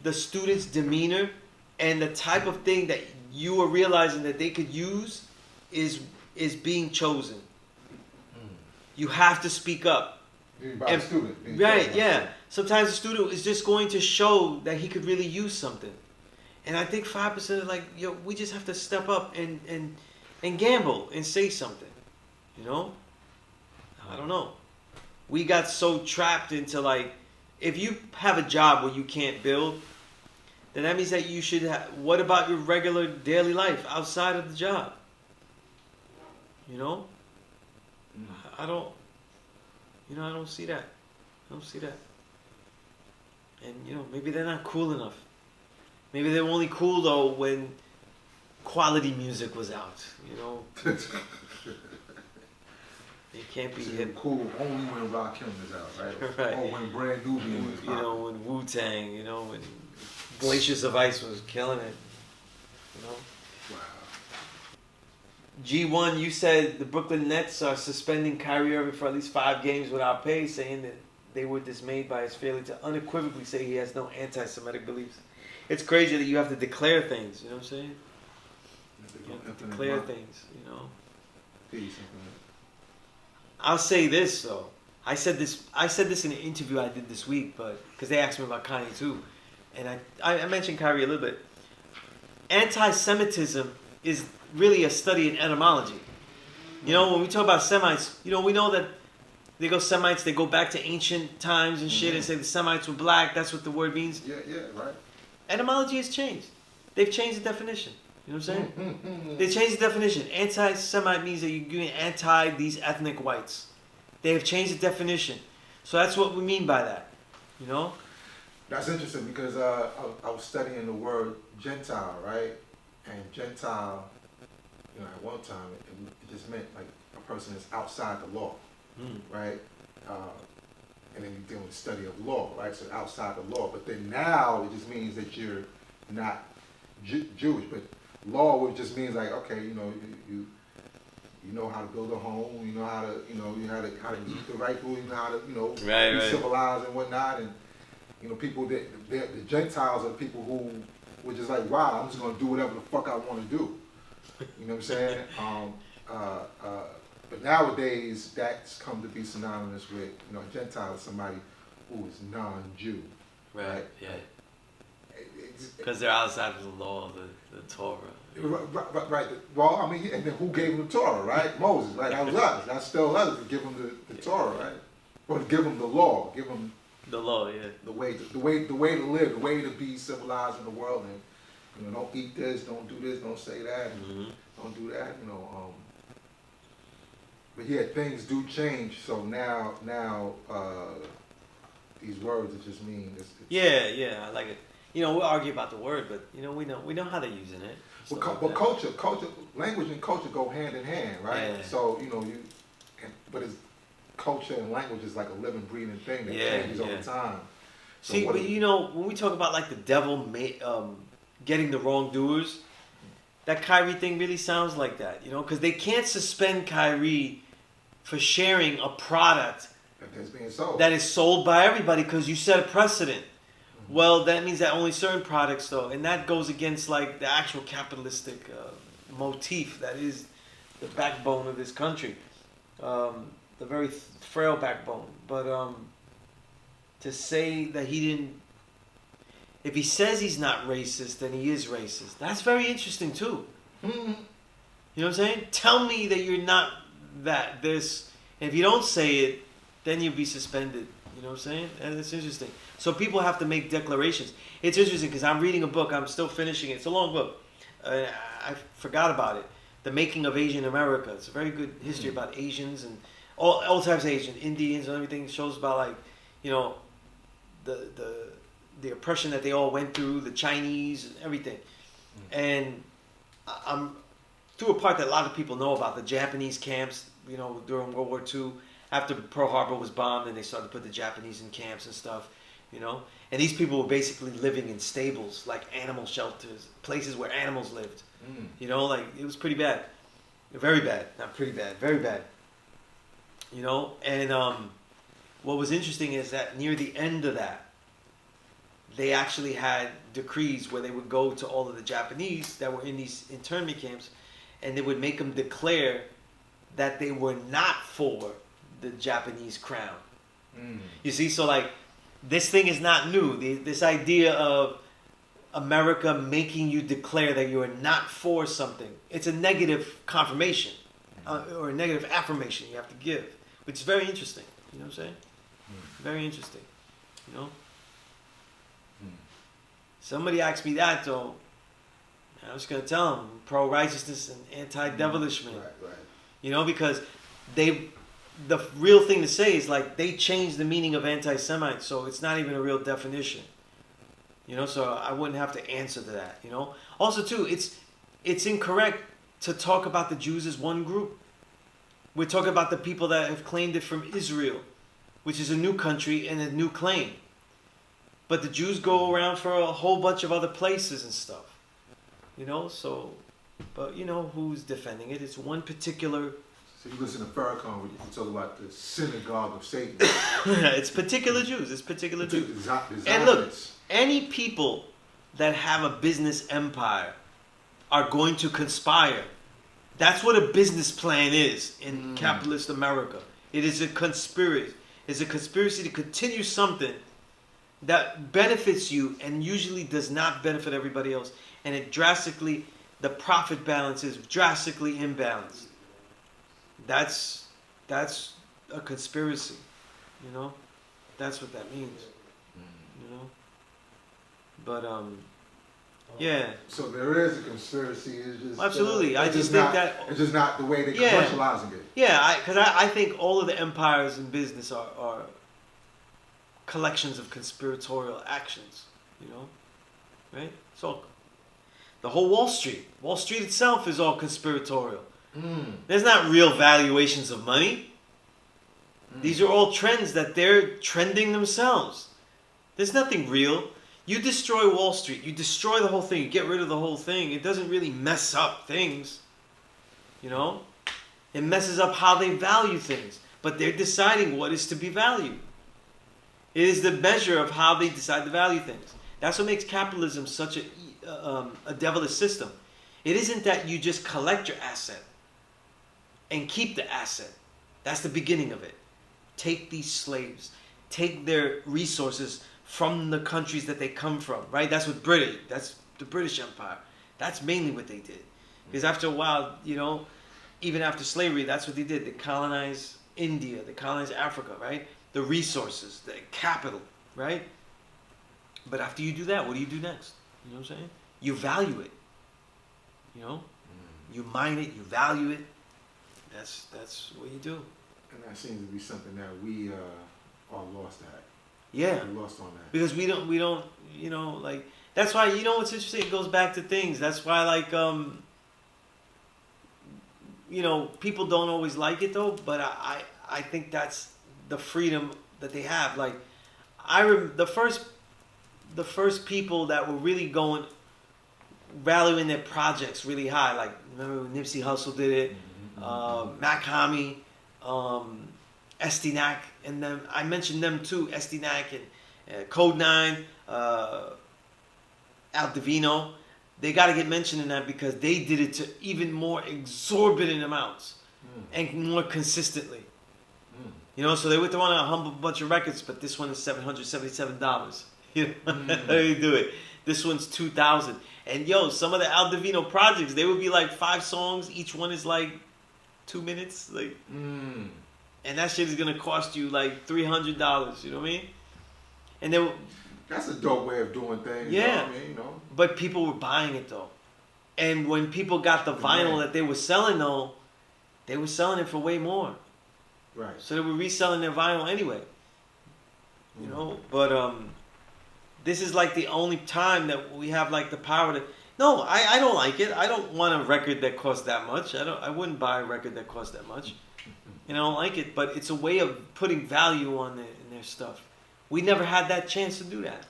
the student's demeanor and the type of thing that you are realizing that they could use is being chosen. You have to speak up. By the student. Right, yeah. Sometimes the student is just going to show that he could really use something. And I think 5% is like, we just have to step up and gamble and say something. I don't know. We got so trapped into like, if you have a job where you can't build, then that means that you should what about your regular daily life outside of the job? I don't see that. I don't see that. And, maybe they're not cool enough. Maybe they were only cool, though, when quality music was out, It can't be hip. Cool only when Rakim is out, right? Right. Or when Brand Nubian was out. When Wu-Tang, when Glaciers of Ice was killing it, Wow. G1, you said the Brooklyn Nets are suspending Kyrie Irving for at least 5 games without pay, saying that they were dismayed by his failure to unequivocally say he has no anti-Semitic beliefs. It's crazy that you have to declare things. You know what I'm saying? You have to declare things. You know. I'll say this though. I said this in an interview I did this week, but because they asked me about Kanye too, and I mentioned Kyrie a little bit. Anti-Semitism is really a study in etymology. You know, when we talk about Semites, you know, we know that they go Semites, they go back to ancient times and shit and say the Semites were black. That's what the word means. Yeah, right. Etymology has changed. They've changed the definition. You know what I'm saying? They changed the definition. Anti-Semite means that you're doing anti these ethnic whites. They have changed the definition. So that's what we mean by that. You know? That's interesting because I was studying the word Gentile, right? And Gentile, you know, at one time it just meant like a person that's outside the law, right? And then you're doing the study of law, right? So outside the law. But then now it just means that you're not Jewish, but law would just means like, okay, you know, you know how to build a home, you know how to eat the right food, you know how to, you know, be civilized and whatnot, and you know, people that the Gentiles are people who were just like, wow, I'm just gonna do whatever the fuck I want to do. You know what I'm saying? But nowadays, that's come to be synonymous with, you know, a Gentile is somebody who is non-Jew. Right? Yeah. Because they're outside of the law of the Torah. Right. Well, I mean, and then who gave them the Torah, right? Moses, right? That was us. That's still us to give them the Torah, right? Or to give them the law, give them the law, yeah. The way to live, the way to be civilized in the world, and you know, don't eat this, don't do this, don't say that, don't do that, you know. But yeah, things do change. So now, these words it just mean. It's yeah, I like it. You know, we'll argue about the word, but you know, we know how they're using it. But culture, language and culture go hand in hand, right? Yeah. So you know, but it's culture and language is like a living, breathing thing that changes over time. So see, but you know, when we talk about like the devil getting the wrongdoers, that Kyrie thing really sounds like that, you know, because they can't suspend Kyrie for sharing a product that's being sold. That is sold by everybody because you set a precedent. Well, that means that only certain products, though, and that goes against like the actual capitalistic motif that is the backbone of this country, the very frail backbone. But to say that he didn't, if he says he's not racist, then he is racist. That's very interesting too. You know what I'm saying? Tell me that you're not this. And if you don't say it, then you'll be suspended. You know what I'm saying? And it's interesting. So people have to make declarations. It's interesting because I'm reading a book. I'm still finishing it. It's a long book. I forgot about it. The Making of Asian America. It's a very good history about Asians and all types of Asians, Indians and everything. It shows about like, you know, the oppression that they all went through, the Chinese and everything. And I'm through a part that a lot of people know about, the Japanese camps, you know, during World War II. After Pearl Harbor was bombed and they started to put the Japanese in camps and stuff, you know. And these people were basically living in stables, like animal shelters, places where animals lived. You know, like it was pretty bad. Very bad. Not pretty bad, very bad. You know, and what was interesting is that near the end of that, they actually had decrees where they would go to all of the Japanese that were in these internment camps and they would make them declare that they were not for the Japanese crown. You see, so like this thing is not new. This idea of America making you declare that you are not for something. It's a negative confirmation or a negative affirmation you have to give, which is very interesting. You know what I'm saying? Very interesting. You know? Somebody asked me that though. I was going to tell them pro-righteousness and anti-devilishment. Right. You know, because the real thing to say is like they changed the meaning of anti-Semite, so it's not even a real definition. You know, so I wouldn't have to answer to that. You know, also too, it's incorrect to talk about the Jews as one group. We're talking about the people that have claimed it from Israel, which is a new country and a new claim. But the Jews go around for a whole bunch of other places and stuff. You know, so, but you know who's defending it? It's one particular So you listen to Farrakhan, when you talk about the synagogue of Satan. It's particular Jews. It's particular Jews. The And look, Zionists. any people that have a business empire are going to conspire. That's what a business plan is in capitalist America. It is a conspiracy. It's a conspiracy to continue something that benefits you and usually does not benefit everybody else. And it drastically, the profit balance is drastically imbalanced. That's a conspiracy, you know? That's what that means, you know? But, yeah. So there is a conspiracy. It's just Absolutely. I it's just not, think that... it's just not the way they're Yeah. commercializing it. Yeah, because I think all of the empires in business are collections of conspiratorial actions, you know? Right? So, the whole Wall Street itself is all conspiratorial. There's not real valuations of money. These are all trends that they're trending themselves. There's nothing real. You destroy Wall Street, you destroy the whole thing, you get rid of the whole thing. It doesn't really mess up things, you know? It messes up how they value things. But they're deciding what is to be valued. It is the measure of how they decide to value things. That's what makes capitalism such a devilish system. It isn't that you just collect your asset and keep the asset. That's the beginning of it. Take these slaves, take their resources from the countries that they come from, right? That's what that's the British Empire. That's mainly what they did. Because after a while, you know, even after slavery, that's what they did. They colonized India, they colonized Africa, right? The resources, the capital, right? But after you do that, what do you do next? You know what I'm saying? You value it. You know? You mine it, you value it. That's what you do. And that seems to be something that we are lost at. Yeah. We're lost on that. Because we don't, you know, like, that's why, you know what's interesting? It goes back to things. That's why, like, you know, people don't always like it though, but I think that's the freedom that they have. Like, the first people that were really valuing their projects really high, like, remember when Nipsey Hussle did it, Mac Hami, Estinak, and them. I mentioned them too, Estinak and Code 9, Al Divino. They got to get mentioned in that because they did it to even more exorbitant amounts and more consistently. You know, so they would throw on a humble bunch of records, but this one is $777. You know, how do you do it? This one's $2,000. And yo, some of the Al Divino projects, they would be like 5 songs. Each one is like 2 minutes. Like, and that shit is gonna cost you like $300. You know what I mean? And they were, that's a dope way of doing things. Yeah. You know what I mean? You know? But people were buying it though. And when people got the vinyl that they were selling though, they were selling it for way more. Right. So they were reselling their vinyl anyway. You know, but this is like the only time that we have like the power to. No, I don't like it. I don't want a record that costs that much. I wouldn't buy a record that costs that much. And I don't like it, but it's a way of putting value on their stuff. We never had that chance to do that.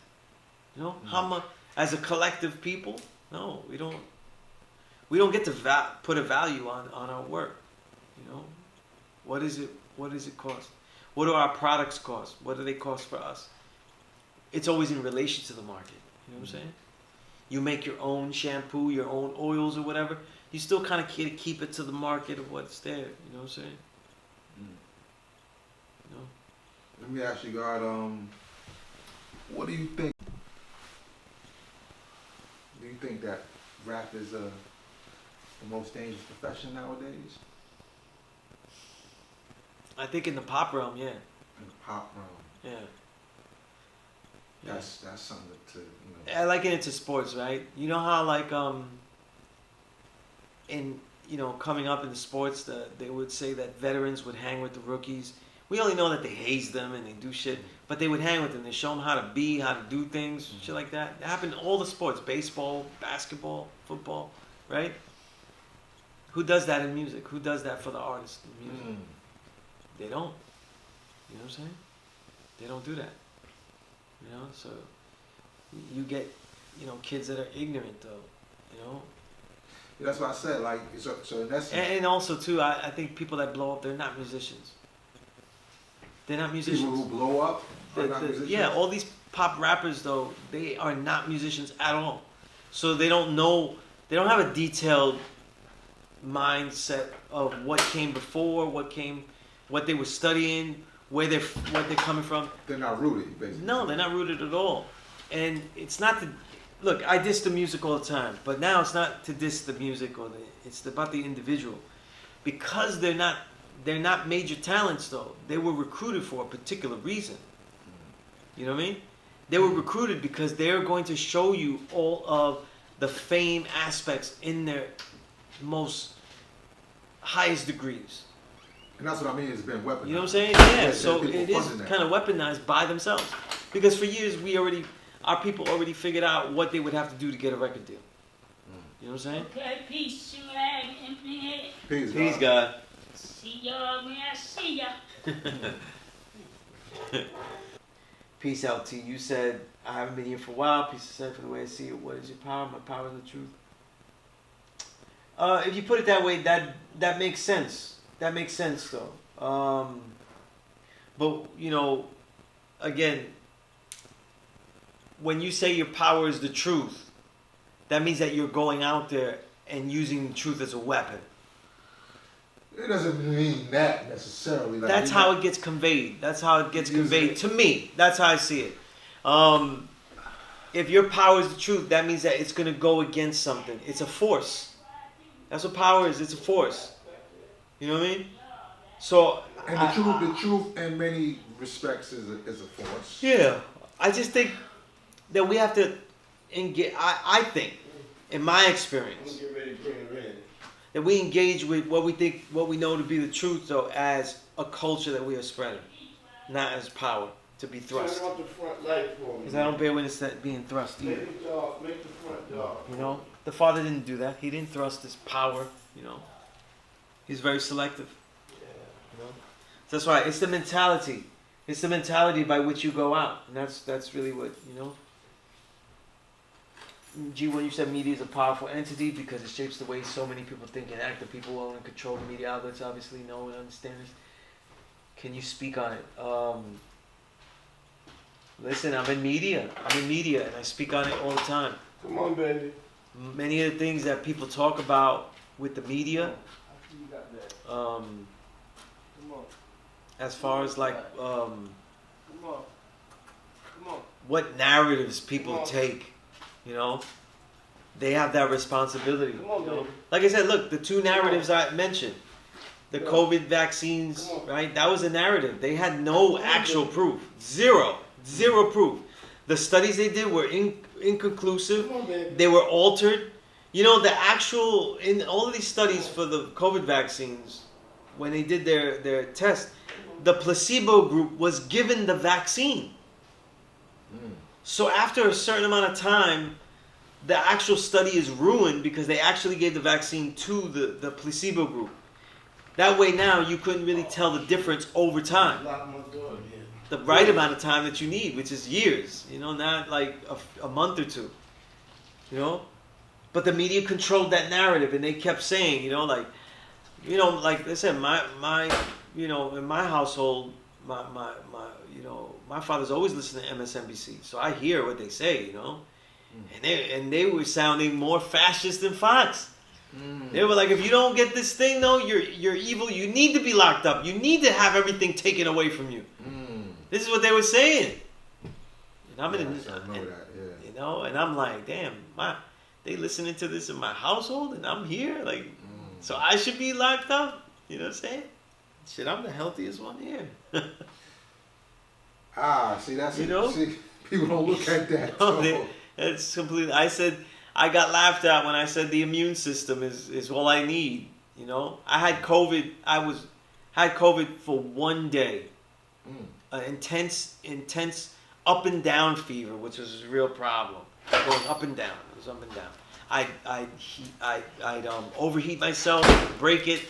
You know, how much as a collective people? No, we don't. We don't get to put a value on our work. You know, what is it? What does it cost? What do our products cost? What do they cost for us? It's always in relation to the market. You know what I'm saying? You make your own shampoo, your own oils or whatever. You still kind of keep it to the market of what's there. You know what I'm saying? You know? Let me ask you, God, what do you think? Do you think that rap is the most dangerous profession nowadays? I think in the pop realm, yeah. In the pop realm. Yeah. That's something to, you know. I liken it to sports, right? You know how like in, you know, coming up in the sports, they would say that veterans would hang with the rookies. We only know that they haze them and they do shit, but they would hang with them. They show them how to be, how to do things, shit like that. It happened in all the sports: baseball, basketball, football, right? Who does that in music? Who does that for the artists in music? They don't. You know what I'm saying? They don't do that. You know, so you get, you know, kids that are ignorant though, you know. That's what I said. Like, so in essence, And also too, I think people that blow up, they're not musicians. They're not musicians. people who blow up are not musicians. Yeah, all these pop rappers though, they are not musicians at all. So they don't know. They don't have a detailed mindset of what came before, what they were studying, what they're coming from. They're not rooted, basically. No, they're not rooted at all. And it's not to look. I diss the music all the time, but now it's not to diss the music it's about the individual, because they're not major talents though. They were recruited for a particular reason. You know what I mean? They were recruited because they're going to show you all of the fame aspects in their most highest degrees. And that's what I mean. It's been weaponized. You know what I'm saying? Yeah. So people it is funding that. kind of weaponized by themselves, because for years our people already figured out what they would have to do to get a record deal. You know what I'm saying? Okay, peace, Sunez. Peace, God. See y'all when I see ya. Peace out, T. You said, I haven't been here for a while. Peace said, for the way I see it. What is your power? My power is the truth. If you put it that way, that makes sense. That makes sense, though. But, you know, again, when you say your power is the truth, that means that you're going out there and using the truth as a weapon. It doesn't mean that necessarily. Like, That's how it gets conveyed. That's how it gets conveyed to me. That's how I see it. If your power is the truth, that means that it's going to go against something. It's a force. That's what power is. It's a force. You know what I mean? So. And the truth, in many respects, is a force. Yeah, I just think that we have to engage. I think, in my experience, that we engage with what we know to be the truth, though, as a culture that we are spreading, not as power to be thrust. Turn off the front light for me. Because I don't bear witness to that being thrust either. Make the front dark. You know, the Father didn't do that. He didn't thrust his power. You know, he's very selective. You know, so that's why it's the mentality. It's the mentality by which you go out, and that's really what you know. G, when you said media is a powerful entity because it shapes the way so many people think and act, the people who own and control the media outlets obviously know and understand this. Can you speak on it? Listen, I'm in media, and I speak on it all the time. Come on, baby. Many of the things that people talk about with the media, as far as like what narratives people take, you know, they have that responsibility. You know? Like I said, look, the two narratives I mentioned, the COVID vaccines, right? That was a narrative. They had no actual proof. Zero proof. The studies they did were inconclusive. They were altered. You know, in all of these studies for the COVID vaccines, when they did their test, the placebo group was given the vaccine. So after a certain amount of time, the actual study is ruined because they actually gave the vaccine to the placebo group. That way now you couldn't really tell the difference over time. The right amount of time that you need, which is years, you know, not like a month or two, you know. But the media controlled that narrative, and they kept saying, you know, like I said, my you know, in my household, my father's always listening to MSNBC, so I hear what they say, you know, and they were sounding more fascist than Fox. They were like, if you don't get this thing, though, you're evil. You need to be locked up. You need to have everything taken away from you. This is what they were saying. And I'm you know, and I'm like, damn, they listening to this in my household, and I'm here, like, so I should be locked up. You know what I'm saying? Shit, I'm the healthiest one here. See, that's you know, see, people don't look at that. No, it's completely. I got laughed at when I said the immune system is all I need. You know, I had COVID. Had COVID for one day. An intense up and down fever, which was a real problem. Going up and down. It was up and down. I'd overheat myself, break it,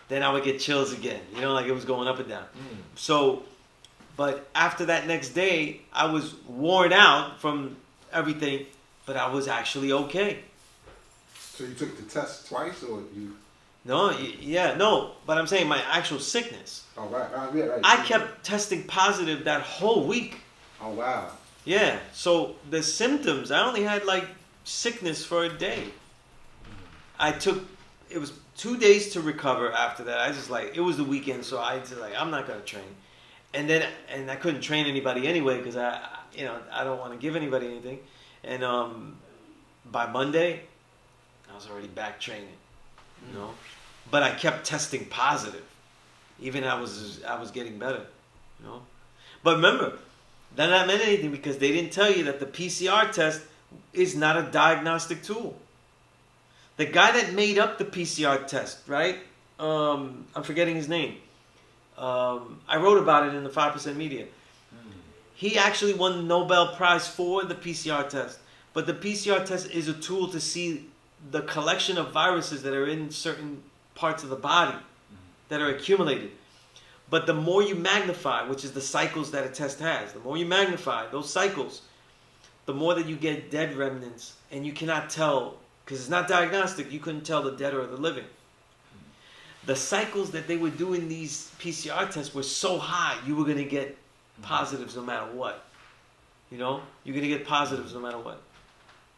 then I would get chills again. You know, like it was going up and down. So, but after that next day, I was worn out from everything, but I was actually okay. So you took the test twice, or you? No, no. But I'm saying my actual sickness. Oh, right. Yeah, right. I kept testing positive that whole week. Oh, wow. Yeah. So the symptoms, I only had like sickness for a day. It was 2 days to recover after that. It was the weekend, so I just I'm not going to train. And I couldn't train anybody anyway because I don't want to give anybody anything. And by Monday, I was already back training, you know. But I kept testing positive, even I was getting better, you know. But remember, that not meant anything because they didn't tell you that the PCR test is not a diagnostic tool. The guy that made up the PCR test, right? I'm forgetting his name. I wrote about it in the 5% Media. He actually won the Nobel Prize for the PCR test. But the PCR test is a tool to see the collection of viruses that are in certain parts of the body that are accumulated. But the more you magnify, which is the cycles that a test has, the more you magnify those cycles, the more that you get dead remnants. And you cannot tell, because it's not diagnostic, you couldn't tell the dead or the living. The cycles that they were doing these PCR tests were so high, you were going to get positives no matter what. You know? You're going to get positives no matter what.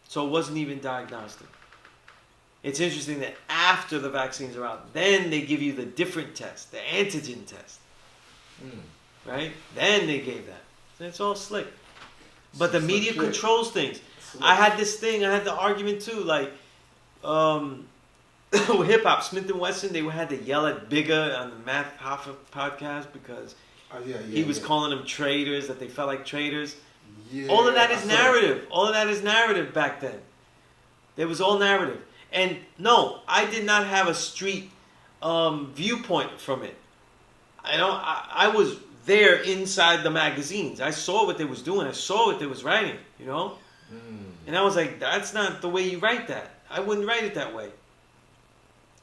So it wasn't even diagnostic. It's interesting that after the vaccines are out, then they give you the different test, the antigen test. Right? Then they gave that. So it's all slick. But the media controls things. I had the argument too, like, hip hop, Smith and Wesson, they had to yell at Bigger on the Matt Hoffa podcast because he was calling them traitors, that they felt like traitors. Yeah, all of that is narrative. All of that is narrative back then. It was all narrative. And no, I did not have a street viewpoint from it. I was there inside the magazines. I saw what they was doing. I saw what they was writing, you know? And I was like, that's not the way you write that. I wouldn't write it that way.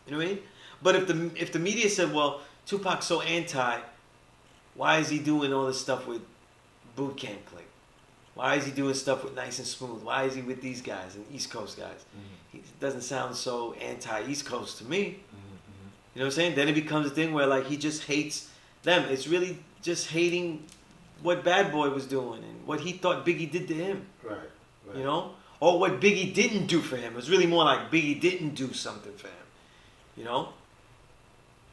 You know what I mean? But if the media said, well, Tupac's so anti, why is he doing all this stuff with Boot Camp Clique? Why is he doing stuff with Nice and Smooth? Why is he with these guys and East Coast guys? He doesn't sound so anti-East Coast to me. You know what I'm saying? Then it becomes a thing where like he just hates them. It's really just hating what Bad Boy was doing and what he thought Biggie did to him. Right. You know? Or what Biggie didn't do for him. It was really more like Biggie didn't do something for him. You know?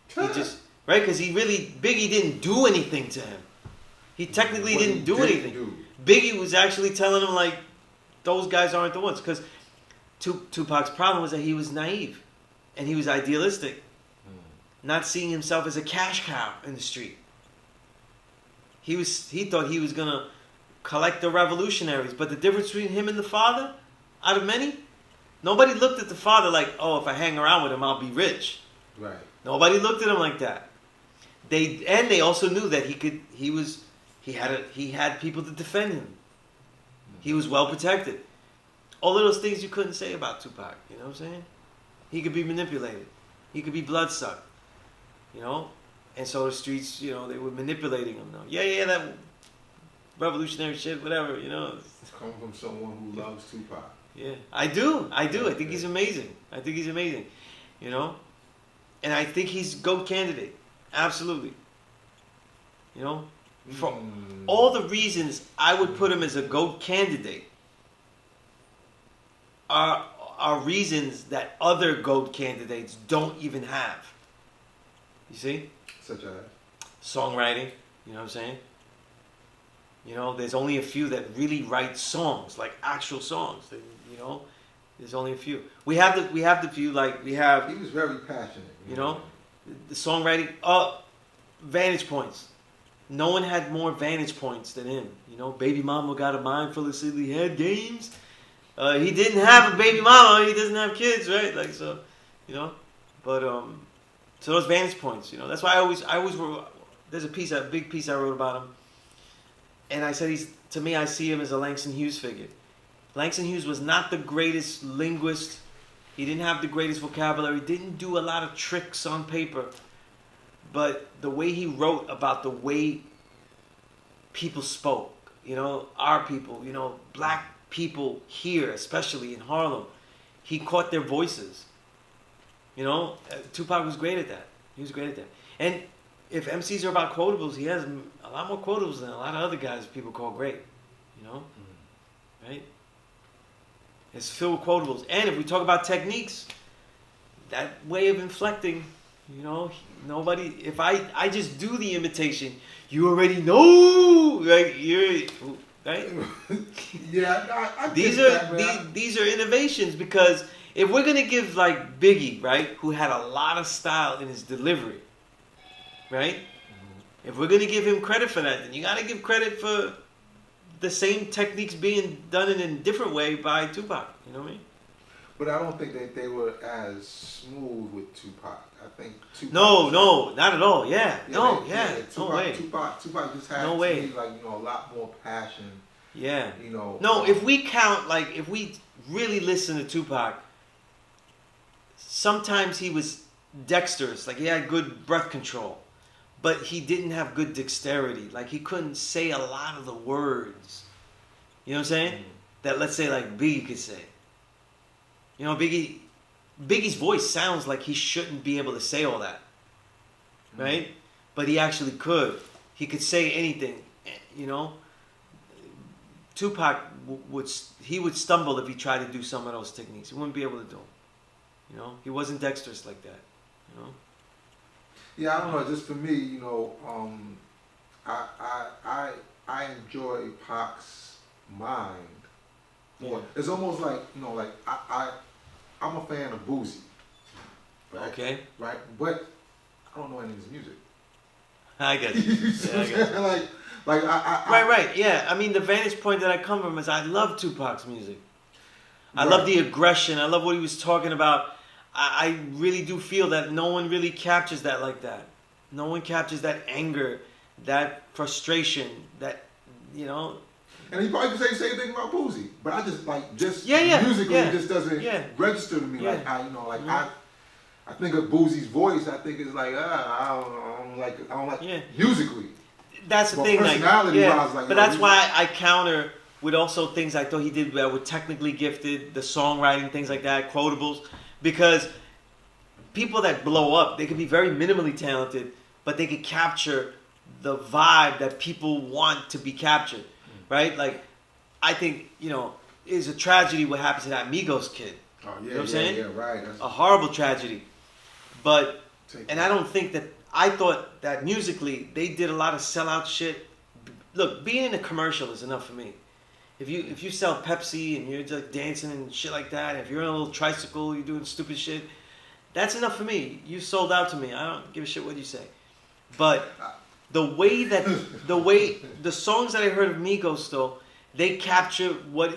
He just... Right? Because Biggie didn't do anything to him. He technically didn't do anything. Biggie was actually telling him, like, those guys aren't the ones. Because Tupac's problem was that he was naive. And he was idealistic. Not seeing himself as a cash cow in the street. He thought he was going to collect the revolutionaries. But the difference between him and the father, out of many, nobody looked at the father like, oh, if I hang around with him, I'll be rich. Right. Nobody looked at him like that. They also knew that he had people to defend him. He was well protected. All of those things you couldn't say about Tupac. You know what I'm saying? He could be manipulated. He could be bloodsucked. You know? And so the streets, you know, they were manipulating him. Though. Yeah, that revolutionary shit, whatever, you know. Come from someone who loves Tupac. Yeah, I do. I think he's amazing. You know? And I think he's GOAT candidate. Absolutely. You know? For all the reasons I would put him as a GOAT candidate are reasons that other GOAT candidates don't even have. You see? Such as? Songwriting. You know what I'm saying? You know, there's only a few that really write songs, like actual songs. You know? There's only a few. We have the few, like, we have... He was very passionate. You know? The songwriting... vantage points. No one had more vantage points than him. You know? Baby mama got a mind full of silly head games. He didn't have a baby mama. He doesn't have kids, right? Like, so... You know? But, so those vantage points, you know? That's why I always wrote... There's a big piece I wrote about him. And I said to me, I see him as a Langston Hughes figure. Langston Hughes was not the greatest linguist. He didn't have the greatest vocabulary. Didn't do a lot of tricks on paper. But the way he wrote about the way people spoke, you know, our people, you know, black people here, especially in Harlem, he caught their voices. You know, Tupac was great at that. He was great at that. And if MCs are about quotables, he has a lot more quotables than a lot of other guys people call great. You know? Right? It's filled with quotables. And if we talk about techniques, that way of inflecting, you know, nobody, if I just do the imitation, you already know, like, you're, right? Yeah, I These get are that, man. these are innovations, because if we're gonna give like Biggie, right, who had a lot of style in his delivery, right? If we're gonna give him credit for that, then you gotta give credit for the same techniques being done in a different way by Tupac. You know what I mean? But I don't think that they were as smooth with Tupac. I think Tupac. No, not at all. Yeah, no, Tupac, no way. Tupac just had No to way. me, like, you know, a lot more passion. Yeah. You know. No, if we count, like, if we really listen to Tupac, sometimes he was dexterous, like he had good breath control, but he didn't have good dexterity. Like, he couldn't say a lot of the words. You know what I'm saying? That, let's say, like Biggie could say. You know, Biggie's voice sounds like he shouldn't be able to say all that, right? But he actually could. He could say anything. You know, Tupac would stumble if he tried to do some of those techniques. He wouldn't be able to do them. You know, he wasn't dexterous like that. You know. Yeah, I don't know. Just for me, you know, I enjoy Pac's mind. Yeah. It's almost like, you know, like I'm a fan of Boozy. Right? Okay. Right, but I don't know any of his music. I get it. Yeah, I get it. like Right. Yeah. I mean, the vantage point that I come from is I love Tupac's music. I Right. love the aggression. I love what he was talking about. I really do feel that no one really captures that like that. No one captures that anger, that frustration, that, you know. And he probably could say the same thing about Boozy, but I just Yeah, musically yeah, it just doesn't yeah. register to me. Yeah. Like I, you know, like I think of Boozy's voice. I think it's like I don't like Yeah. musically. That's the Well, thing, like, personality yeah. wise, like, But yo, that's he's- why I counter with also things I thought he did that were technically gifted, the songwriting, things like that, quotables, because people that blow up, they can be very minimally talented, but they can capture the vibe that people want to be captured, right? Like, I think, you know, it's a tragedy what happened to that Migos kid. Oh yeah, You know what I'm saying? Yeah, right. That's, A horrible tragedy. But, Take and that. I don't think that, I thought that musically, they did a lot of sellout shit. Look, being in a commercial is enough for me. If you sell Pepsi and you're just dancing and shit like that, if you're on a little tricycle, you're doing stupid shit, that's enough for me. You sold out to me. I don't give a shit what you say. But the way the songs that I heard of Migos though, they capture what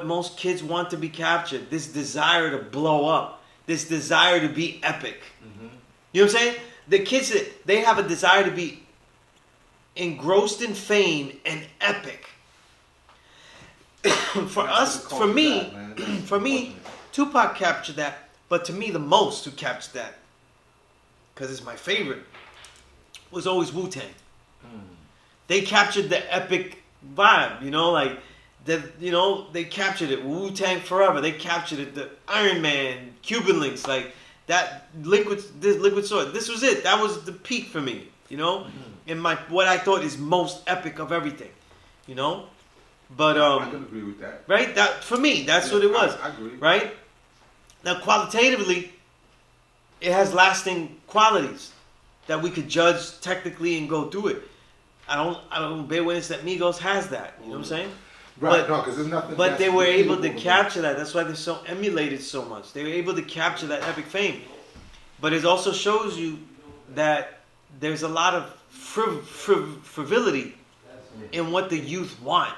most kids want to be captured. This desire to blow up. This desire to be epic. Mm-hmm. You know what I'm saying? The kids, they have a desire to be engrossed in fame and epic. For me, Tupac captured that, but to me, the most who captured that, because it's my favorite, was always Wu-Tang. They captured the epic vibe, you know, like, they captured it. Wu-Tang Forever, they captured it. The Iron Man, Cuban Links, like, that Liquid Sword. This was it. That was the peak for me, you know, in what I thought is most epic of everything, you know. But I can agree with that. right? That for me, that's what it was. I agree. Right? Now, qualitatively, it has lasting qualities that we could judge technically and go through it. I don't bear witness that Migos has that. You know what I'm saying? Right, no, because there's nothing. But they were able to capable of capture that. That's why they're so emulated so much. They were able to capture that epic fame. But it also shows you that there's a lot of frivolity in what the youth want.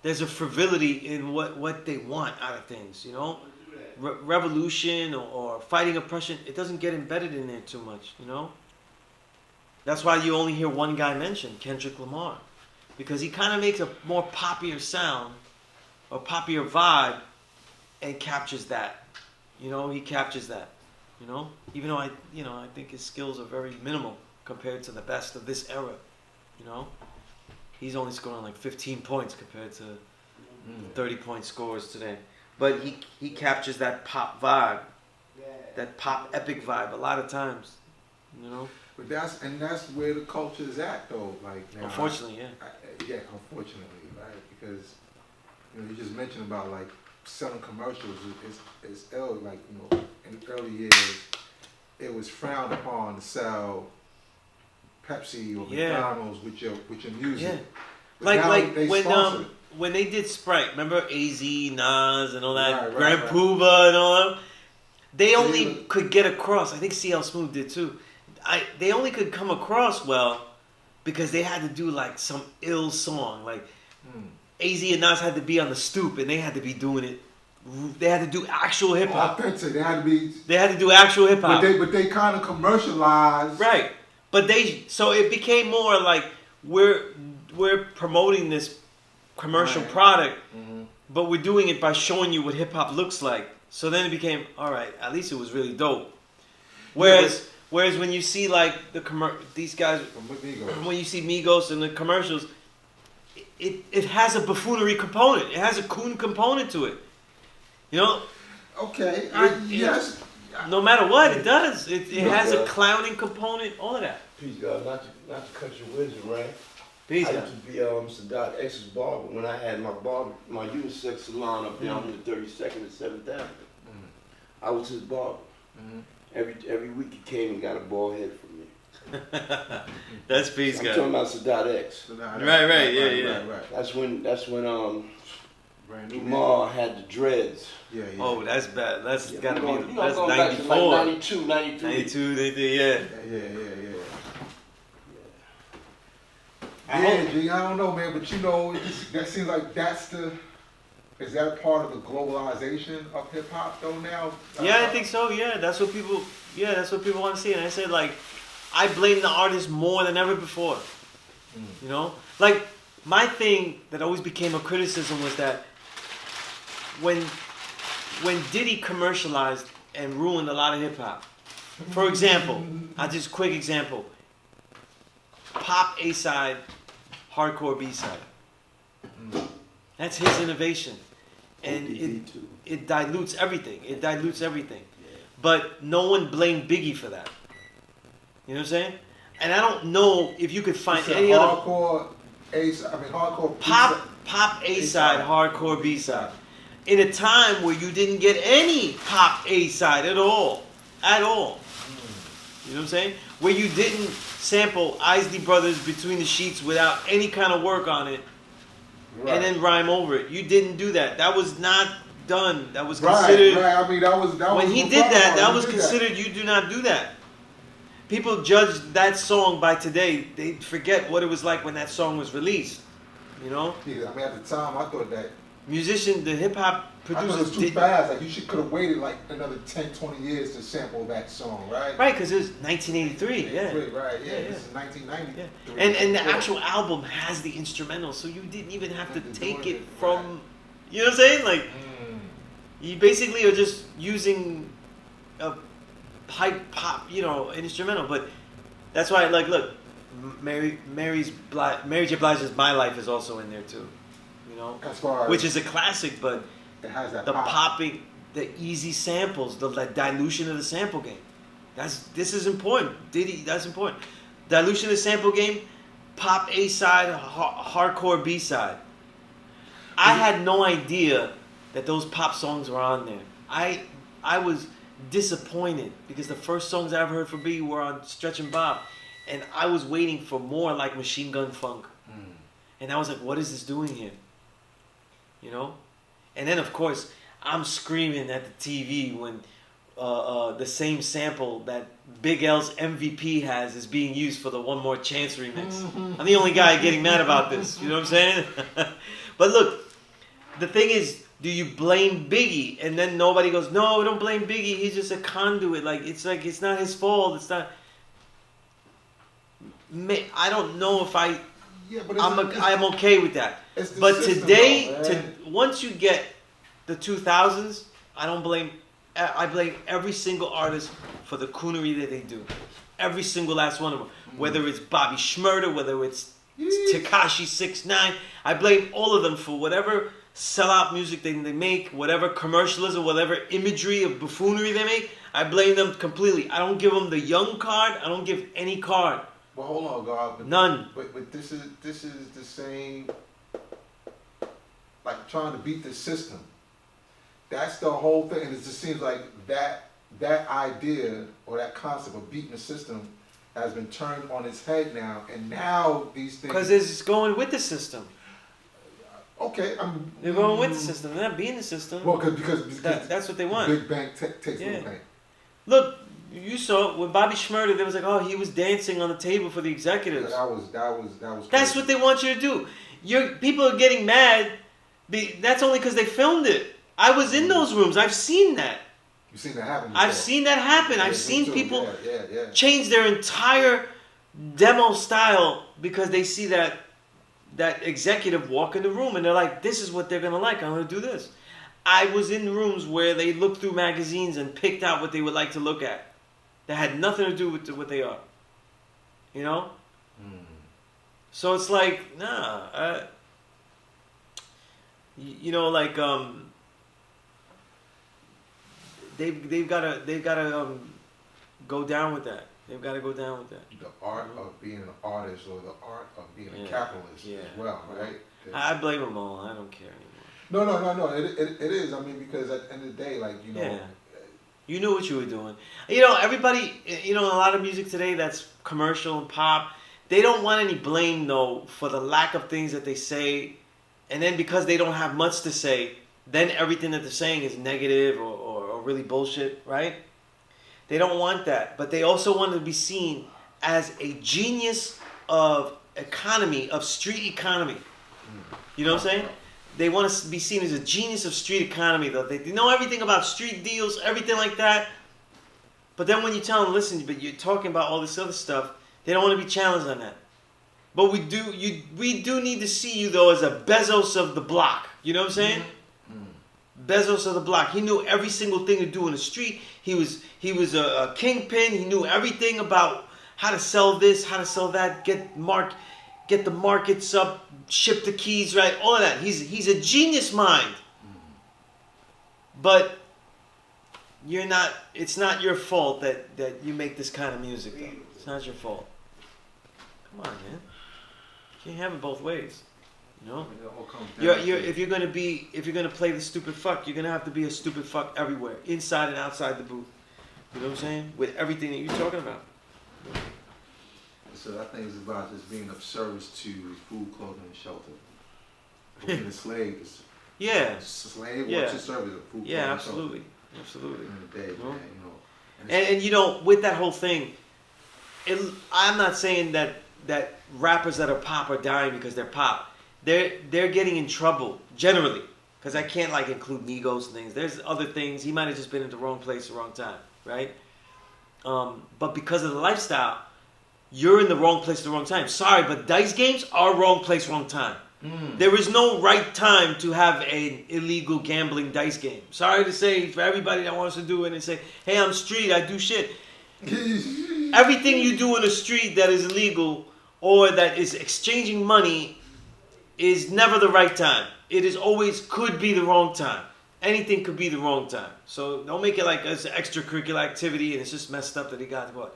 There's a frivolity in what they want out of things, you know? Revolution or fighting oppression, it doesn't get embedded in there too much, you know? That's why you only hear one guy mentioned, Kendrick Lamar. Because he kind of makes a more poppier sound or poppier vibe and captures that. You know, he captures that, you know? Even though I think his skills are very minimal compared to the best of this era, you know? He's only scoring like 15 points compared to 30-point scores today. but he captures that pop vibe, that pop epic vibe a lot of times, you know. But that's where the culture is at though. Like now, Unfortunately, yeah. Yeah, unfortunately, right? Because you just mentioned about like selling commercials is ill. Like in the early years, it was frowned upon to sell Pepsi or McDonald's with your music. Yeah. But now Like they sponsor it. when they did Sprite, remember AZ, Nas, and all that, Right, Grand right. Poobah and all that. They only could get across. I think CL Smooth did too. They only could come across well because they had to do like some ill song. Like AZ and Nas had to be on the stoop, and they had to be doing it. They had to do actual hip hop. Authentic. They had to be. They had to do actual hip hop. But they kind of commercialized. Right. But so it became more like we're promoting this commercial product, but we're doing it by showing you what hip hop looks like. So then it became, all right, at least it was really dope. Whereas when you see like these guys, when you see Migos in the commercials, it has a buffoonery component. It has a coon component to it. You know? Okay. Yes. No matter what, it does. It has a clowning component, all of that. Peace, God. Not to cut your wisdom, right? Peace, I God. used to be Sadat X's barber when I had my unisex salon up down in the 32nd and 7th Avenue. I was his barber. Every week he came and got a bald head from me. That's peace, I'm God. talking about Sadat X. Right, yeah. That's when Jamal had the dreads. Yeah. Oh, that's bad. That's gotta be. Going That's back to 94. like 92, 93. 92, yeah. Yeah, G, I don't know, man, but that seems like is that part of the globalization of hip hop though now? Yeah, I think so. Yeah, that's what people want to see. And I said, like, I blame the artist more than ever before. You know, like my thing that always became a criticism was that when Diddy commercialized and ruined a lot of hip hop. For example, quick example. Pop A side, hardcore B side. That's his innovation, and it dilutes everything. But no one blamed Biggie for that. You know what I'm saying? And I don't know if you could find any other hardcore pop A side, hardcore B side. In a time where you didn't get any pop A side at all. You know what I'm saying? Where you didn't sample Isley Brothers Between the Sheets without any kind of work on it, and then rhyme over it. You didn't do that. That was not done. That was considered. Right. I mean, that was when he did that. That was considered. You do not do that. People judge that song by today. They forget what it was like when that song was released. You know. Yeah, I mean, at the time, I thought that the hip hop producers it was too fast. Like you could have waited like another 10, 20 years to sample that song, right? Right, because it was 1983. Yeah. Right. Yeah. This is 1990. Yeah. And the actual album has the instrumental, so you didn't even have to take it from. You know what I'm saying? Like, you basically are just using a pipe pop, an instrumental. But that's why, like, look, Mary J. Blige's "My Life" is also in there too. You know, as far as which is a classic, but it has that popping, the easy samples, the dilution of the sample game. This is important. That's important. Dilution of the sample game, pop A side, hardcore B side. I had no idea that those pop songs were on there. I was disappointed because the first songs I ever heard from Biggie were on Stretch and Bob, and I was waiting for more like Machine Gun Funk, and I was like, what is this doing here? You know? And then, of course, I'm screaming at the TV when the same sample that Big L's MVP has is being used for the One More Chance remix. I'm the only guy getting mad about this. You know what I'm saying? But look, the thing is, do you blame Biggie? And then nobody goes, no, don't blame Biggie. He's just a conduit. It's not his fault. It's not. I don't know if I'm okay with that. But today, once you get the 2000s, I blame every single artist for the coonery that they do. Every single last one of them. Whether it's Bobby Shmurda, whether it's Tekashi 6ix9ine. I blame all of them for whatever sellout music they make, whatever commercialism, whatever imagery of buffoonery they make. I blame them completely. I don't give them the young card. I don't give any card. Well, hold on, God. But, None. But this is the same. Like trying to beat the system. That's the whole thing, and it just seems like that idea or that concept of beating the system has been turned on its head now, and now these things. Because it's going with the system. Okay, they're going with the system. They're not being the system. Well, because that's what they want. Big bank takes little bank. Look, you saw when Bobby Shmurda, they was like, oh, he was dancing on the table for the executives. Yeah, that was. That's crazy. what they want you to do. People are getting mad. That's only because they filmed it. I was in those rooms. I've seen that. You've seen that happen. I've seen that happen. Yeah, I've seen people yeah. change their entire demo style because they see that executive walk in the room and they're like, this is what they're going to like. I'm going to do this. I was in rooms where they looked through magazines and picked out what they would like to look at. That had nothing to do with what they are. You know? So it's like, nah. They've gotta go down with that. They've got to go down with that. The art of being an artist or the art of being a capitalist as well, right? I blame them all. I don't care anymore. No. It is. I mean, because at the end of the day, like, you know. Yeah. You knew what you were doing. You know, everybody, a lot of music today that's commercial and pop, they don't want any blame, though, for the lack of things that they say. And then because they don't have much to say, then everything that they're saying is negative or really bullshit, right? They don't want that. But they also want to be seen as a genius of economy, of street economy. You know what I'm saying? They want to be seen as a genius of street economy, though. They know everything about street deals, everything like that. But then when you tell them, listen, but you're talking about all this other stuff, they don't want to be challenged on that. But we do need to see you, though, as a Bezos of the block. You know what I'm saying? Bezos of the block. He knew every single thing to do in the street. He was a kingpin. He knew everything about how to sell this, how to sell that, get the markets up, ship the keys right, all of that. He's a genius mind. But it's not your fault that you make this kind of music, though. It's not your fault. Come on, man. You can't have it both ways. You know? If you're gonna play the stupid fuck, you're gonna have to be a stupid fuck everywhere, inside and outside the booth. You know what I'm saying? With everything that you're talking about. So I think it's about just being of service to food, clothing, and shelter. Being a slave is slave wants to serve as a food, clothing, absolutely, and absolutely. In the day, You know? man, you know. And you know, with that whole thing, I'm not saying that rappers that are pop are dying because they're pop. They're getting in trouble generally because I can't include Migos and things. There's other things. He might have just been at the wrong place, the wrong time, right? But because of the lifestyle, you're in the wrong place at the wrong time. Sorry, but dice games are wrong place, wrong time. There is no right time to have an illegal gambling dice game. Sorry to say for everybody that wants to do it and say, hey, I'm street, I do shit. Everything you do in the street that is illegal or that is exchanging money is never the right time. It is always could be the wrong time. Anything could be the wrong time. So don't make it like it's an extracurricular activity and it's just messed up that he got to go.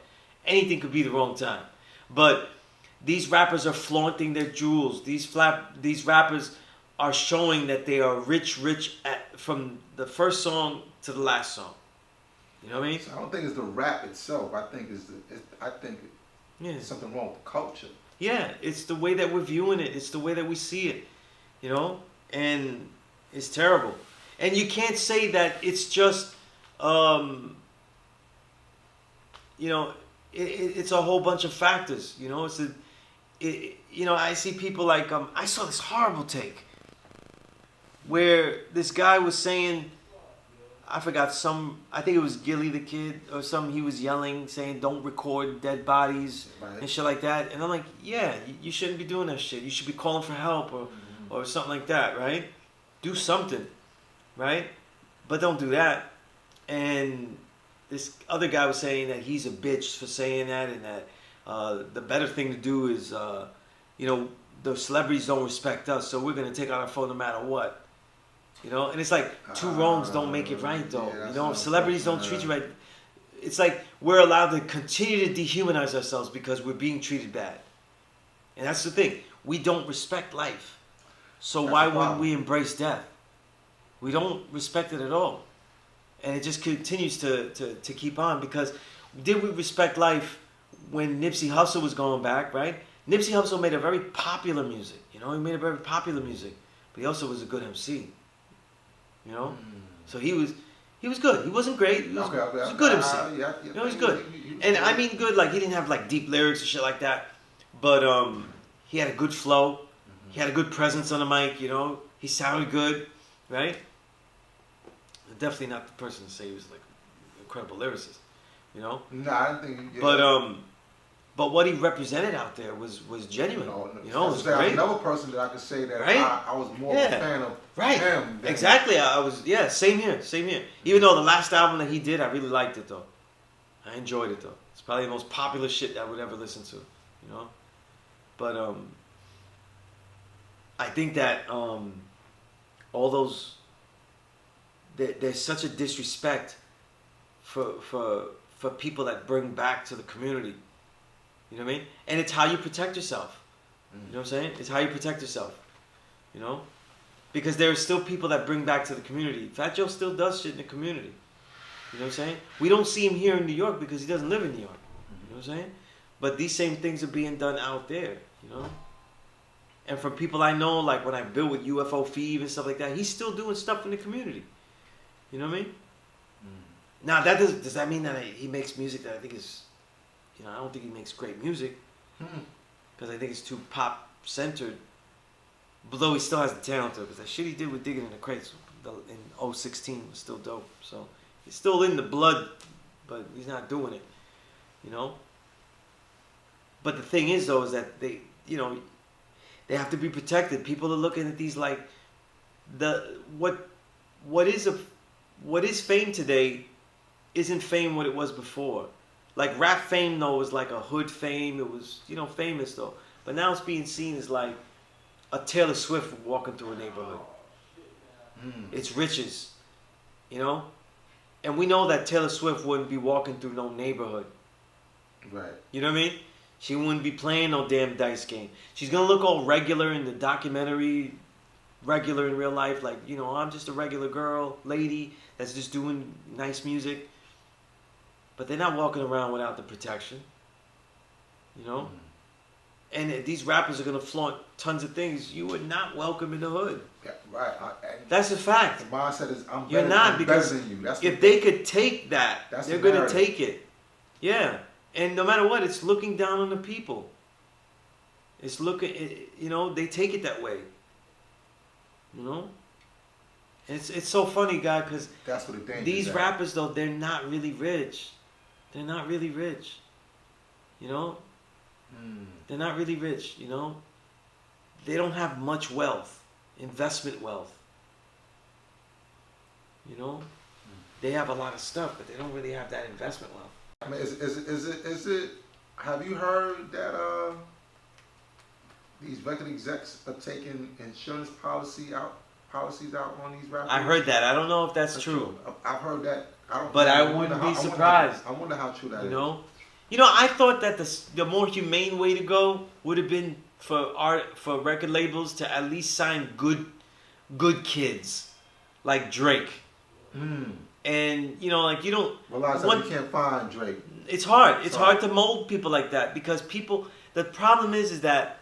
Anything could be the wrong time. But these rappers are flaunting their jewels. These rappers are showing that they are rich from the first song to the last song. You know what I mean? So I don't think it's the rap itself. I think it's something wrong with the culture. Yeah, it's the way that we're viewing it. It's the way that we see it. You know? And it's terrible. And you can't say that it's just, it's a whole bunch of factors. You know, I see people like, I saw this horrible take where this guy was saying, I think it was Gilly the Kid or something, he was yelling, saying, don't record dead bodies and shit like that. And I'm like, yeah, you shouldn't be doing that shit. You should be calling for help or something like that, right? Do something, right? But don't do that. And this other guy was saying that he's a bitch for saying that and that the better thing to do is you know, the celebrities don't respect us, so we're gonna take out our phone no matter what. You know, and it's like two wrongs don't make it right, though. Yeah, you know, if that's celebrities don't treat you right, it's like we're allowed to continue to dehumanize ourselves because we're being treated bad. And that's the thing. We don't respect life. So That's why the wouldn't problem. we embrace death? We don't respect it at all. And it just continues to keep on because did we respect life when Nipsey Hussle was going back, right? Nipsey Hussle made a very popular music. You know, he made a very popular music. But he also was a good MC. You know? So he was good. He wasn't great. He was, he was a good MC. You know, he's good. And I mean good, like he didn't have like deep lyrics and shit like that. But he had a good flow. He had a good presence on the mic, you know. He sounded good, right? Definitely not the person to say he was like an incredible lyricist, you know. No, I didn't think. Yeah. But what he represented out there was genuine. You know, it was great. Another person that I could say that Right? I was more of a fan of him. Than Exactly. I was. Yeah. Same here. Even though the last album that he did, I really liked it though. I enjoyed it though. It's probably the most popular shit that I would ever listen to. You know. But I think that all those there's such a disrespect for people that bring back to the community. You know what I mean? And it's how you protect yourself. You know what I'm saying? It's how you protect yourself. You know? Because there are still people that bring back to the community. Fat Joe still does shit in the community. You know what I'm saying? We don't see him here in New York because he doesn't live in New York. You know what I'm saying? But these same things are being done out there, you know? And from people I know, like when I build with UFO Feeve and stuff like that, he's still doing stuff in the community. You know what I mean? Now, does that mean that he makes music that I think is, you know, I don't think he makes great music. Because I think it's too pop-centered. But though he still has the talent to, because that shit he did with Digging in the Crates in 016 was still dope. So it's still in the blood, but he's not doing it, you know? But the thing is, though, is that they, you know, they have to be protected. People are looking at these like, what is fame today isn't fame what it was before. Like rap fame, though, was like a hood fame. It was, you know, famous, though. But now it's being seen as like a Taylor Swift walking through a neighborhood. It's riches, you know? And we know that Taylor Swift wouldn't be walking through no neighborhood. Right. You know what I mean? She wouldn't be playing no damn dice game. She's going to look all regular in the documentary, regular in real life. Like, you know, I'm just a regular girl, lady, that's just doing nice music. But they're not walking around without the protection. You know? And these rappers are going to flaunt tons of things. You are not welcome in the hood. Yeah, right. That's a fact. The mindset is You're not, because better than you. That's if they could take that, they're going to take it. Yeah. And no matter what, it's looking down on the people. It's looking, you know, they take it that way. You know? It's so funny, guy, because that's what the these rappers, though, they're not really rich. They're not really rich. You know? They're not really rich, you know? They don't have much wealth, investment wealth. You know? They have a lot of stuff, but they don't really have that investment wealth. I mean, is it? Have you heard that these record execs are taking insurance policies out on these rappers? I heard that. I don't know if that's true. I've heard that. I wouldn't be surprised. I wonder how true that is. You know, I thought that the more humane way to go would have been for record labels to at least sign good kids like Drake. And you know, like you don't. Realize that you can't find Drake. It's hard. It's hard to mold people like that because people. The problem is that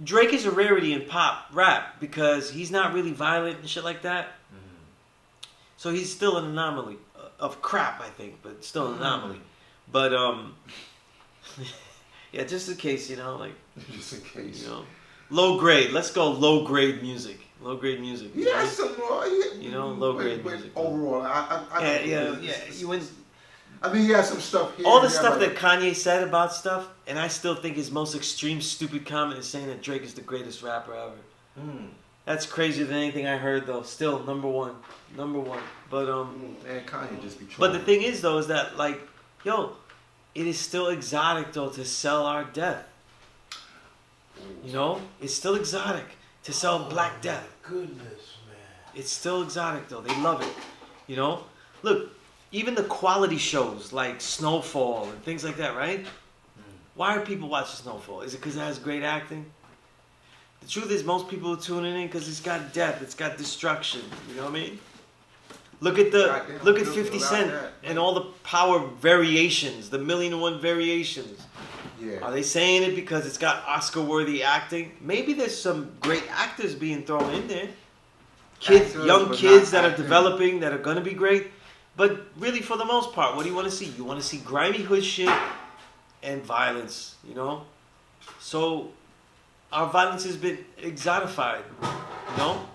Drake is a rarity in pop rap because he's not really violent and shit like that. So he's still an anomaly of crap, I think, but still an anomaly. But yeah, just in case, you know, like just in case, you know, low grade. Let's go low grade music. Low grade music. Yeah, right? some you know, low grade music. Overall, yeah. You went. I mean, he has some stuff here. All the stuff that Kanye said about stuff, and I still think his most extreme, stupid comment is saying that Drake is the greatest rapper ever. That's crazier than anything I heard, though. Still, number one. But and Kanye just be. But the thing is, though, is that like, yo, it is still exotic though to sell our death. You know, it's still exotic to sell Black Death. Goodness, man. It's still exotic though. They love it. You know, look, even the quality shows like Snowfall and things like that, right? Why are people watching Snowfall? Is it because it has great acting? The truth is, most people are tuning in because it's got death, it's got destruction. You know what I mean? Look at 50 Cent and all the power variations, the 1,000,001 variations. Yeah. Are they saying it because it's got Oscar-worthy acting? Maybe there's some great actors being thrown in there. Kids, Actors, young but kids not that are acting. developing, that are going to be great. But really, for the most part, what do you want to see? You want to see grimy hood shit and violence, you know? So, our violence has been exotified, you know?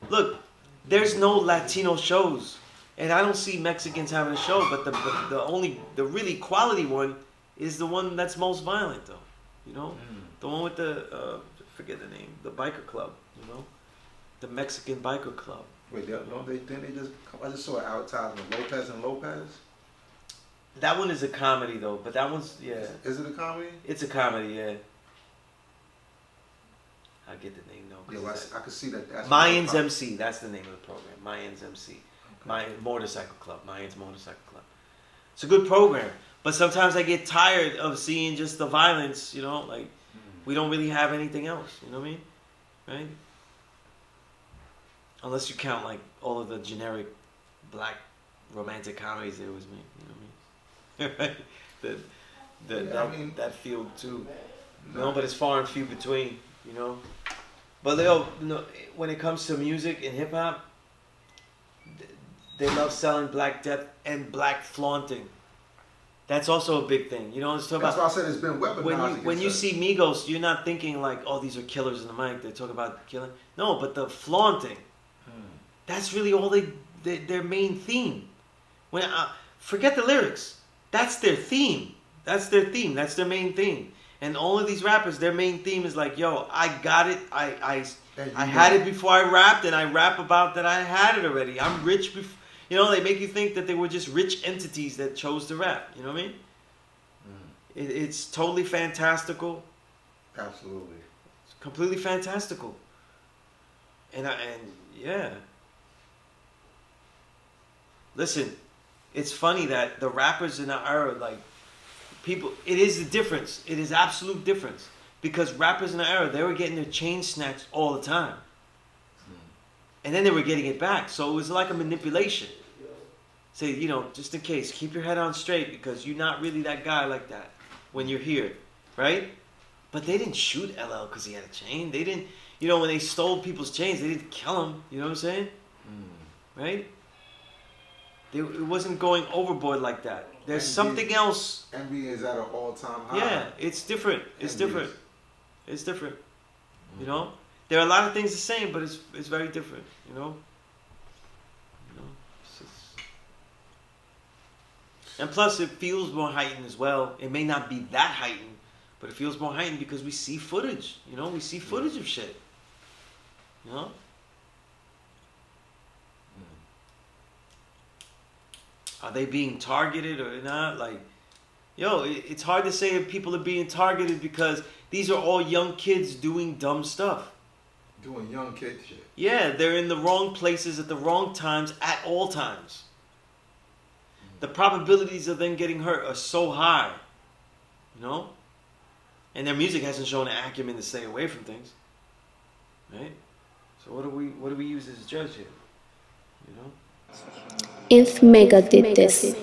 Look, there's no Latino shows. And I don't see Mexicans having a show, but the really quality one is the one that's most violent, though. You know, the one with the forget the name, the biker club. You know, the Mexican biker club. Wait, don't they? Didn't they just? I just saw an advertisement. Lopez and Lopez. That one is a comedy, though. But that one's Is it a comedy? It's a comedy, yeah. I get the name though. Yeah, well, I could see that. That's Mayans MC. That's the name of the program. Mayans MC. Mayan Motorcycle Club. Mayans Motorcycle Club. It's a good program. But sometimes I get tired of seeing just the violence, you know, like we don't really have anything else, you know what I mean? Right? Unless you count like all of the generic black romantic comedies they always make, you know what I mean? Right? That field too. No, but it's far and few between, you know. But when it comes to music and hip hop, they love selling Black Death and black flaunting. That's also a big thing. You know what I'm talking about? That's why I said it's been weaponized. When you see Migos, you're not thinking like, oh, these are killers in the mic. They're talking about killing. No, but the flaunting. That's really all their main theme. Forget the lyrics. That's their theme. That's their theme. That's their main theme. And all of these rappers, their main theme is like, yo, I got it. I had it before I rapped, and I rap about that I had it already. I'm rich before. You know, they make you think that they were just rich entities that chose to rap. You know what I mean? It's totally fantastical. Absolutely. It's completely fantastical. And yeah. Listen, it's funny that the rappers in our era, like, people, it is the difference. It is absolute difference. Because rappers in our era, they were getting their chain snatched all the time. And then they were getting it back. So it was like a manipulation. Say, you know, just in case, keep your head on straight because you're not really that guy like that when you're here, right? But they didn't shoot LL because he had a chain. They didn't, you know, when they stole people's chains, they didn't kill him. You know what I'm saying? Right? It wasn't going overboard like that. There's something else. Envy is at an all-time high. Yeah, it's different. It's different. It's different. You know? There are a lot of things the same, but it's very different, you know? And plus, it feels more heightened as well. It may not be that heightened, but it feels more heightened because we see footage. You know, we see footage of shit. You know? Are they being targeted or not? Like, yo, it's hard to say if people are being targeted because these are all young kids doing dumb stuff. Doing young kid shit. Yeah, they're in the wrong places at the wrong times at all times. The probabilities of them getting hurt are so high, you know? And their music hasn't shown an acumen to stay away from things, right? So what do we use as a judge here, you know? If Mecca did this.